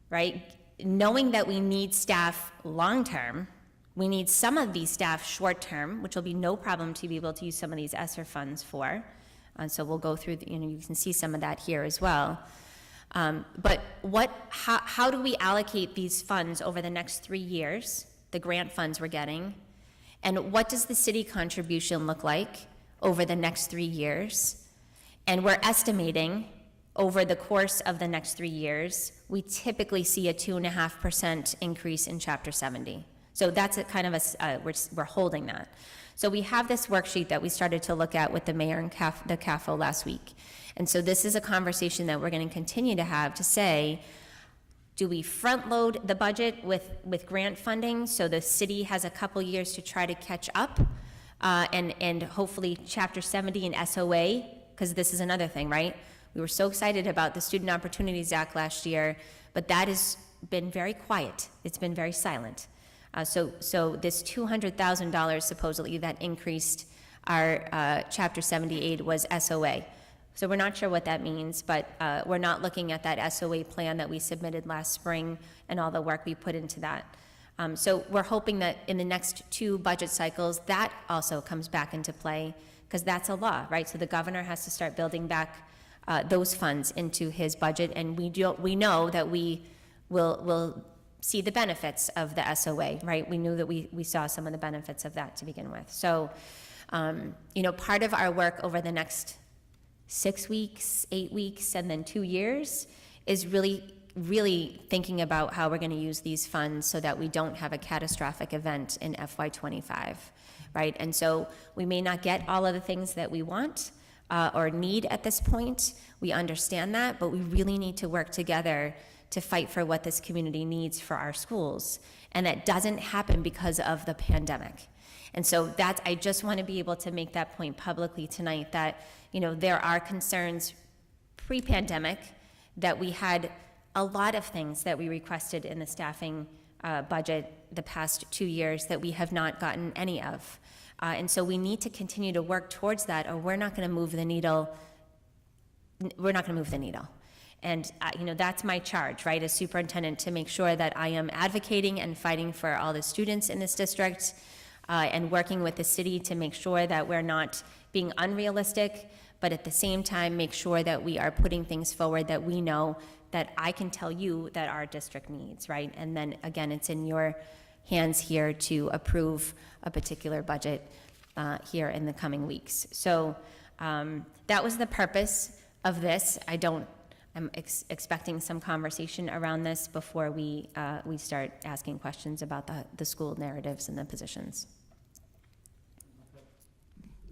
right? Knowing that we need staff long-term, we need some of these staff short-term, which will be no problem to be able to use some of these ESSER funds for. So we'll go through, you can see some of that here as well. But how do we allocate these funds over the next 3 years, the grant funds we're getting? And what does the city contribution look like over the next 3 years? And we're estimating over the course of the next 3 years, we typically see a 2.5% increase in Chapter 70. So that's a kind of we're holding that. So we have this worksheet that we started to look at with the mayor and the CAFO last week. And so this is a conversation that we're going to continue to have to say, do we front load the budget with grant funding so the city has a couple years to try to catch up? And hopefully Chapter 70 and SOA, because this is another thing, right? We were so excited about the Student Opportunities Act last year, but that has been very quiet. It's been very silent. So this $200,000 supposedly that increased our Chapter 70 aid was SOA. So we're not sure what that means, but we're not looking at that SOA plan that we submitted last spring and all the work we put into that. So we're hoping that in the next 2 budget cycles, that also comes back into play, because that's a law, right? So the governor has to start building back those funds into his budget, and we know that we will see the benefits of the SOA, right? We knew that we saw some of the benefits of that to begin with. So, part of our work over the next 6 weeks, 8 weeks, and then 2 years is really thinking about how we're going to use these funds so that we don't have a catastrophic event in FY25, right? And so we may not get all of the things that we want or need at this point. We understand that, but we really need to work together to fight for what this community needs for our schools. And that doesn't happen because of the pandemic. And so I just want to be able to make that point publicly tonight that, there are concerns pre-pandemic that we had a lot of things that we requested in the staffing budget the past 2 years that we have not gotten any of. And so we need to continue to work towards that, or we're not going to move the needle. We're not going to move the needle. And, that's my charge, right, as superintendent, to make sure that I am advocating and fighting for all the students in this district and working with the city to make sure that we're not being unrealistic, but at the same time, make sure that we are putting things forward that we know that I can tell you that our district needs, right? And then, again, it's in your hands here to approve a particular budget here in the coming weeks. So that was the purpose of this. I'm expecting some conversation around this before we start asking questions about the school narratives and the positions.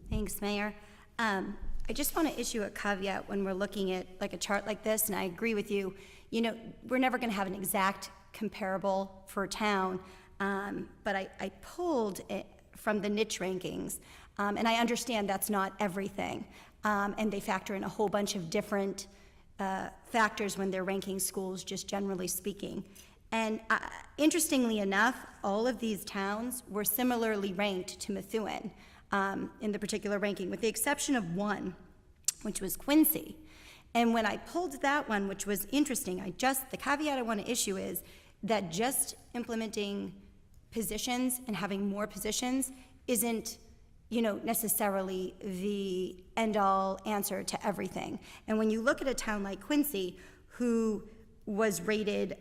Thanks, Mayor. I just want to issue a caveat when we're looking at like a chart like this, and I agree with you. We're never going to have an exact comparable for a town, but I pulled it from the niche rankings, and I understand that's not everything, and they factor in a whole bunch of different factors when they're ranking schools, just generally speaking. And interestingly enough, all of these towns were similarly ranked to Methuen in the particular ranking, with the exception of one, which was Quincy. And when I pulled that one, which was interesting, the caveat I want to issue is that just implementing positions and having more positions isn't necessarily the end-all answer to everything. And when you look at a town like Quincy, who was rated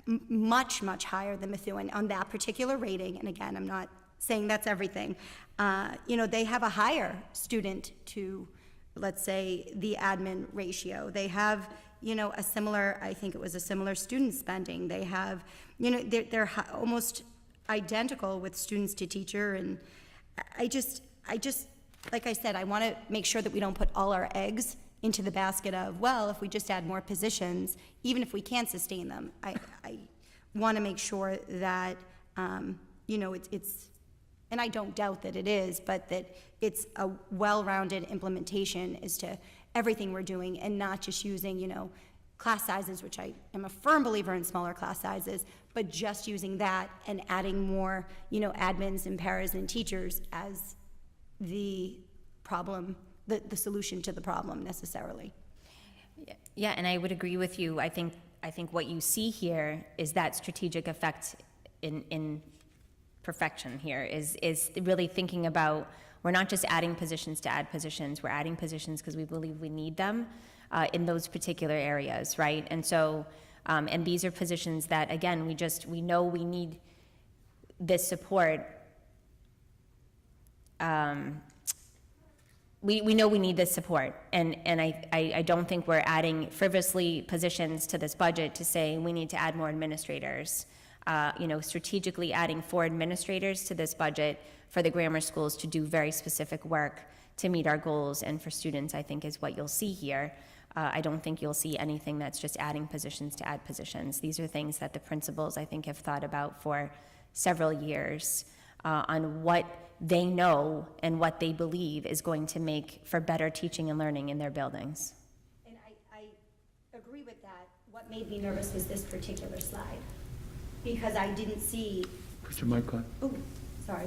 much, much higher than Methuen on that particular rating, and again, I'm not saying that's everything, they have a higher student to, let's say, the admin ratio. They have, a similar, I think it was a similar student spending. They have, they're almost identical with students to teacher, and I just, like I said, I want to make sure that we don't put all our eggs into the basket of, well, if we just add more positions, even if we can't sustain them, I want to make sure that, it's, and I don't doubt that it is, but that it's a well-rounded implementation as to everything we're doing, and not just using, class sizes, which I am a firm believer in smaller class sizes, but just using that and adding more, admins and paras and teachers as the problem, the solution to the problem necessarily. Yeah, and I would agree with you. I think what you see here is that strategic effect in perfection here is really thinking about we're not just adding positions to add positions, we're adding positions because we believe we need them in those particular areas, right? And so, and these are positions that, again, we know we need this support. We know we need this support, and I don't think we're adding frivolously positions to this budget to say we need to add more administrators. Strategically adding 4 administrators to this budget for the grammar schools to do very specific work to meet our goals and for students, I think, is what you'll see here. I don't think you'll see anything that's just adding positions to add positions. These are things that the principals, I think, have thought about for several years on what they know and what they believe is going to make for better teaching and learning in their buildings. And I agree with that. What made me nervous was this particular slide, because I didn't see. Put your mic on. Oh, sorry.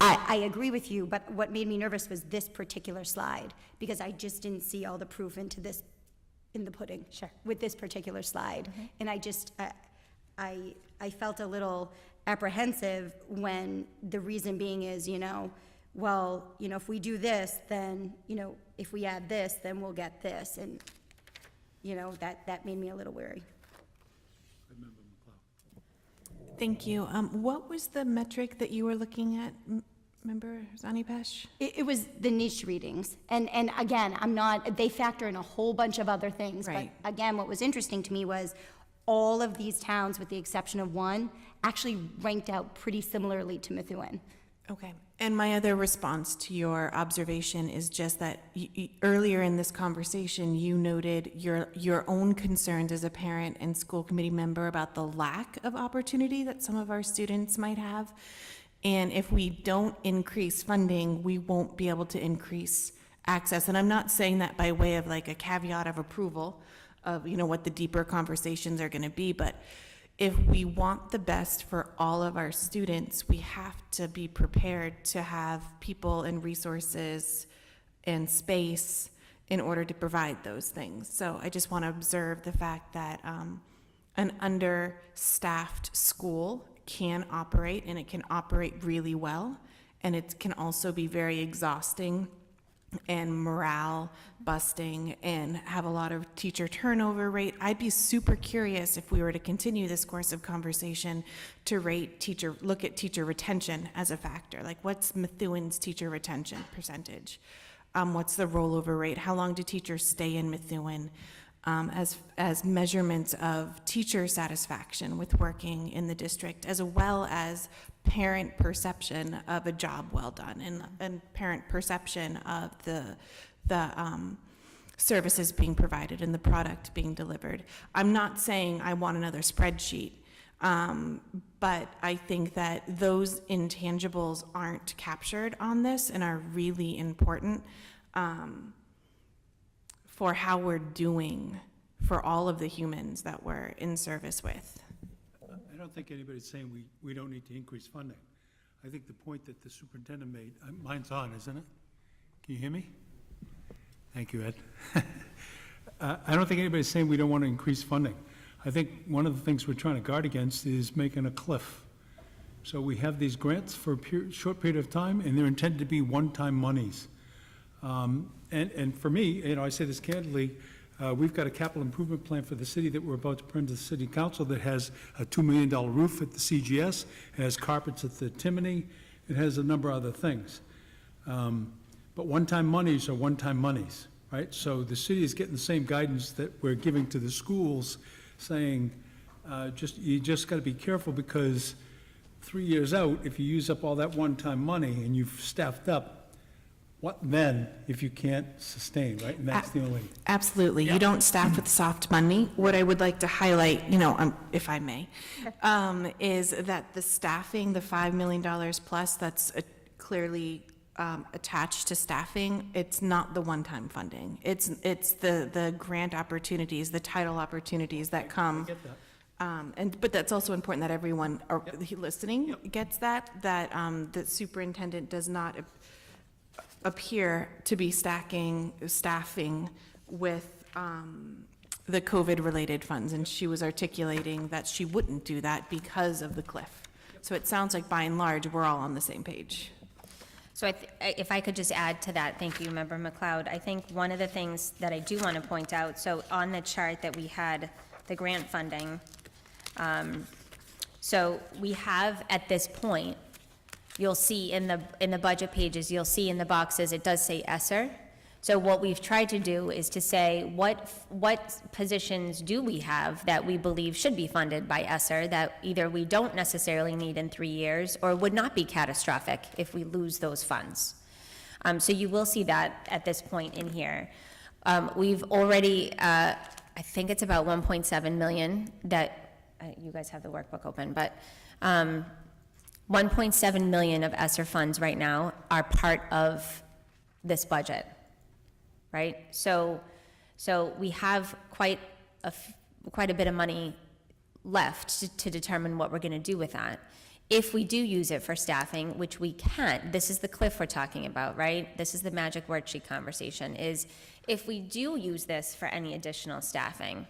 I agree with you, but what made me nervous was this particular slide, because I just didn't see all the proof in the pudding. Sure. With this particular slide. And I felt a little apprehensive when the reason being is, if we do this, then, if we add this, then we'll get this. And, that made me a little wary. Thank you. What was the metric that you were looking at, Member Zanipesh? It was the niche readings. And again, they factor in a whole bunch of other things. Right. But again, what was interesting to me was all of these towns, with the exception of one, actually ranked out pretty similarly to Methuen. Okay. And my other response to your observation is just that earlier in this conversation, you noted your own concerns as a parent and school committee member about the lack of opportunity that some of our students might have. And if we don't increase funding, we won't be able to increase access. And I'm not saying that by way of like a caveat of approval of, what the deeper conversations are going to be, but if we want the best for all of our students, we have to be prepared to have people and resources and space in order to provide those things. So I just want to observe the fact that an understaffed school can operate, and it can operate really well, and it can also be very exhausting and morale busting and have a lot of teacher turnover rate. I'd be super curious if we were to continue this course of conversation to look at teacher retention as a factor. Like, what's Methuen's teacher retention percentage? What's the rollover rate? How long do teachers stay in Methuen? As measurements of teacher satisfaction with working in the district, as well as parent perception of a job well done and parent perception of the services being provided and the product being delivered. I'm not saying I want another spreadsheet, but I think that those intangibles aren't captured on this and are really important for how we're doing for all of the humans that we're in service with. I don't think anybody's saying we don't need to increase funding. I think the point that the superintendent made, mine's on, isn't it? Can you hear me? Thank you, Ed. I don't think anybody's saying we don't want to increase funding. I think one of the things we're trying to guard against is making a cliff. So we have these grants for a short period of time, and they're intended to be one-time monies. And for me, I say this candidly, we've got a capital improvement plan for the city that we're about to bring to the city council that has a $2 million roof at the CGS, it has carpets at the Timony, it has a number of other things. But one-time monies are one-time monies, right? So the city is getting the same guidance that we're giving to the schools, saying, you just got to be careful, because 3 years out, if you use up all that one-time money and you've staffed up, what then if you can't sustain, right? And that's the only. Absolutely. You don't staff with soft money. What I would like to highlight, if I may, is that the staffing, the $5 million plus, that's clearly attached to staffing. It's not the one-time funding. It's the grant opportunities, the title opportunities that come. I get that. But that's also important that everyone listening gets that the superintendent does not appear to be staffing with the COVID-related funds, and she was articulating that she wouldn't do that because of the cliff. So it sounds like by and large, we're all on the same page. So if I could just add to that, thank you, Member McLeod. I think one of the things that I do want to point out, so on the chart that we had, the grant funding, so we have at this point, you'll see in the budget pages, you'll see in the boxes, it does say ESSER. So what we've tried to do is to say, what positions do we have that we believe should be funded by ESSER that either we don't necessarily need in 3 years or would not be catastrophic if we lose those funds. So you will see that at this point in here. We've already, I think it's about 1.7 million that, you guys have the workbook open, but 1.7 million of ESSER funds right now are part of this budget. Right? So we have quite a bit of money left to determine what we're going to do with that. If we do use it for staffing, which we can, this is the cliff we're talking about, right? This is the magic worksheet conversation, is if we do use this for any additional staffing,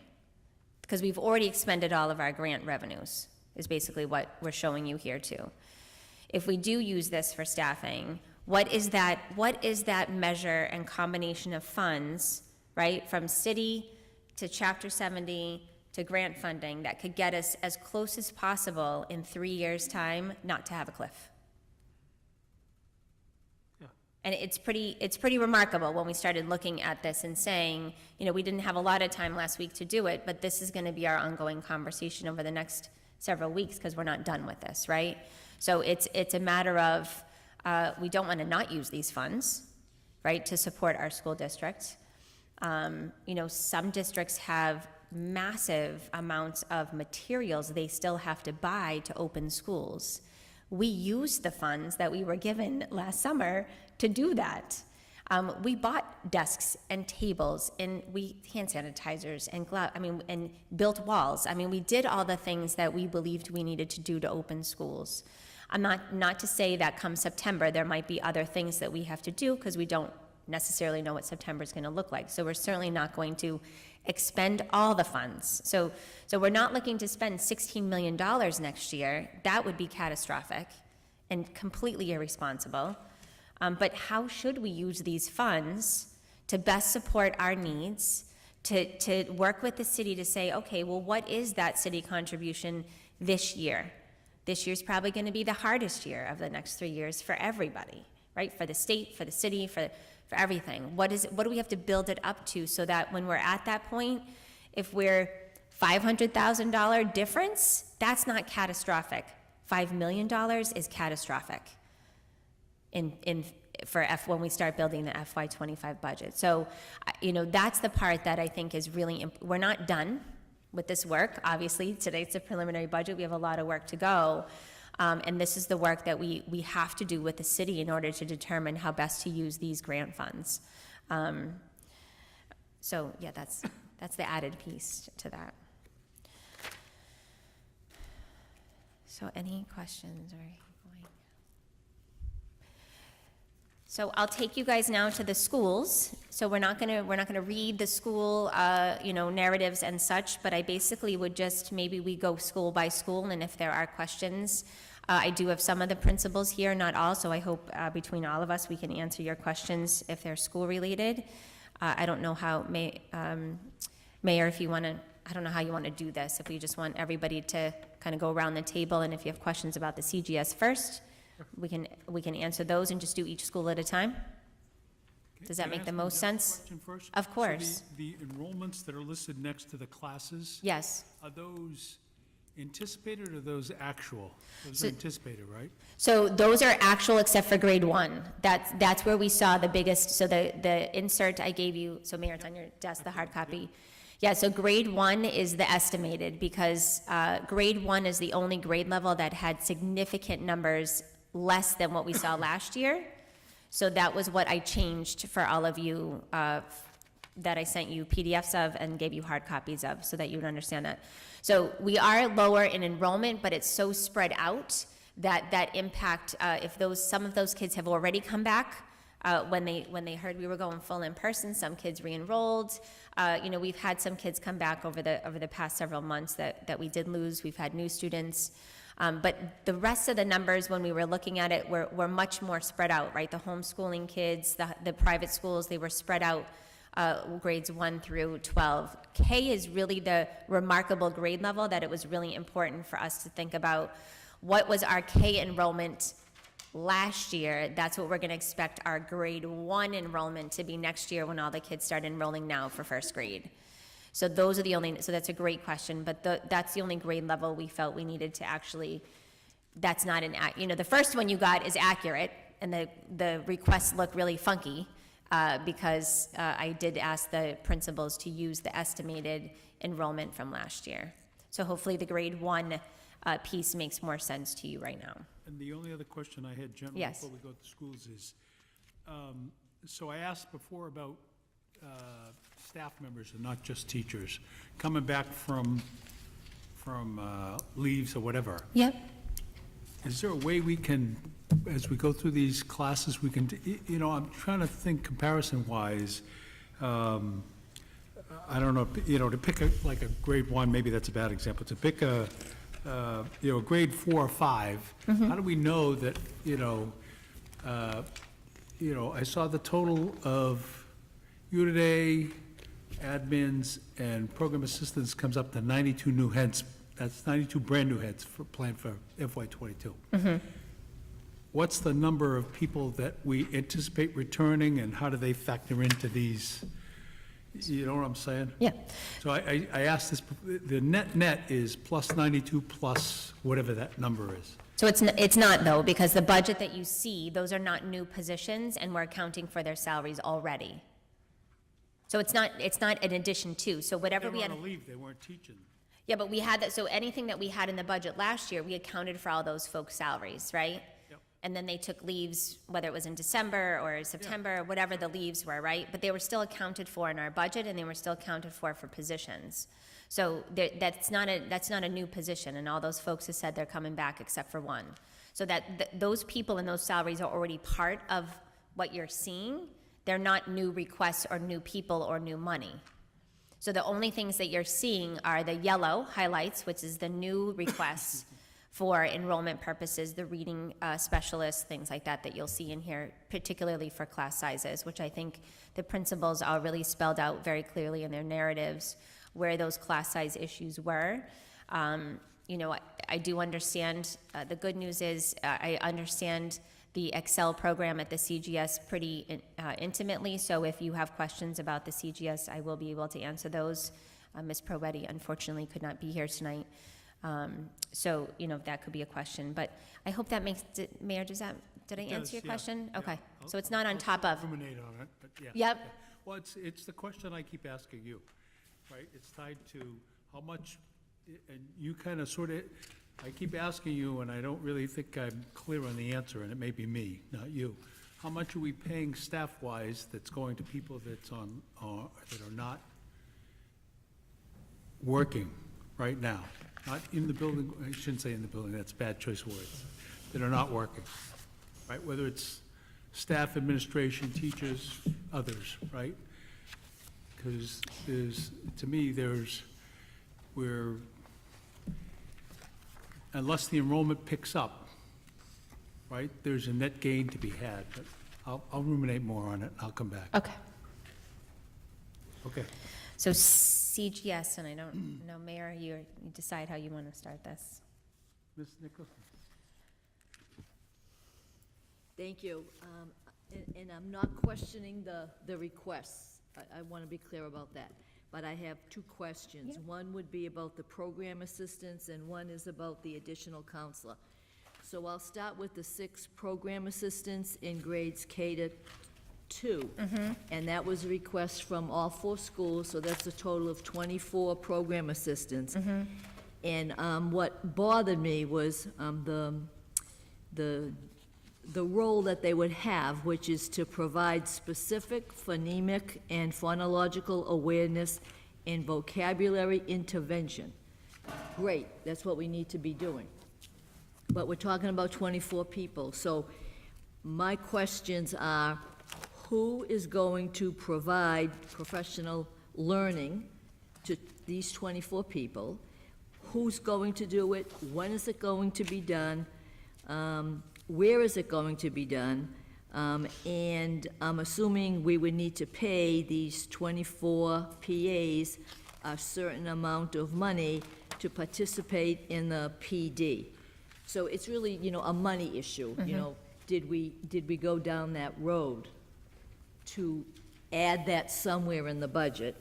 because we've already expended all of our grant revenues, is basically what we're showing you here too. If we do use this for staffing, what is that measure and combination of funds, right, from city to Chapter 70 to grant funding that could get us as close as possible in 3 years' time not to have a cliff? Yeah. And it's pretty remarkable when we started looking at this and saying, you know, we didn't have a lot of time last week to do it, but this is going to be our ongoing conversation over the next several weeks because we're not done with this, right? So it's a matter of we don't want to not use these funds, right, to support our school district. You know, some districts have massive amounts of materials they still have to buy to open schools. We used the funds that we were given last summer to do that. We bought desks and tables and hand sanitizers and and built walls. I mean, we did all the things that we believed we needed to do to open schools. I'm not to say that come September, there might be other things that we have to do because we don't necessarily know what September is going to look like. So we're certainly not going to expend all the funds. So we're not looking to spend $16 million next year. That would be catastrophic and completely irresponsible. But how should we use these funds to best support our needs, to work with the city to say, okay, well, what is that city contribution this year? This year's probably going to be the hardest year of the next 3 years for everybody, right? For the state, for the city, for everything. What do we have to build it up to so that when we're at that point, if we're $500,000 difference, that's not catastrophic. $5 million is catastrophic when we start building the FY25 budget. So, you know, that's the part that I think is really, we're not done with this work. Obviously, today's a preliminary budget. We have a lot of work to go. And this is the work that we have to do with the city in order to determine how best to use these grant funds. So yeah, that's the added piece to that. So any questions or going? So I'll take you guys now to the schools. So we're not gonna read the school, narratives and such, but I basically would just, maybe we go school by school, and if there are questions, I do have some of the principals here, not all, so I hope between all of us we can answer your questions if they're school related. I don't know how, Mayor, if you wanna, I don't know how you wanna do this, if we just want everybody to kind of go around the table, and if you have questions about the CGS first, we can answer those and just do each school at a time. Does that make the most sense? Question first? Of course. So the enrollments that are listed next to the classes? Yes. Are those anticipated or are those actual? Those are anticipated, right? So those are actual except for grade 1. That's where we saw the biggest, so the insert I gave you, so Mayor, it's on your desk, the hard copy. Yeah, so grade 1 is the estimated because grade 1 is the only grade level that had significant numbers less than what we saw last year. So that was what I changed for all of you that I sent you PDFs of and gave you hard copies of so that you would understand that. So we are lower in enrollment, but it's so spread out that impact, if some of those kids have already come back, when they heard we were going full in person, some kids re-enrolled. We've had some kids come back over the past several months that we did lose. We've had new students. But the rest of the numbers, when we were looking at it, were much more spread out, right? The homeschooling kids, the private schools, they were spread out, grades 1 through 12. K is really the remarkable grade level that it was really important for us to think about what was our K enrollment last year. That's what we're going to expect our grade 1 enrollment to be next year when all the kids start enrolling now for first grade. So those are the only, so that's a great question, but that's the only grade level we felt we needed to actually, that's not an, the first one you got is accurate, and the requests look really funky, because I did ask the principals to use the estimated enrollment from last year. So hopefully the grade 1 piece makes more sense to you right now. And the only other question I had, generally, Yes. before we go to schools is, so I asked before about staff members and not just teachers, coming back from leaves or whatever. Yep. Is there a way we can, as we go through these classes, we can, I'm trying to think comparison-wise, I don't know, to pick like a grade 1, maybe that's a bad example, to pick a grade 4 or 5, how do we know that, I saw the total of Unit A, admins, and program assistants comes up to 92 new heads. That's 92 brand-new heads planned for FY '22. What's the number of people that we anticipate returning, and how do they factor into these? You know what I'm saying? Yeah. So I asked this, the net is plus 92 plus whatever that number is. So it's not though, because the budget that you see, those are not new positions, and we're accounting for their salaries already. So it's not an addition to, so whatever we They had. were on a leave, they weren't teaching. Yeah, but we had that, so anything that we had in the budget last year, we accounted for all those folks' salaries, right? Yep. And then they took leaves, whether it was in December or September, whatever the leaves were, right? But they were still accounted for in our budget, and they were still accounted for positions. So that's not a new position, and all those folks have said they're coming back except for one. So those people and those salaries are already part of what you're seeing. They're not new requests or new people or new money. So the only things that you're seeing are the yellow highlights, which is the new requests for enrollment purposes, the reading specialists, things like that you'll see in here, particularly for class sizes, which I think the principals all really spelled out very clearly in their narratives where those class size issues were. I do understand, the good news is I understand the Excel program at the CGS pretty intimately, so if you have questions about the CGS, I will be able to answer those. Ms. Provetti unfortunately could not be here tonight, so that could be a question, but I hope that makes, Mayor, did I answer your question? Yeah. Okay, so it's not on top of. Ruminate on it, but yeah. Yep. Okay. Well, it's the question I keep asking you, right? It's tied to how much, and you kind of sort of, I keep asking you, and I don't really think I'm clear on the answer, and it may be me, not you. How much are we paying staff-wise that's going to people that's that are not working right now? Not in the building, I shouldn't say in the building, that's a bad choice of words, that are not working, right? Whether it's staff, administration, teachers, others, right? Because to me, unless the enrollment picks up, right, there's a net gain to be had, but I'll ruminate more on it, and I'll come back. Okay. Okay. So CGS, and I don't know, Mayor, you decide how you want to start this. Ms. Nicholson? Thank you. And I'm not questioning the requests. I want to be clear about that. But I have two questions. Yeah. One would be about the program assistants, and one is about the additional counselor. So I'll start with the 6 program assistants in grades K to 2. And that was a request from all 4 schools, so that's a total of 24 program assistants. And what bothered me was the role that they would have, which is to provide specific phonemic and phonological awareness and vocabulary intervention. Great, that's what we need to be doing. But we're talking about 24 people, so my questions are, who is going to provide professional learning to these 24 people? who's going to do it, when is it going to be done, where is it going to be done, and I'm assuming we would need to pay these 24 PAs a certain amount of money to participate in the PD. So it's really, a money issue, did we go down that road to add that somewhere in the budget?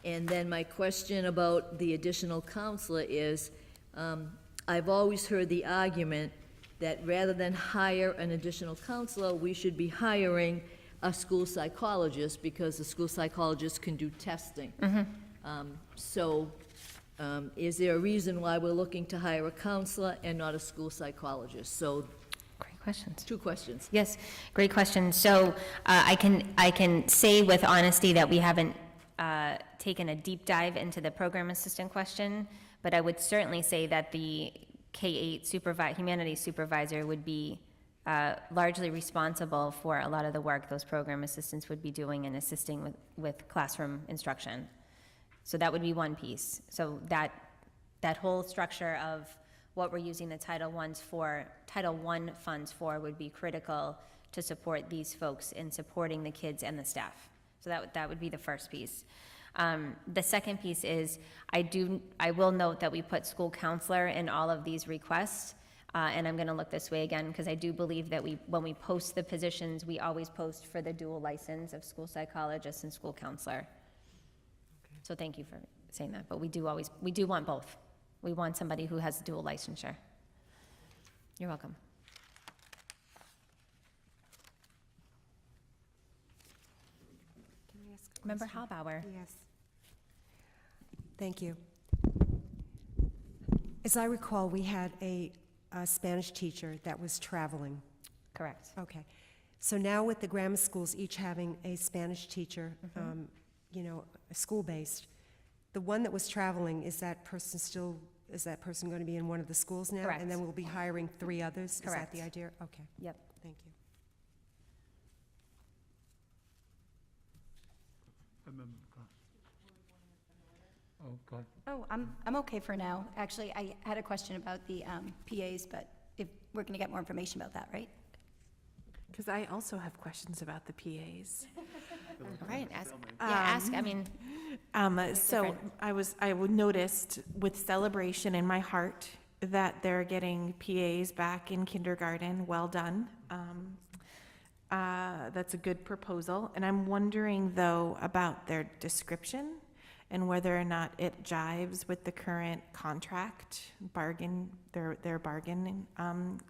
And then my question about the additional counselor is, I've always heard the argument that rather than hire an additional counselor, we should be hiring a school psychologist, because the school psychologist can do testing. Is there a reason why we're looking to hire a counselor and not a school psychologist? So, Great questions. 2 questions. Yes, great question. So I can say with honesty that we haven't taken a deep dive into the program assistant question, but I would certainly say that the K-8 humanities supervisor would be largely responsible for a lot of the work those program assistants would be doing and assisting with classroom instruction. So that would be one piece. So that whole structure of what we're using the Title I funds for would be critical to support these folks in supporting the kids and the staff. So that would be the first piece. The second piece is, I will note that we put school counselor in all of these requests, and I'm gonna look this way again, because I do believe that when we post the positions, we always post for the dual license of school psychologist and school counselor. So thank you for saying that, but we do want both. We want somebody who has dual licensure. You're welcome. Member Hallbauer. Yes. Thank you. As I recall, we had a Spanish teacher that was traveling. Correct. Okay. So now with the grammar schools each having a Spanish teacher, school-based, the one that was traveling, is that person going to be in one of the schools now? Correct. And then we'll be hiring 3 others? Correct. Is that the idea? Okay. Yep. Thank you. Oh, go ahead. Oh, I'm okay for now. Actually, I had a question about the PAs, but if we're going to get more information about that, right? Because I also have questions about the PAs. All right, ask, I mean. So I noticed with celebration in my heart that they're getting PAs back in kindergarten. Well done. That's a good proposal. And I'm wondering, though, about their description and whether or not it jives with the current contract their bargain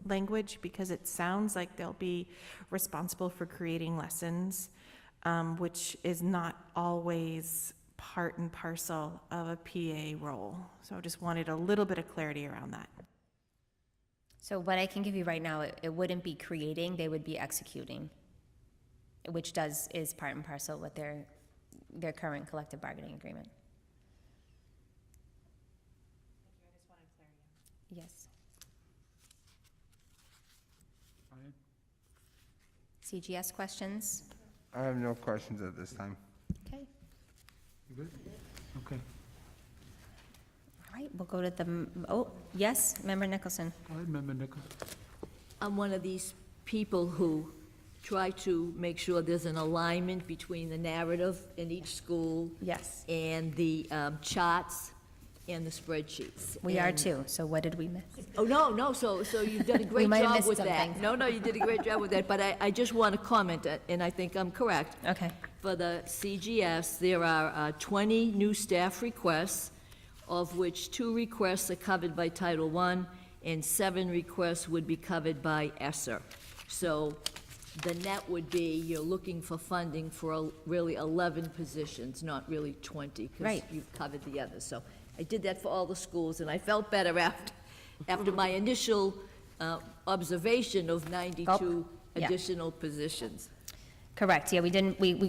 language, because it sounds like they'll be responsible for creating lessons, which is not always part and parcel of a PA role. So I just wanted a little bit of clarity around that. So what I can give you right now, it wouldn't be creating, they would be executing, which is part and parcel with their current collective bargaining agreement. Yes. CGS questions? I have no questions at this time. Okay. You good? Okay. All right, we'll go to yes, Member Nicholson. Go ahead, Member Nichols. I'm one of these people who try to make sure there's an alignment between the narrative in each school. Yes. And the charts and the spreadsheets. We are And- too, so what did we miss? Oh, no, so you've done a great might have job missed with that. something. No, you did a great job with that, but I just want to comment, and I think I'm correct. Okay. For the CGS, there are 20 new staff requests, of which 2 requests are covered by Title I, and 7 requests would be covered by ESSER. So the net would be, you're looking for funding for really 11 positions, not really 20. Right. Because you've covered the others. So I did that for all the schools, and I felt better after my initial observation of 92 Yeah. additional positions. Correct, yeah, we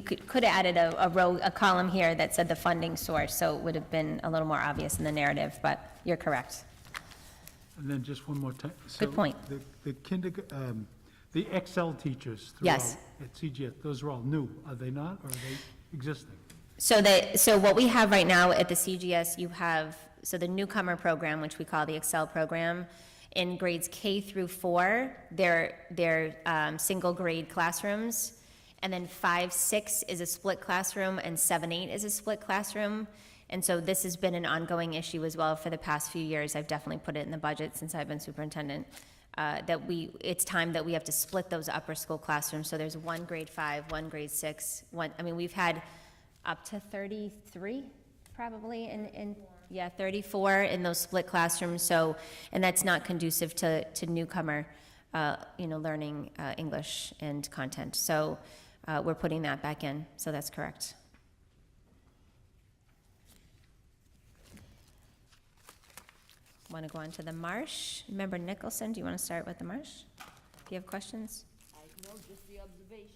could have added a column here that said the funding source, so it would have been a little more obvious in the narrative, but you're correct. And then just one more time. Good point. The Excel teachers Yes. throughout at CGS, those are all new, are they not, or are they existing? So what we have right now at the CGS, you have so the newcomer program, which we call the Excel program, in grades K through 4, they're single grade classrooms. And then 5, 6 is a split classroom, and 7, 8 is a split classroom. And so this has been an ongoing issue as well for the past few years. I've definitely put it in the budget since I've been superintendent, it's time that we have to split those upper school classrooms. So there's one grade 5, one grade 6, we've had up to 33 probably yeah, 34 in those split classrooms. So, and that's not conducive to newcomer, learning English and content. So we're putting that back in, so that's correct. Want to go on to the Marsh? Member Nicholson, do you want to start with the Marsh? Do you have questions? No, just the observation.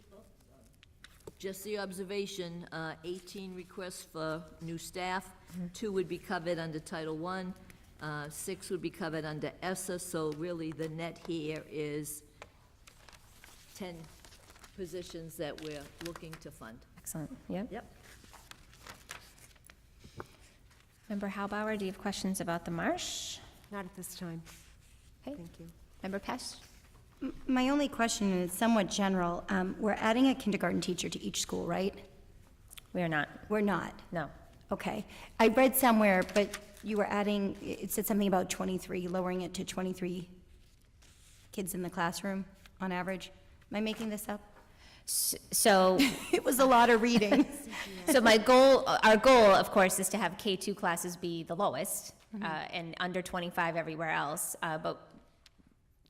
Just the observation, 18 requests for new staff. 2 would be covered under Title I, 6 would be covered under ESSA, so really the net here is 10 positions that we're looking to fund. Excellent, yep. Yep. Member Halbauer, do you have questions about the Marsh? Not at this time. Okay. Thank you. Member Pesh? My only question, and it's somewhat general, we're adding a kindergarten teacher to each school, right? We are not, We're not. no. Okay. I read somewhere, but you were adding, it said something about 23, lowering it to 23 kids in the classroom on average. Am I making this up? So, It was a lot of reading. so our goal, of course, is to have K2 classes be the lowest, and under 25 everywhere else, but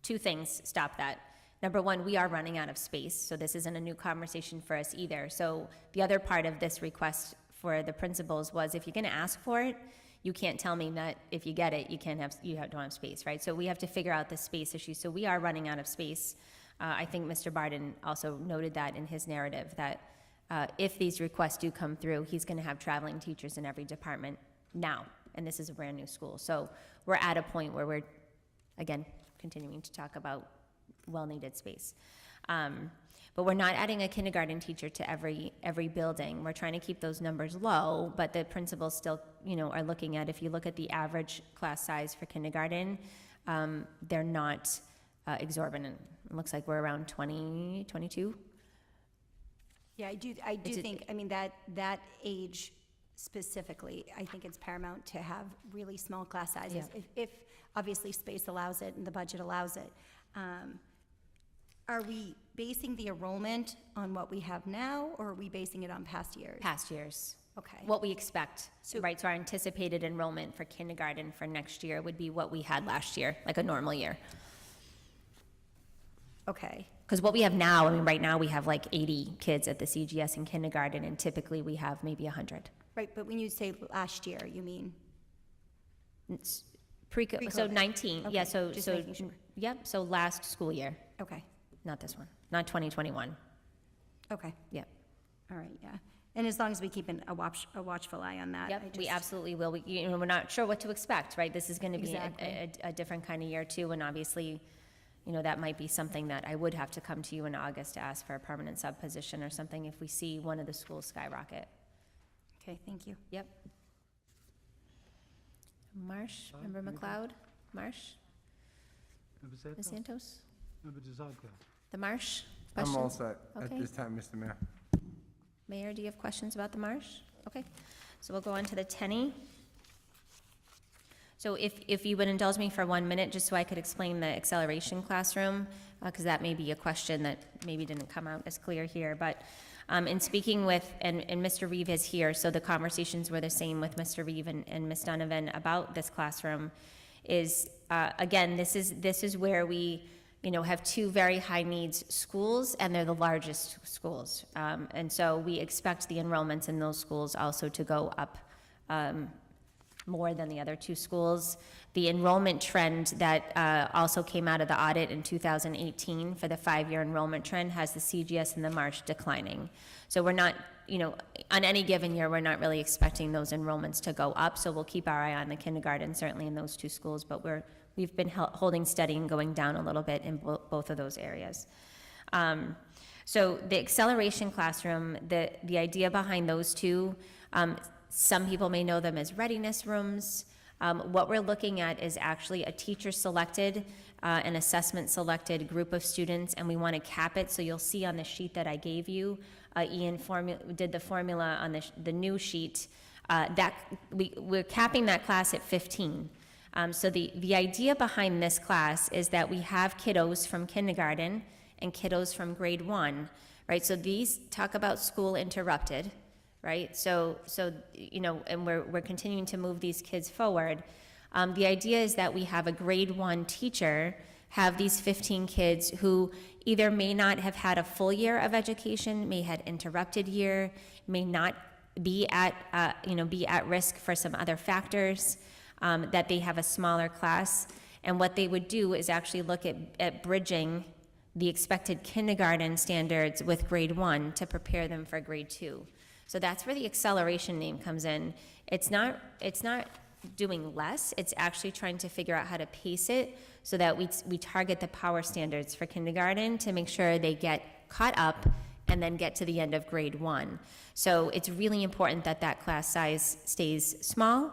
2 things stop that. Number 1, we are running out of space, so this isn't a new conversation for us either. So the other part of this request for the principals was, if you're gonna ask for it, you can't tell me that if you get it, don't have space, right? So we have to figure out the space issue. So we are running out of space. I think Mr. Barden also noted that in his narrative, that if these requests do come through, he's gonna have traveling teachers in every department now, and this is a brand new school. So we're at a point where we're, again, continuing to talk about well-needed space. But we're not adding a kindergarten teacher to every building. We're trying to keep those numbers low, but the principals still, are looking at, if you look at the average class size for kindergarten, they're not exorbitant. It looks like we're around 20, 22. Yeah, I do think, that age specifically, I think it's paramount to have really small class sizes. Yeah. If obviously space allows it and the budget allows it. Are we basing the enrollment on what we have now, or are we basing it on past years? Past years. Okay. What we expect, right? So our anticipated enrollment for kindergarten for next year would be what we had last year, like a normal year. Okay. Because what we have now, right now we have like 80 kids at the CGS in kindergarten, and typically we have maybe 100. Right, but when you say last year, you mean? It's so Pre-COVID. 19, Okay, yeah, so, just so, making sure. yep, so last school year, Okay, not this one, not 2021, okay, yep. all right, yeah. And as long as we keep a watchful eye on that. I Yep, we just- absolutely will. We're not sure what to expect, right? This is gonna be Exactly. a different kind of year too, and obviously, that might be something that I would have to come to you in August to ask for a permanent sub position or something if we see one of the schools skyrocket. Okay, thank you. Yep. Marsh, Member McLeod? Marsh? Member Ms. Santos? Member DeZalga? The Marsh? I'm all Questions? set at Okay. this time, Mr. Mayor. Mayor, do you have questions about the Marsh? Okay, so we'll go on to the Tenny. So if you would indulge me for 1 minute, just so I could explain the acceleration classroom, because that may be a question that maybe didn't come out as clear here, but in speaking with, and Mr. Reeve is here, so the conversations were the same with Mr. Reeve and Ms. Donovan about this classroom, is, again, this is where we, have 2 very high needs schools, and they're the largest schools. And so we expect the enrollments in those schools also to go up more than the other 2 schools. The enrollment trend that also came out of the audit in 2018 for the 5-year enrollment trend has the CGS and the Marsh declining. So we're not, on any given year, we're not really expecting those enrollments to go up. So we'll keep our eye on the kindergarten, certainly in those 2 schools, but we've been holding steady and going down a little bit in both of those areas. So the acceleration classroom, the idea behind those 2, some people may know them as readiness rooms. What we're looking at is actually a teacher-selected, an assessment-selected group of students, and we want to cap it. So you'll see on the sheet that I gave you, Ian did the formula on the new sheet, that we're capping that class at 15. So the idea behind this class is that we have kiddos from kindergarten and kiddos from grade 1, right? So these talk about school interrupted, right? So you know, and we're continuing to move these kids forward. The idea is that we have a grade 1 teacher have these 15 kids who either may not have had a full year of education, may had interrupted year, may not be at risk for some other factors, that they have a smaller class. And what they would do is actually look at bridging the expected kindergarten standards with grade 1 to prepare them for grade 2. So that's where the acceleration name comes in. It's not doing less, it's actually trying to figure out how to pace it so that we target the power standards for kindergarten to make sure they get caught up and then get to the end of grade 1. So it's really important that that class size stays small,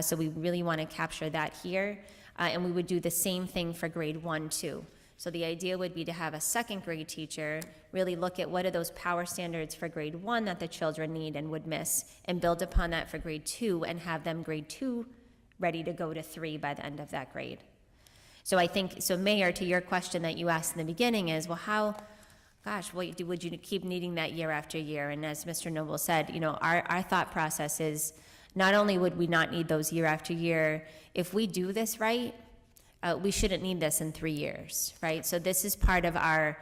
so we really want to capture that here, and we would do the same thing for grade 1 too. So the idea would be to have a second grade teacher really look at what are those power standards for grade 1 that the children need and would miss, and build upon that for grade 2 and have them grade 2 ready to go to 3 by the end of that grade. So I think, so Mayor, to your question that you asked in the beginning is, well, how, gosh, would you keep needing that year after year? And as Mr. Noble said, you know, our thought process is not only would we not need those year after year, if we do this right, we shouldn't need this in 3 years, right? So this is part of our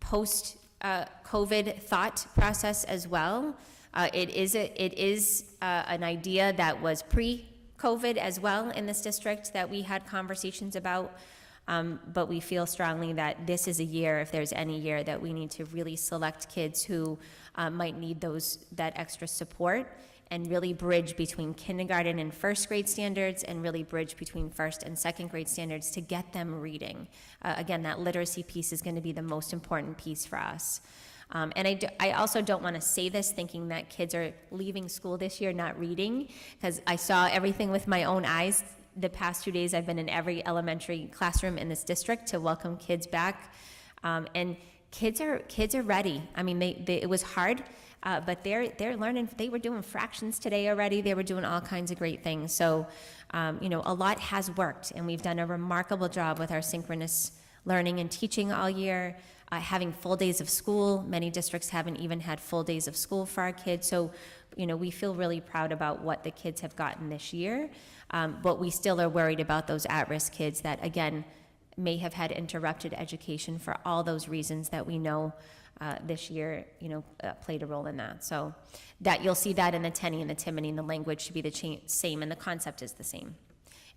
post-COVID thought process as well. It is an idea that was pre-COVID as well in this district that we had conversations about, but we feel strongly that this is a year, if there's any year, that we need to really select kids who might need that extra support and really bridge between kindergarten and first grade standards, and really bridge between first and second grade standards to get them reading. Again, that literacy piece is going to be the most important piece for us. And I also don't want to say this thinking that kids are leaving school this year not reading, because I saw everything with my own eyes. The past 2 days I've been in every elementary classroom in this district to welcome kids back, and kids are ready. I mean, it was hard, but they're learning. They were doing fractions today already. They were doing all kinds of great things. So, you know, a lot has worked, and we've done a remarkable job with our synchronous learning and teaching all year. Having full days of school. Many districts haven't even had full days of school for our kids. So, you know, we feel really proud about what the kids have gotten this year, but we still are worried about those at-risk kids that, again, may have had interrupted education for all those reasons that we know this year, you know, played a role in that. So that you'll see that in the TENI and the TIMONI, and the language should be the same, and the concept is the same.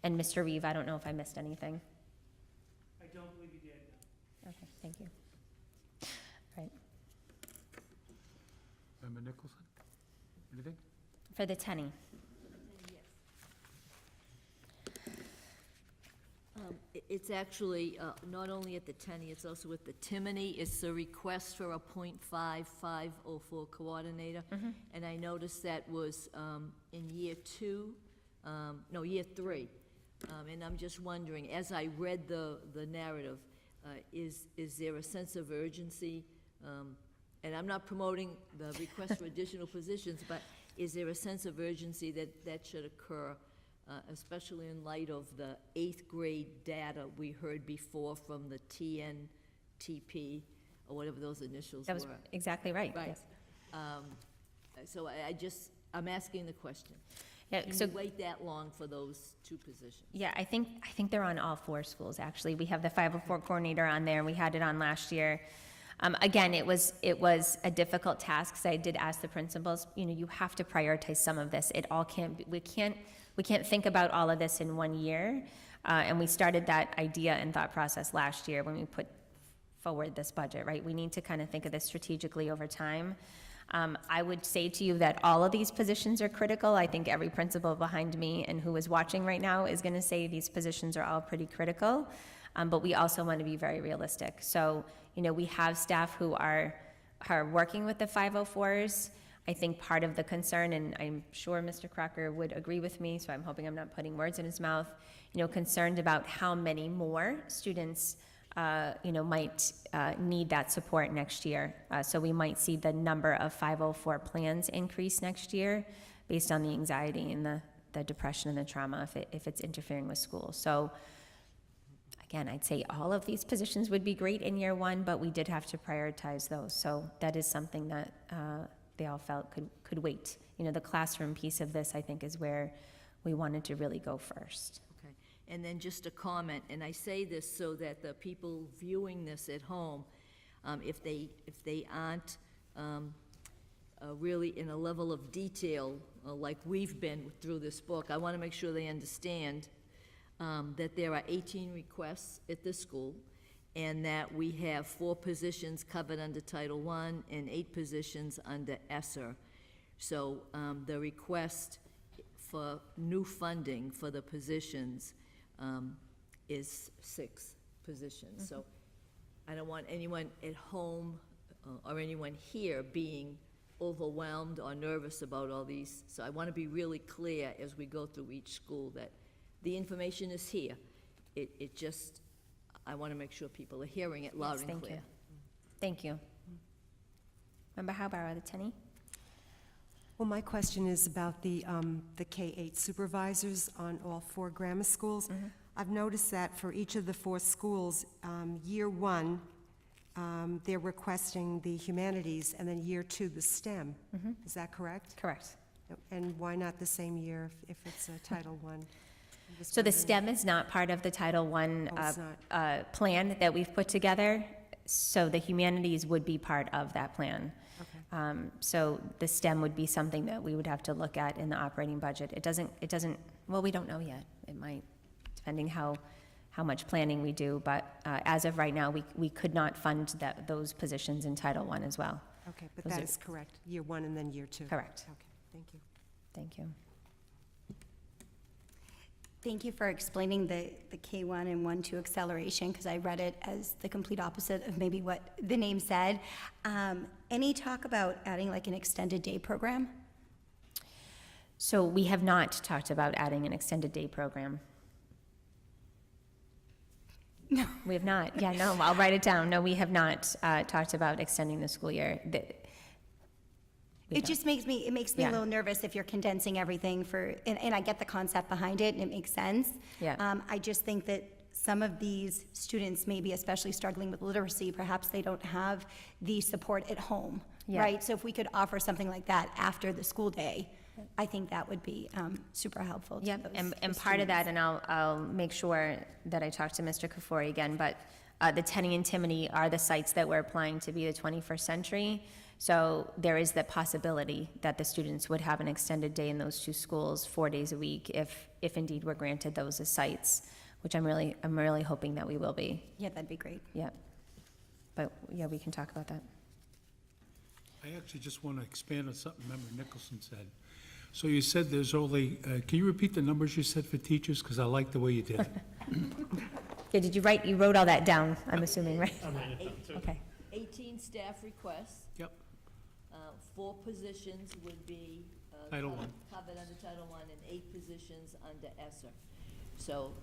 And Mr. Reeve, I don't know if I missed anything. I don't believe you did. Okay, thank you. Right. Member Nicholson, anything? For the TENI. It's actually not only at the TENI, it's also at the TIMONI. It's a request for a .5504 coordinator. And I noticed that was in year 3. And I'm just wondering, as I read the narrative, is there a sense of urgency? And I'm not promoting the request for additional positions, but is there a sense of urgency that should occur, especially in light of the 8th grade data we heard before from the TNTP, or whatever those initials were? That was exactly right. Right. Yes. So I'm asking the question. Yeah, Can so we wait that long for those 2 positions? yeah, I think they're on all 4 schools, actually. We have the 504 coordinator on there, and we had it on last year. Again, it was a difficult task, because I did ask the principals, you know, you have to prioritize some of this. It all can't be, we can't think about all of this in 1 year. And we started that idea and thought process last year when we put forward this budget, right? We need to kind of think of this strategically over time. I would say to you that all of these positions are critical. I think every principal behind me and who is watching right now is going to say these positions are all pretty critical, but we also want to be very realistic. So, you know, we have staff who are working with the 504s. I think part of the concern, and I'm sure Mr. Crocker would agree with me, so I'm hoping I'm not putting words in his mouth, concerned about how many more students, might need that support next year. So we might see the number of 504 plans increase next year based on the anxiety and the depression and the trauma if it's interfering with school. So again, I'd say all of these positions would be great in year one, but we did have to prioritize those. So that is something that they all felt could wait. The classroom piece of this, I think, is where we wanted to really go first. Okay, and then just a comment, and I say this so that the people viewing this at home, if they aren't really in a level of detail like we've been through this book, I want to make sure they understand that there are 18 requests at this school, and that we have 4 positions covered under Title I and 8 positions under ESSER. So the request for new funding for the positions is 6 positions. So I don't want anyone at home or anyone here being overwhelmed or nervous about all these. So I want to be really clear as we go through each school that the information is here. It just, I want to make sure people are hearing it loud Yes, and thank clear. you. Thank you. Member Haubauer, the Tenny? Well, my question is about the K-8 supervisors on all 4 grammar schools. I've noticed that for each of the 4 schools, year 1, they're requesting the humanities, and then year 2, the STEM. Is that correct? Correct. And why not the same year if it's a Title I? So the STEM is not part of the Title I it's not. plan that we've put together, so the humanities would be part of that plan. Okay. So the STEM would be something that we would have to look at in the operating budget. It doesn't, well, we don't know yet. It might, depending how much planning we do, but as of right now, we could not fund those positions in Title I as well. Okay, but Those that are- is correct, year 1 and then year 2. Correct. Okay, thank you. Thank you. Thank you for explaining the K-1 and 1-2 acceleration, because I read it as the complete opposite of maybe what the name said. Any talk about adding like an extended day program? So we have not talked about adding an extended day program. No. We have not. Yeah, no, I'll write it down. No, we have not talked about extending the school year. It just makes me a Yeah. little nervous if you're condensing everything and I get the concept behind it and it makes sense. Yeah. I just think that some of these students may be especially struggling with literacy. Perhaps they don't have the support at home, Yeah. right? So if we could offer something like that after the school day, I think that would be super helpful to Yep, those and part of that, and I'll make sure that I talk to Mr. Kafori again, but the Tenny and Timony are the sites that we're applying to be the 21st century. So there is the possibility that the students would have an extended day in those 2 schools, 4 days a week, if indeed we're granted those as sites, which I'm really hoping that we will be. Yeah, that'd be great. Yeah. But yeah, we can talk about that. I actually just want to expand on something Member Nicholson said. So you said there's only, can you repeat the numbers you said for teachers? Because I like the way you did it. Yeah, you wrote all that down, I'm assuming, right? Okay. 18 staff requests. Yep. 4 positions would be Title covered under Title I, and 8 positions under ESSER. So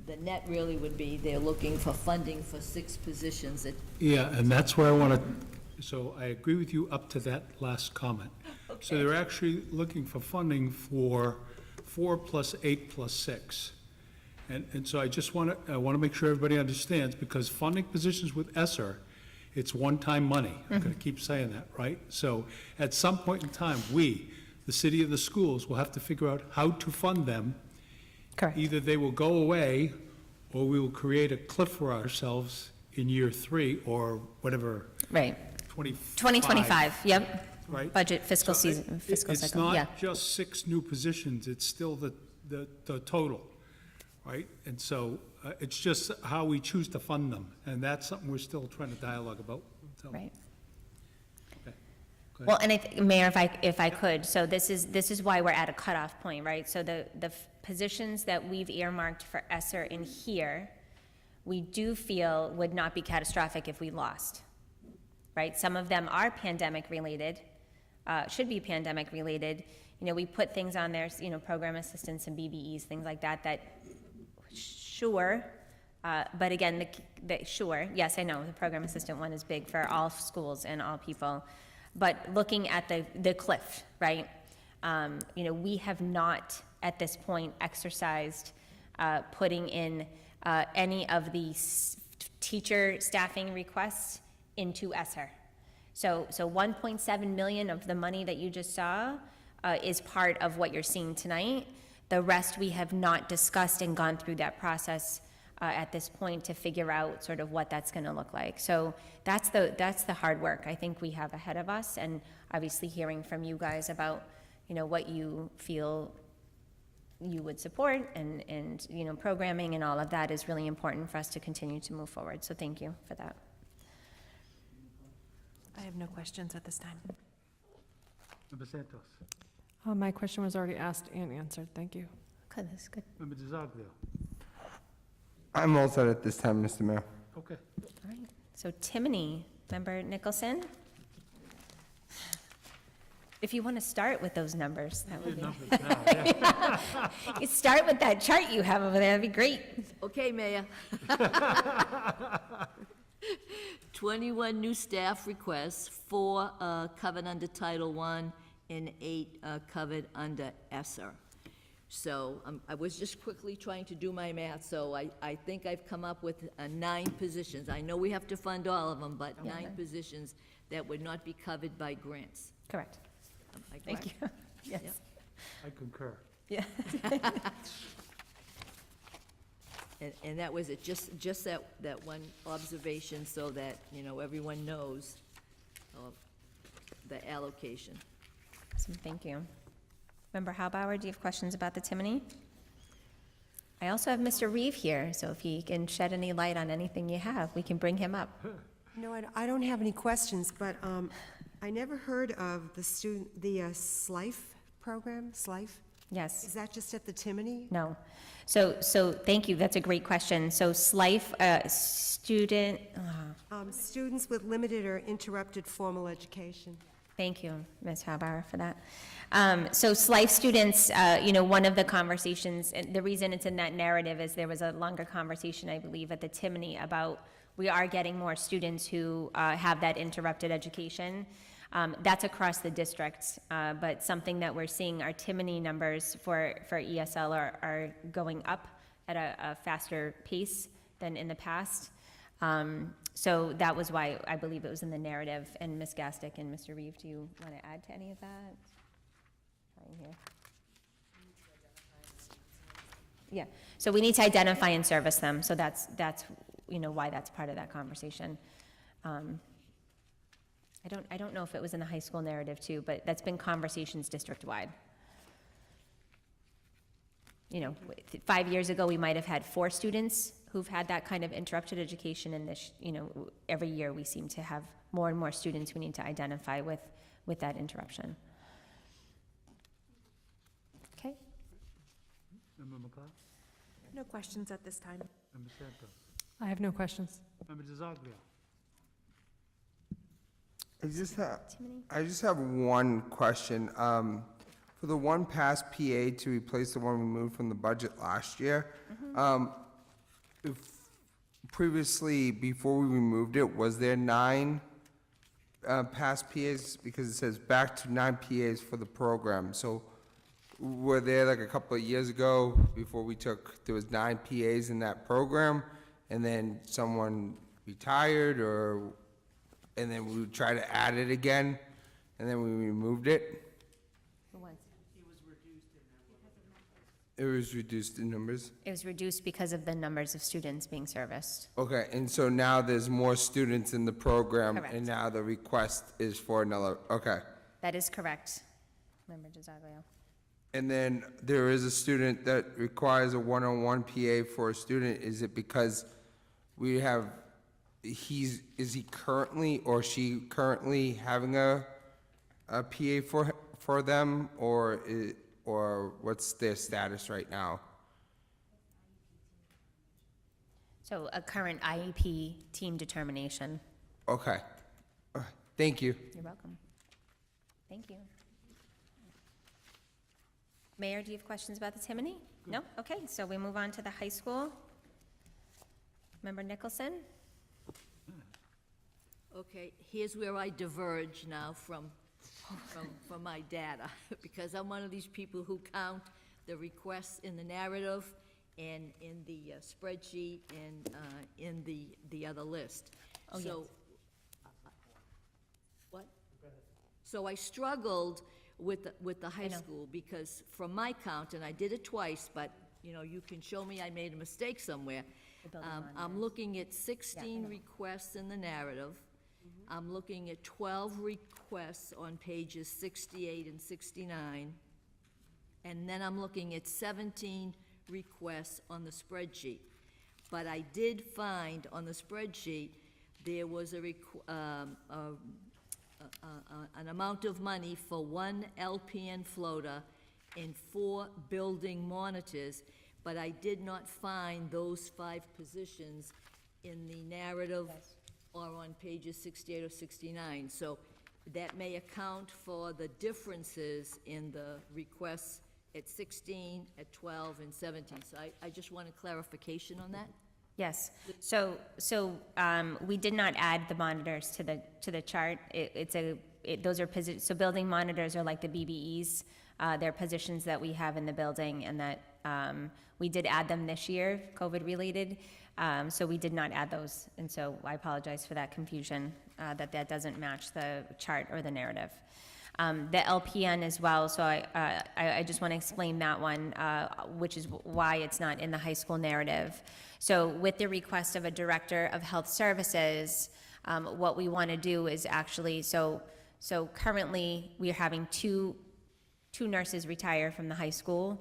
the net really would be, they're looking for funding for 6 positions that. Yeah, and that's where I want to, so I agree with you up to that last comment. So they're actually looking for funding for 4 plus 8 plus 6. And so I just want to make sure everybody understands, because funding positions with ESSER, it's one-time money. I'm going to keep saying that, right? So at some point in time, we, the city and the schools, will have to figure out how to fund them. Correct. Either they will go away, or we will create a cliff for ourselves in year 3, or whatever, Right. 2025, yep. right? Budget fiscal So season, fiscal It's cycle, yeah. not just 6 new positions, it's still the total, right? And so it's just how we choose to fund them, and that's something we're still trying to dialogue about. So, Right. okay. Go Well, and Mayor, if I could, so this is why we're at a cutoff point, right? So the positions that we've earmarked for ESSER in here, we do feel would not be catastrophic if we lost, right? Some of them are pandemic related, should be pandemic-related. You know, we put things on there, you know, program assistants and BBEs, things like that, sure, but again, sure, yes, I know, the program assistant one is big for all schools and all people, but looking at the cliff, right? You know, we have not, at this point, exercised putting in any of the teacher staffing requests into ESSER. So 1.7 million of the money that you just saw is part of what you're seeing tonight. The rest we have not discussed and gone through that process at this point to figure out sort of what that's going to look like. So that's the hard work I think we have ahead of us, and obviously hearing from you guys about, you know, what you feel you would support and you know, programming and all of that is really important for us to continue to move forward. So thank you for that. I have no questions at this time. Member Santos. My question was already asked and answered. Thank you. Okay, that's good. Member DiZoglio. I'm all set at this time, Mr. Mayor. Okay. All right. So Timony, Member Nicholson? If you want to start with those numbers, that would be. You start with that chart you have over there, that'd be great. Okay, Mayor. 21 new staff requests, 4 covered under Title I, and 8 covered under ESSER. So I was just quickly trying to do my math, so I think I've come up with 9 positions. I know we have to fund all of them, but 9 positions that would not be covered by grants. Correct. Am I Thank correct? you. Yes. Yep. I concur. Yeah. And that was it, just that one observation so that, you know, everyone knows of the allocation. Awesome, thank you. Member Haubauer, do you have questions about the Timony? I also have Mr. Reeve here, so if he can shed any light on anything you have, we can bring him up. No, I don't have any questions, but I never heard of the SLIFE program, SLIFE? Yes. Is that just at the Timony? No. So thank you, that's a great question. So SLIFE, student, Students with limited or interrupted formal education. thank you, Ms. Haubauer, for that. So SLIFE students, you know, one of the conversations, and the reason it's in that narrative is there was a longer conversation, I believe, at the Timony about we are getting more students who have that interrupted education. That's across the district, but something that we're seeing, our Timony numbers for ESL are going up at a faster pace than in the past. So that was why I believe it was in the narrative. And Ms. Gastick and Mr. Reeve, do you want to add to any of that? Trying here. Yeah, so we need to identify and service them, so that's you know, why that's part of that conversation. I don't know if it was in the high school narrative too, but that's been conversations district-wide. You know, 5 years ago, we might have had 4 students who've had that kind of interrupted education, and this, you know, every year we seem to have more and more students we need to identify with that interruption. Okay? Member McLeod. No questions at this time. Member Santos. I have no questions. Member DiZoglio. I just have one question. For the one past PA to replace the one we moved from the budget last year, if previously, before we removed it, was there 9 past PAs? Because it says back to 9 PAs for the program. So were there like a couple of years ago, before there was 9 PAs in that program, and then someone retired, and then we would try to add it again, and then we removed it? It was reduced in numbers? It was reduced because of the numbers of students being serviced. Okay, and so now there's more students in the program, Correct. and now the request is for another, okay. That is correct, Member DiZoglio. And then there is a student that requires a one-on-one PA for a student. Is it because we have, is he currently or she currently having a PA for them, or what's their status right now? So a current IEP team determination. Okay. Thank you. You're welcome. Thank you. Mayor, do you have questions about the Timony? No? Okay, so we move on to the high school. Member Nicholson? Okay, here's where I diverge now from my data, because I'm one of these people who count the requests in the narrative and in the spreadsheet and in the other list. Oh, yes. So, what? So I struggled with the high school, because from my count, and I did it twice, but, you know, you can show me I made a mistake somewhere. I'm looking at 16 requests in the narrative. I'm looking at 12 requests on pages 68 and 69. And then I'm looking at 17 requests on the spreadsheet. But I did find on the spreadsheet, there was an amount of money for 1 LPN floater and 4 building monitors, but I did not find those 5 positions in the narrative or on pages 68 or 69. So that may account for the differences in the requests at 16, at 12, and 17. So I just want a clarification on that. Yes, so we did not add the monitors to the chart. Those are so building monitors are like the BBEs. They're positions that we have in the building, and that we did add them this year, COVID-related, so we did not add those. And so I apologize for that confusion, that doesn't match the chart or the narrative. The LPN as well, so I just want to explain that one, which is why it's not in the high school narrative. So with the request of a director of health services, what we want to do is actually, so currently we are having two nurses retire from the high school.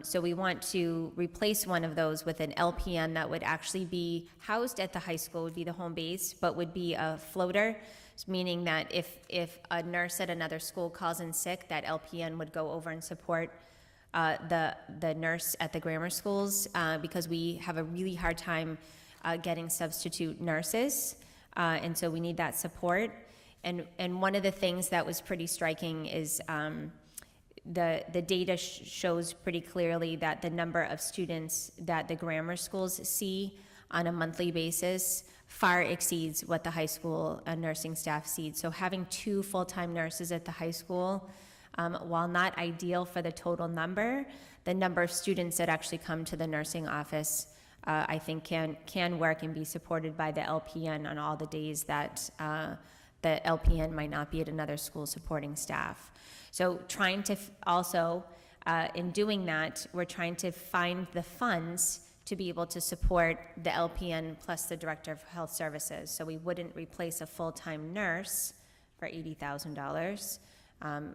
So we want to replace one of those with an LPN that would actually be housed at the high school, would be the home base, but would be a floater, meaning that if a nurse at another school calls in sick, that LPN would go over and support the nurse at the grammar schools, because we have a really hard time getting substitute nurses, and so we need that support. And one of the things that was pretty striking is the data shows pretty clearly that the number of students that the grammar schools see on a monthly basis far exceeds what the high school nursing staff sees. So having 2 full-time nurses at the high school, while not ideal for the total number, the number of students that actually come to the nursing office, I think can work and be supported by the LPN on all the days that the LPN might not be at another school supporting staff. So trying to also, in doing that, we're trying to find the funds to be able to support the LPN plus the Director of Health Services. So we wouldn't replace a full-time nurse for $80,000,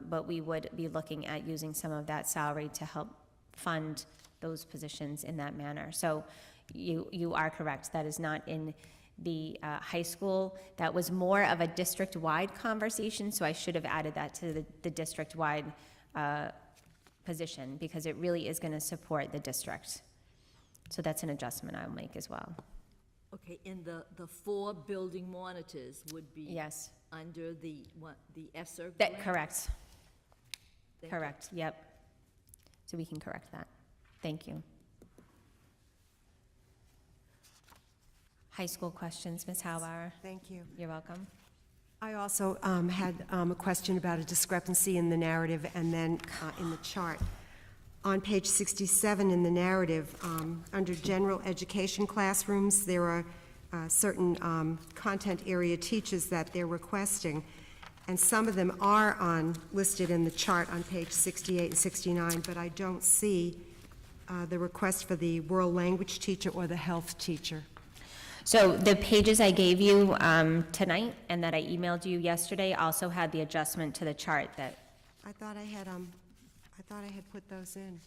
but we would be looking at using some of that salary to help fund those positions in that manner. So you are correct, that is not in the high school. That was more of a district-wide conversation, so I should have added that to the district-wide position, because it really is going to support the district. So that's an adjustment I'll make as well. Okay, and the 4 building monitors would be Yes. under the ESSER That, grant? correct. Thank you. Correct, yep. So we can correct that. Thank you. High school questions, Ms. Howbauer. Thank you. You're welcome. I also had a question about a discrepancy in the narrative and then in the chart. On page 67 in the narrative, under general education classrooms, there are certain content area teachers that they're requesting, and some of them are listed in the chart on page 68 and 69, but I don't see the request for the world language teacher or the health teacher. So the pages I gave you tonight and that I emailed you yesterday also had the adjustment to the chart that, I thought I had put those in.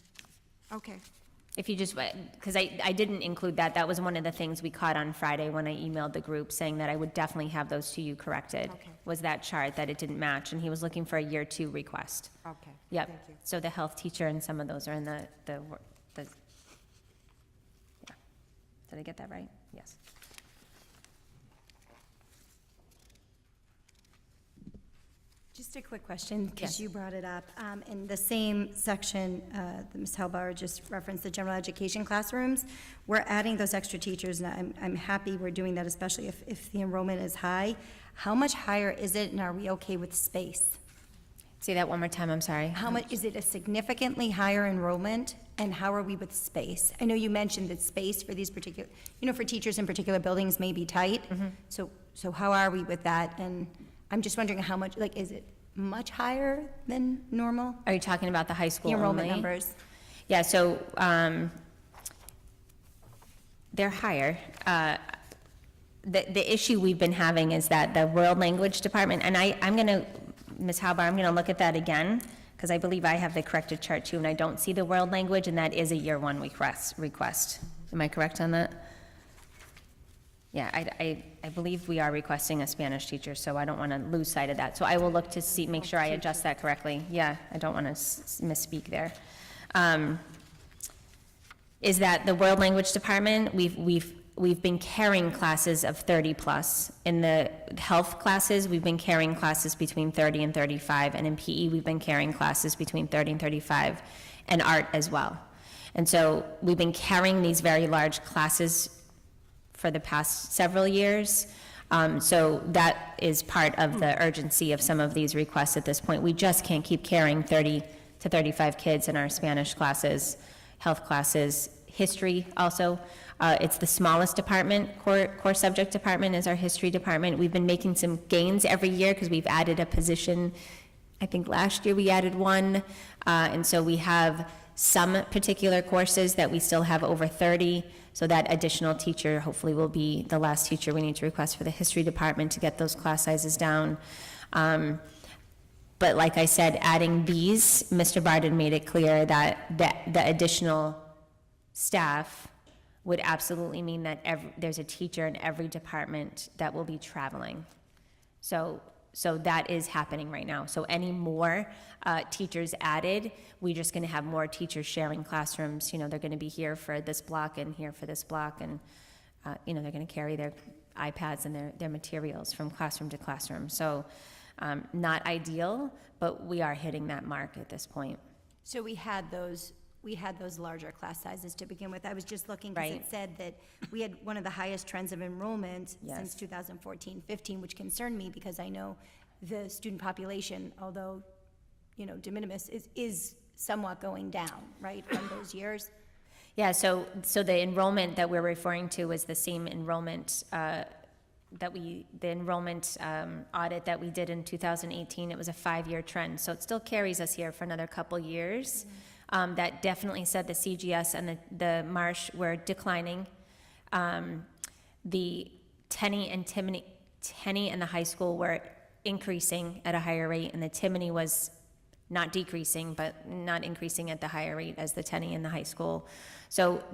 Okay. if you just, because I didn't include that, that was one of the things we caught on Friday when I emailed the group saying that I would definitely have those to you corrected. Okay. Was that chart that it didn't match, and he was looking for a year 2 request. Okay. Yep. Thank you. So the health teacher and some of those are in the yeah. Did I get that right? Yes. Just a quick question, because you brought it up. In the same section, that Ms. Helbauer just referenced, the general education classrooms, we're adding those extra teachers, and I'm happy we're doing that, especially if the enrollment is high. How much higher is it, and are we okay with space? Say that one more time, I'm sorry. How much, is it a significantly higher enrollment, and how are we with space? I know you mentioned that space for these particular, for teachers in particular buildings may be tight. So how are we with that? And I'm just wondering how much, is it much higher than normal? Are you talking about the high school The enrollment only? numbers? Yeah, so they're higher. The issue we've been having is that the world language department, and I'm going to, Ms. Halbar, I'm going to look at that again, because I believe I have the corrected chart too, and I don't see the world language, and that is a year one request. Am I correct on that? Yeah, I believe we are requesting a Spanish teacher, so I don't want to lose sight of that. So I will look to see, make sure I adjust that correctly. Yeah, I don't want to misspeak there. Is that the world language department, we've been carrying classes of 30 plus. In the health classes, we've been carrying classes between 30 and 35, and in PE, we've been carrying classes between 30 and 35, and art as well. And so we've been carrying these very large classes for the past several years. So that is part of the urgency of some of these requests at this point. We just can't keep carrying 30 to 35 kids in our Spanish classes, health classes, history also. It's the smallest department, core subject department is our history department. We've been making some gains every year because we've added a position. I think last year we added one. And so we have some particular courses that we still have over 30. So that additional teacher hopefully will be the last teacher we need to request for the history department to get those class sizes down. But like I said, adding these, Mr. Barden made it clear that the additional staff would absolutely mean that there's a teacher in every department that will be traveling. So that is happening right now. So any more teachers added, we're just gonna have more teachers sharing classrooms. They're gonna be here for this block and here for this block, and they're gonna carry their iPads and their materials from classroom to classroom. So not ideal, but we are hitting that mark at this point. So we had those larger class sizes to begin with. I was just looking because Right. it said that we had one of the highest trends of enrollment Yes. since 2014-15, which concerned me because I know the student population, although, de minimis, is somewhat going down, right, from those years? Yeah, so the enrollment that we're referring to is the same enrollment the enrollment audit that we did in 2018. It was a 5-year trend, so it still carries us here for another couple years. That definitely said the CGS and the Marsh were declining. The Tenney and the high school were increasing at a higher rate, and the Timoney was not decreasing, but not increasing at the higher rate as the Tenney and the high school. So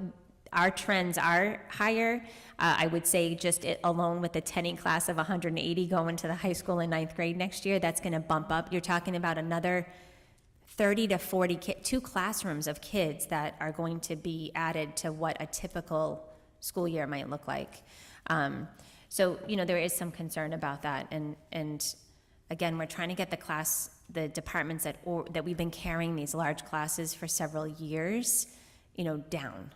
our trends are higher. I would say just alone with the Tenney class of 180 going to the high school in 9th grade next year, that's going to bump up. You're talking about another 30 to 40 two classrooms of kids that are going to be added to what a typical school year might look like. So, there is some concern about that. And again, we're trying to get the departments that we've been carrying these large classes for several years, down.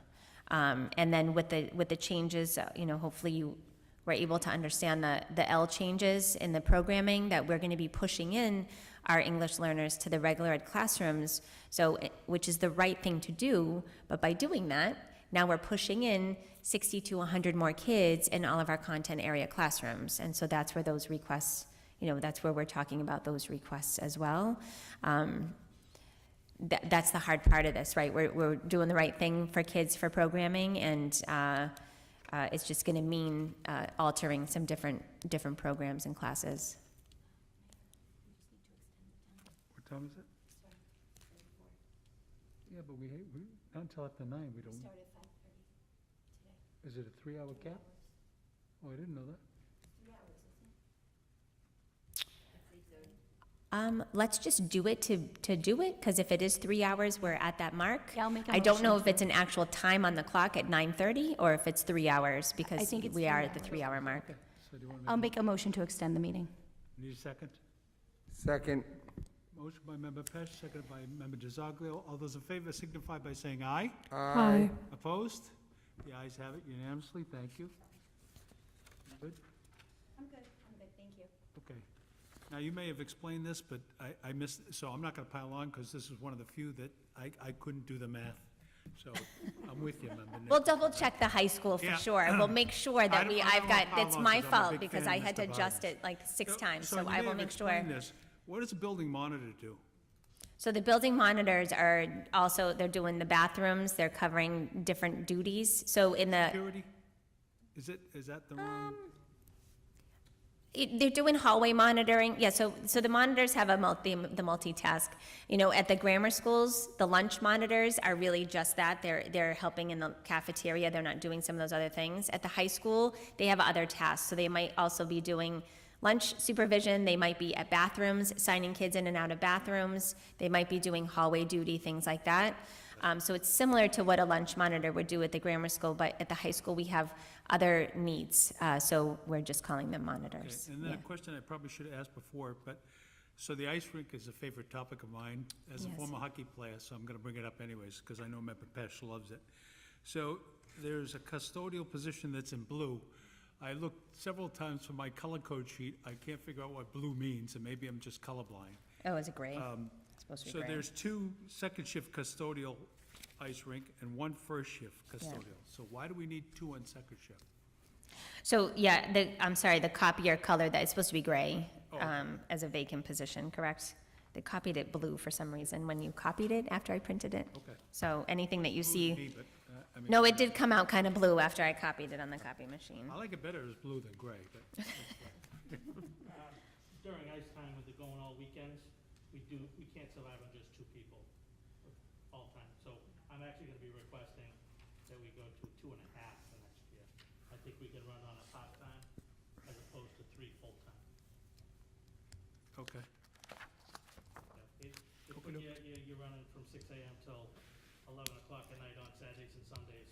And then with the changes, hopefully you were able to understand the L changes in the programming, that we're going to be pushing in our English learners to the regular ed classrooms, which is the right thing to do. But by doing that, now we're pushing in 60 to 100 more kids in all of our content area classrooms. And so that's where those requests, that's where we're talking about those requests as well. That's the hard part of this, right? We're doing the right thing for kids for programming, and it's just going to mean altering some different programs and classes. What time is it? Yeah, but we not until after 9, we don't. Started at 5:30 today. Is it a 3-hour gap? Oh, I didn't know that. 3 hours, isn't it? Let's just do it to do it, because if it is 3 hours, we're at that mark. Yeah, I'll make a I don't know motion if it's an actual time on the clock at 9:30, or if it's 3 hours, because think it's we 3 are at the hours. 3-hour mark. So do you want I'll make a motion to extend the meeting. Need a second? Second. Motion by Member Pesh, seconded by Member DiZoglio. All those in favor signify by saying aye. Aye. Opposed? The ayes have it unanimously. Thank you. You good? I'm good, thank you. Okay. Now, you may have explained this, but I missed, so I'm not going to pile on because this is one of the few that I couldn't do the math. So I'm with you, Member Nichols. We'll double check the high school for Yeah. sure. We'll make sure that don't I've wanna got, pile it's on my 'cause I'm a fault big because fan I of had to Mr. adjust Bowers. it like 6 times, So so you I may will have make sure. explained this. What does a building monitor do? So the building monitors are also, they're doing the bathrooms, they're covering different duties. So in the, Security? Is that the wrong? they're doing hallway monitoring, yeah, so the monitors have the multitask. You know, at the grammar schools, the lunch monitors are really just that, they're helping in the cafeteria, they're not doing some of those other things. At the high school, they have other tasks, so they might also be doing lunch supervision, they might be at bathrooms, signing kids in and out of bathrooms, they might be doing hallway duty, things like that. So it's similar to what a lunch monitor would do at the grammar school, but at the high school, we have other needs, so we're just calling them Okay, monitors. and then Yeah. a question I probably should have asked before, but, so the ice rink is a favorite topic of mine as a Yes. former hockey player, so I'm gonna bring it up anyways, because I know Member Pesh loves it. So there's a custodial position that's in blue. I looked several times for my color code sheet, I can't figure out what blue means, and maybe I'm just colorblind. Oh, is it gray? It's supposed to be So gray. there's 2 second shift custodial ice rink and 1 first shift custodial. So why do we need 2 on second shift? So, yeah, I'm sorry, the copier color, that is supposed to be gray, Oh, okay. as a vacant position, correct? They copied it blue for some reason when you copied it after I printed it. Okay. So anything that you Blue to see, me, but, I mean, no, it did come out kind of blue after I copied it on the copy machine. I like it better as blue than gray, but. During ice time, with it going all weekends, we can't survive on just 2 people all time. So I'm actually gonna be requesting that we go to 2.5 for next year. I think we can run on a part-time as opposed to 3 full-time. Okay. You're running from 6 AM till 11 o'clock at night on Saturdays and Sundays,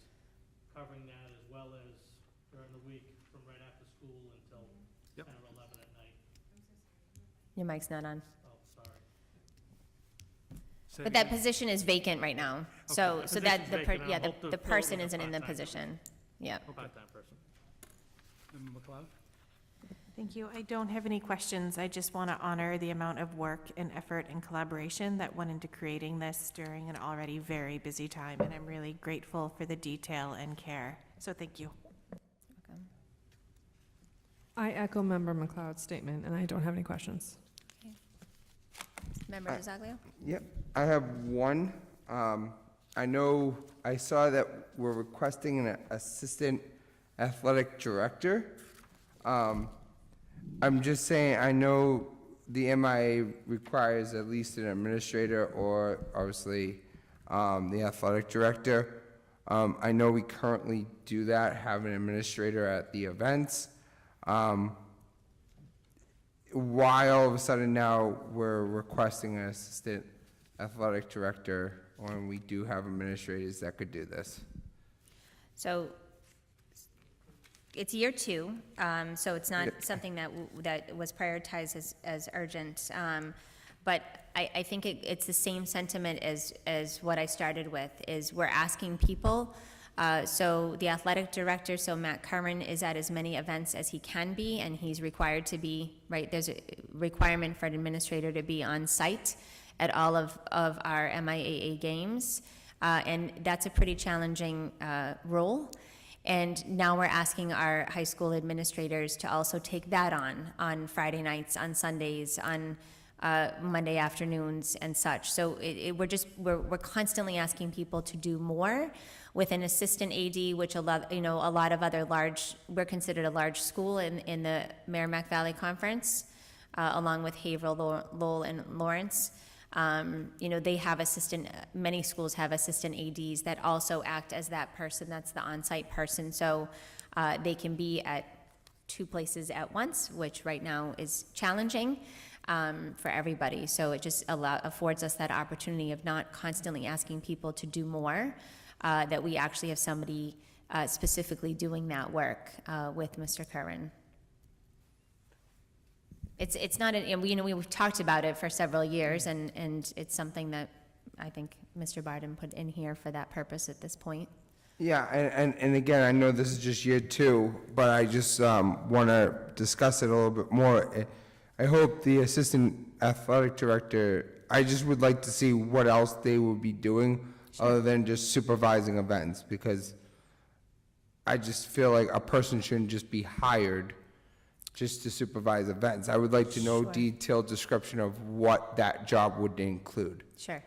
covering that as well as during the week from right after school until Yep. 10 or 11 at night. Your mic's not on. Oh, sorry. Say But it that again. position is vacant right now. So, Okay. so that, Position's the vacant, and I hope the to fill it person with a isn't in the part-time position. Yeah. Part-time person. Member McLeod? Thank you. I don't have any questions. I just want to honor the amount of work and effort and collaboration that went into creating this during an already very busy time, and I'm really grateful for the detail and care. So thank you. I echo Member McLeod's statement, and I don't have any questions. Member DiZoglio? Yep, I have one. I know, I saw that we're requesting an assistant athletic director. I'm just saying, I know the MIA requires at least an administrator or obviously the athletic director. I know we currently do that, have an administrator at the events. Why all of a sudden now we're requesting an assistant athletic director when we do have administrators that could do this? So it's year 2, so it's not Yeah. something that was prioritized as urgent. But I think it's the same sentiment as what I started with, is we're asking people. So the athletic director, so Matt Curran, is at as many events as he can be, and he's required to be, right, there's a requirement for an administrator to be on site at all of our MIAA games. And that's a pretty challenging role. And now we're asking our high school administrators to also take that on Friday nights, on Sundays, on Monday afternoons and such. So we're constantly asking people to do more with an assistant AD, which a lot of other we're considered a large school in the Merrimack Valley Conference, along with Haverhill, Lowell, and Lawrence. They have many schools have assistant ADs that also act as that person, that's the on-site person. So they can be at 2 places at once, which right now is challenging for everybody. So it just affords us that opportunity of not constantly asking people to do more, that we actually have somebody specifically doing that work with Mr. Curran. It's not, and we've talked about it for several years, and it's something that I think Mr. Barden put in here for that purpose at this point. Yeah, and again, I know this is just year 2, but I just want to discuss it a little bit more. I hope the assistant athletic director, I just would like to see what else they would be doing other than just supervising events, because I just feel like a person shouldn't just be hired just to supervise events. I would like to know Sure. detailed description of what that job would include. Sure.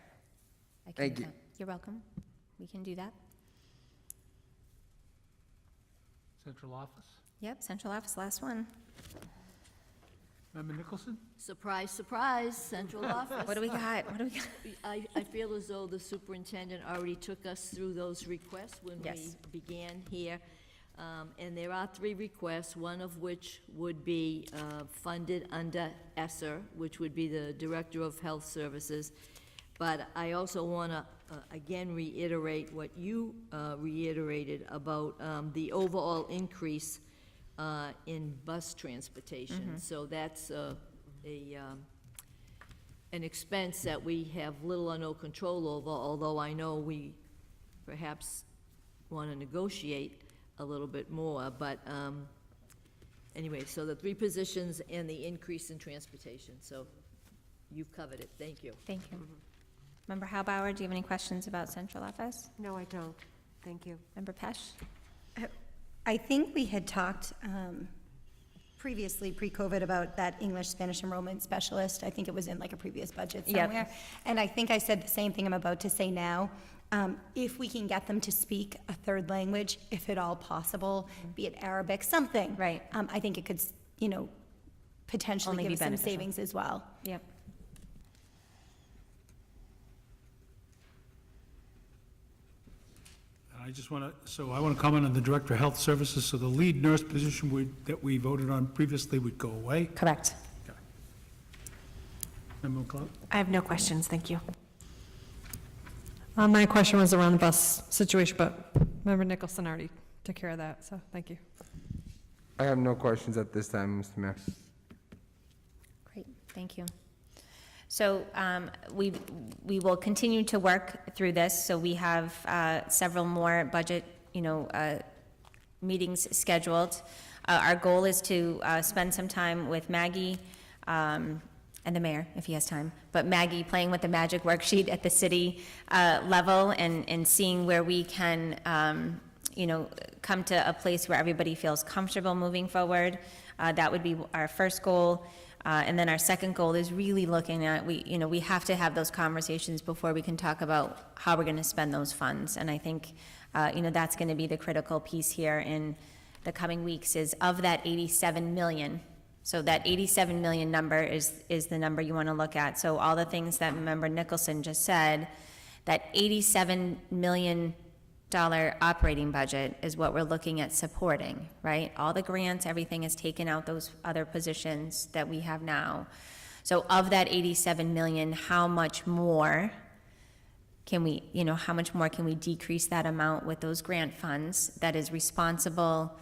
I can Thank do you. that. You're welcome. We can do that. Central office. Yep, central office, last one. Member Nicholson? Surprise, surprise, central office. What do we got? What do we got? I feel as though the superintendent already took us through those requests when we Yes. began here. And there are 3 requests, one of which would be funded under ESSER, which would be the Director of Health Services. But I also want to, again, reiterate what you reiterated about the overall increase in bus transportation. So that's an expense that we have little or no control over, although I know we perhaps want to negotiate a little bit more, but anyway, so the 3 positions and the increase in transportation, so you've covered it, thank you. Thank you. Member Haubauer, do you have any questions about central office? No, I don't. Thank you. Member Pesh? I think we had talked previously, pre-COVID, about that English, Spanish enrollment specialist. I think it was in like a previous budget Yep. somewhere. And I think I said the same thing I'm about to say now. If we can get them to speak a 3rd language, if at all possible, be it Arabic, something. Right. I think it could, potentially Only give be us some beneficial. savings as well. Yep. I just want to, I want to comment on the Director of Health Services. So the lead nurse position that we voted on previously would go away. Correct. Member McLeod? I have no questions, thank you. My question was around the bus situation, but Member Nicholson already took care of that, so thank you. I have no questions at this time, Mr. Mayor. Great, thank you. So we will continue to work through this. So we have several more budget, meetings scheduled. Our goal is to spend some time with Maggie and the mayor, if he has time, but Maggie playing with the magic worksheet at the city level and seeing where we can, come to a place where everybody feels comfortable moving forward. That would be our first goal. And then our second goal is really looking at, we have to have those conversations before we can talk about how we're going to spend those funds. And I think, that's going to be the critical piece here in the coming weeks is of that 87 million. So that 87 million number is the number you want to look at. So all the things that Member Nicholson just said, that $87 million operating budget is what we're looking at supporting, right? All the grants, everything is taken out those other positions that we have now. So of that 87 million, how much more can we, how much more can we decrease that amount with those grant funds that is responsible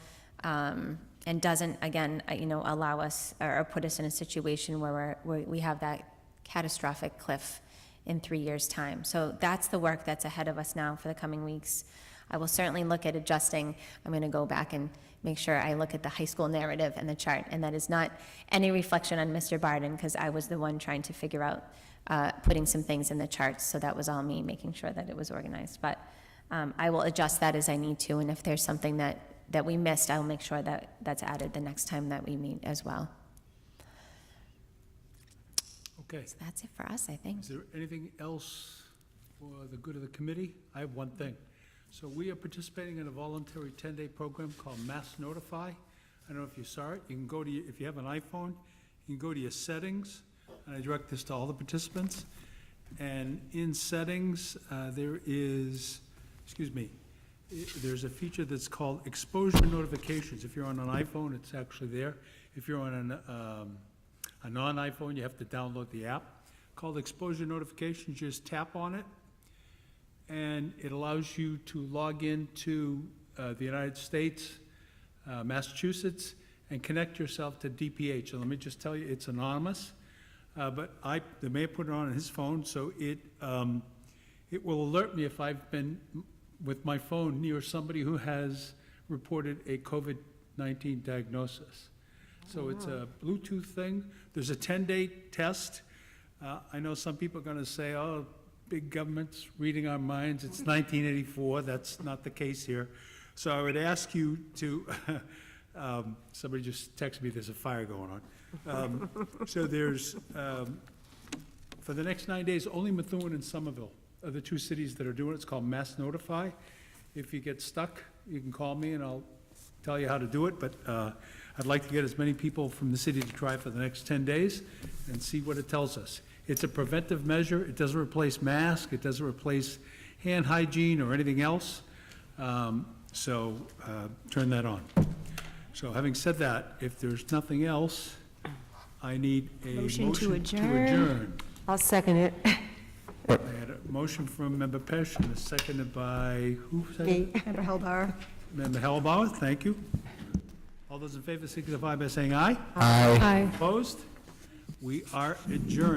and doesn't, again, allow us or put us in a situation where we have that catastrophic cliff in 3 years' time. So that's the work that's ahead of us now for the coming weeks. I will certainly look at adjusting. I'm going to go back and make sure I look at the high school narrative and the chart, and that is not any reflection on Mr. Barden, because I was the one trying to figure out putting some things in the charts, so that was all me, making sure that it was organized. But I will adjust that as I need to, and if there's something that we missed, I'll make sure that that's added the next time that we meet as well. Okay. So that's it for us, I think. Is there anything else for the good of the committee? I have one thing. So we are participating in a voluntary 10-day program called Mass Notify. I don't know if you saw it. You can go to, if you have an iPhone, you can go to your settings, and I direct this to all the participants. And in settings, there's a feature that's called exposure notifications. If you're on an iPhone, it's actually there. If you're on a non-iPhone, you have to download the app called exposure notifications. You just tap on it, and it allows you to log into the United States, Massachusetts, and connect yourself to DPH. And let me just tell you, it's anonymous, but the mayor put it on his phone, so it will alert me if I've been with my phone near somebody who has reported a COVID-19 diagnosis. So it's a Bluetooth thing. There's a 10-day test. I know some people are going to say, oh, big government's reading our minds. It's 1984. That's not the case here. So I would ask you to, somebody just texted me, there's a fire going on. So there's, for the next 9 days, only Methuen and Somerville are the two cities that are doing it. It's called Mass Notify. If you get stuck, you can call me and I'll tell you how to do it, but I'd like to get as many people from the city to try for the next 10 days and see what it tells us. It's a preventive measure. It doesn't replace masks. It doesn't replace hand hygiene or anything else. So turn that on. So having said that, if there's nothing else, I need a motion to adjourn. I'll second it. I had a motion from Member Pesh and a seconded by, who said it? Member Hellbauer? Member Hellbauer, thank you. All those in favor signify by saying aye. Aye. Opposed? We are adjourned.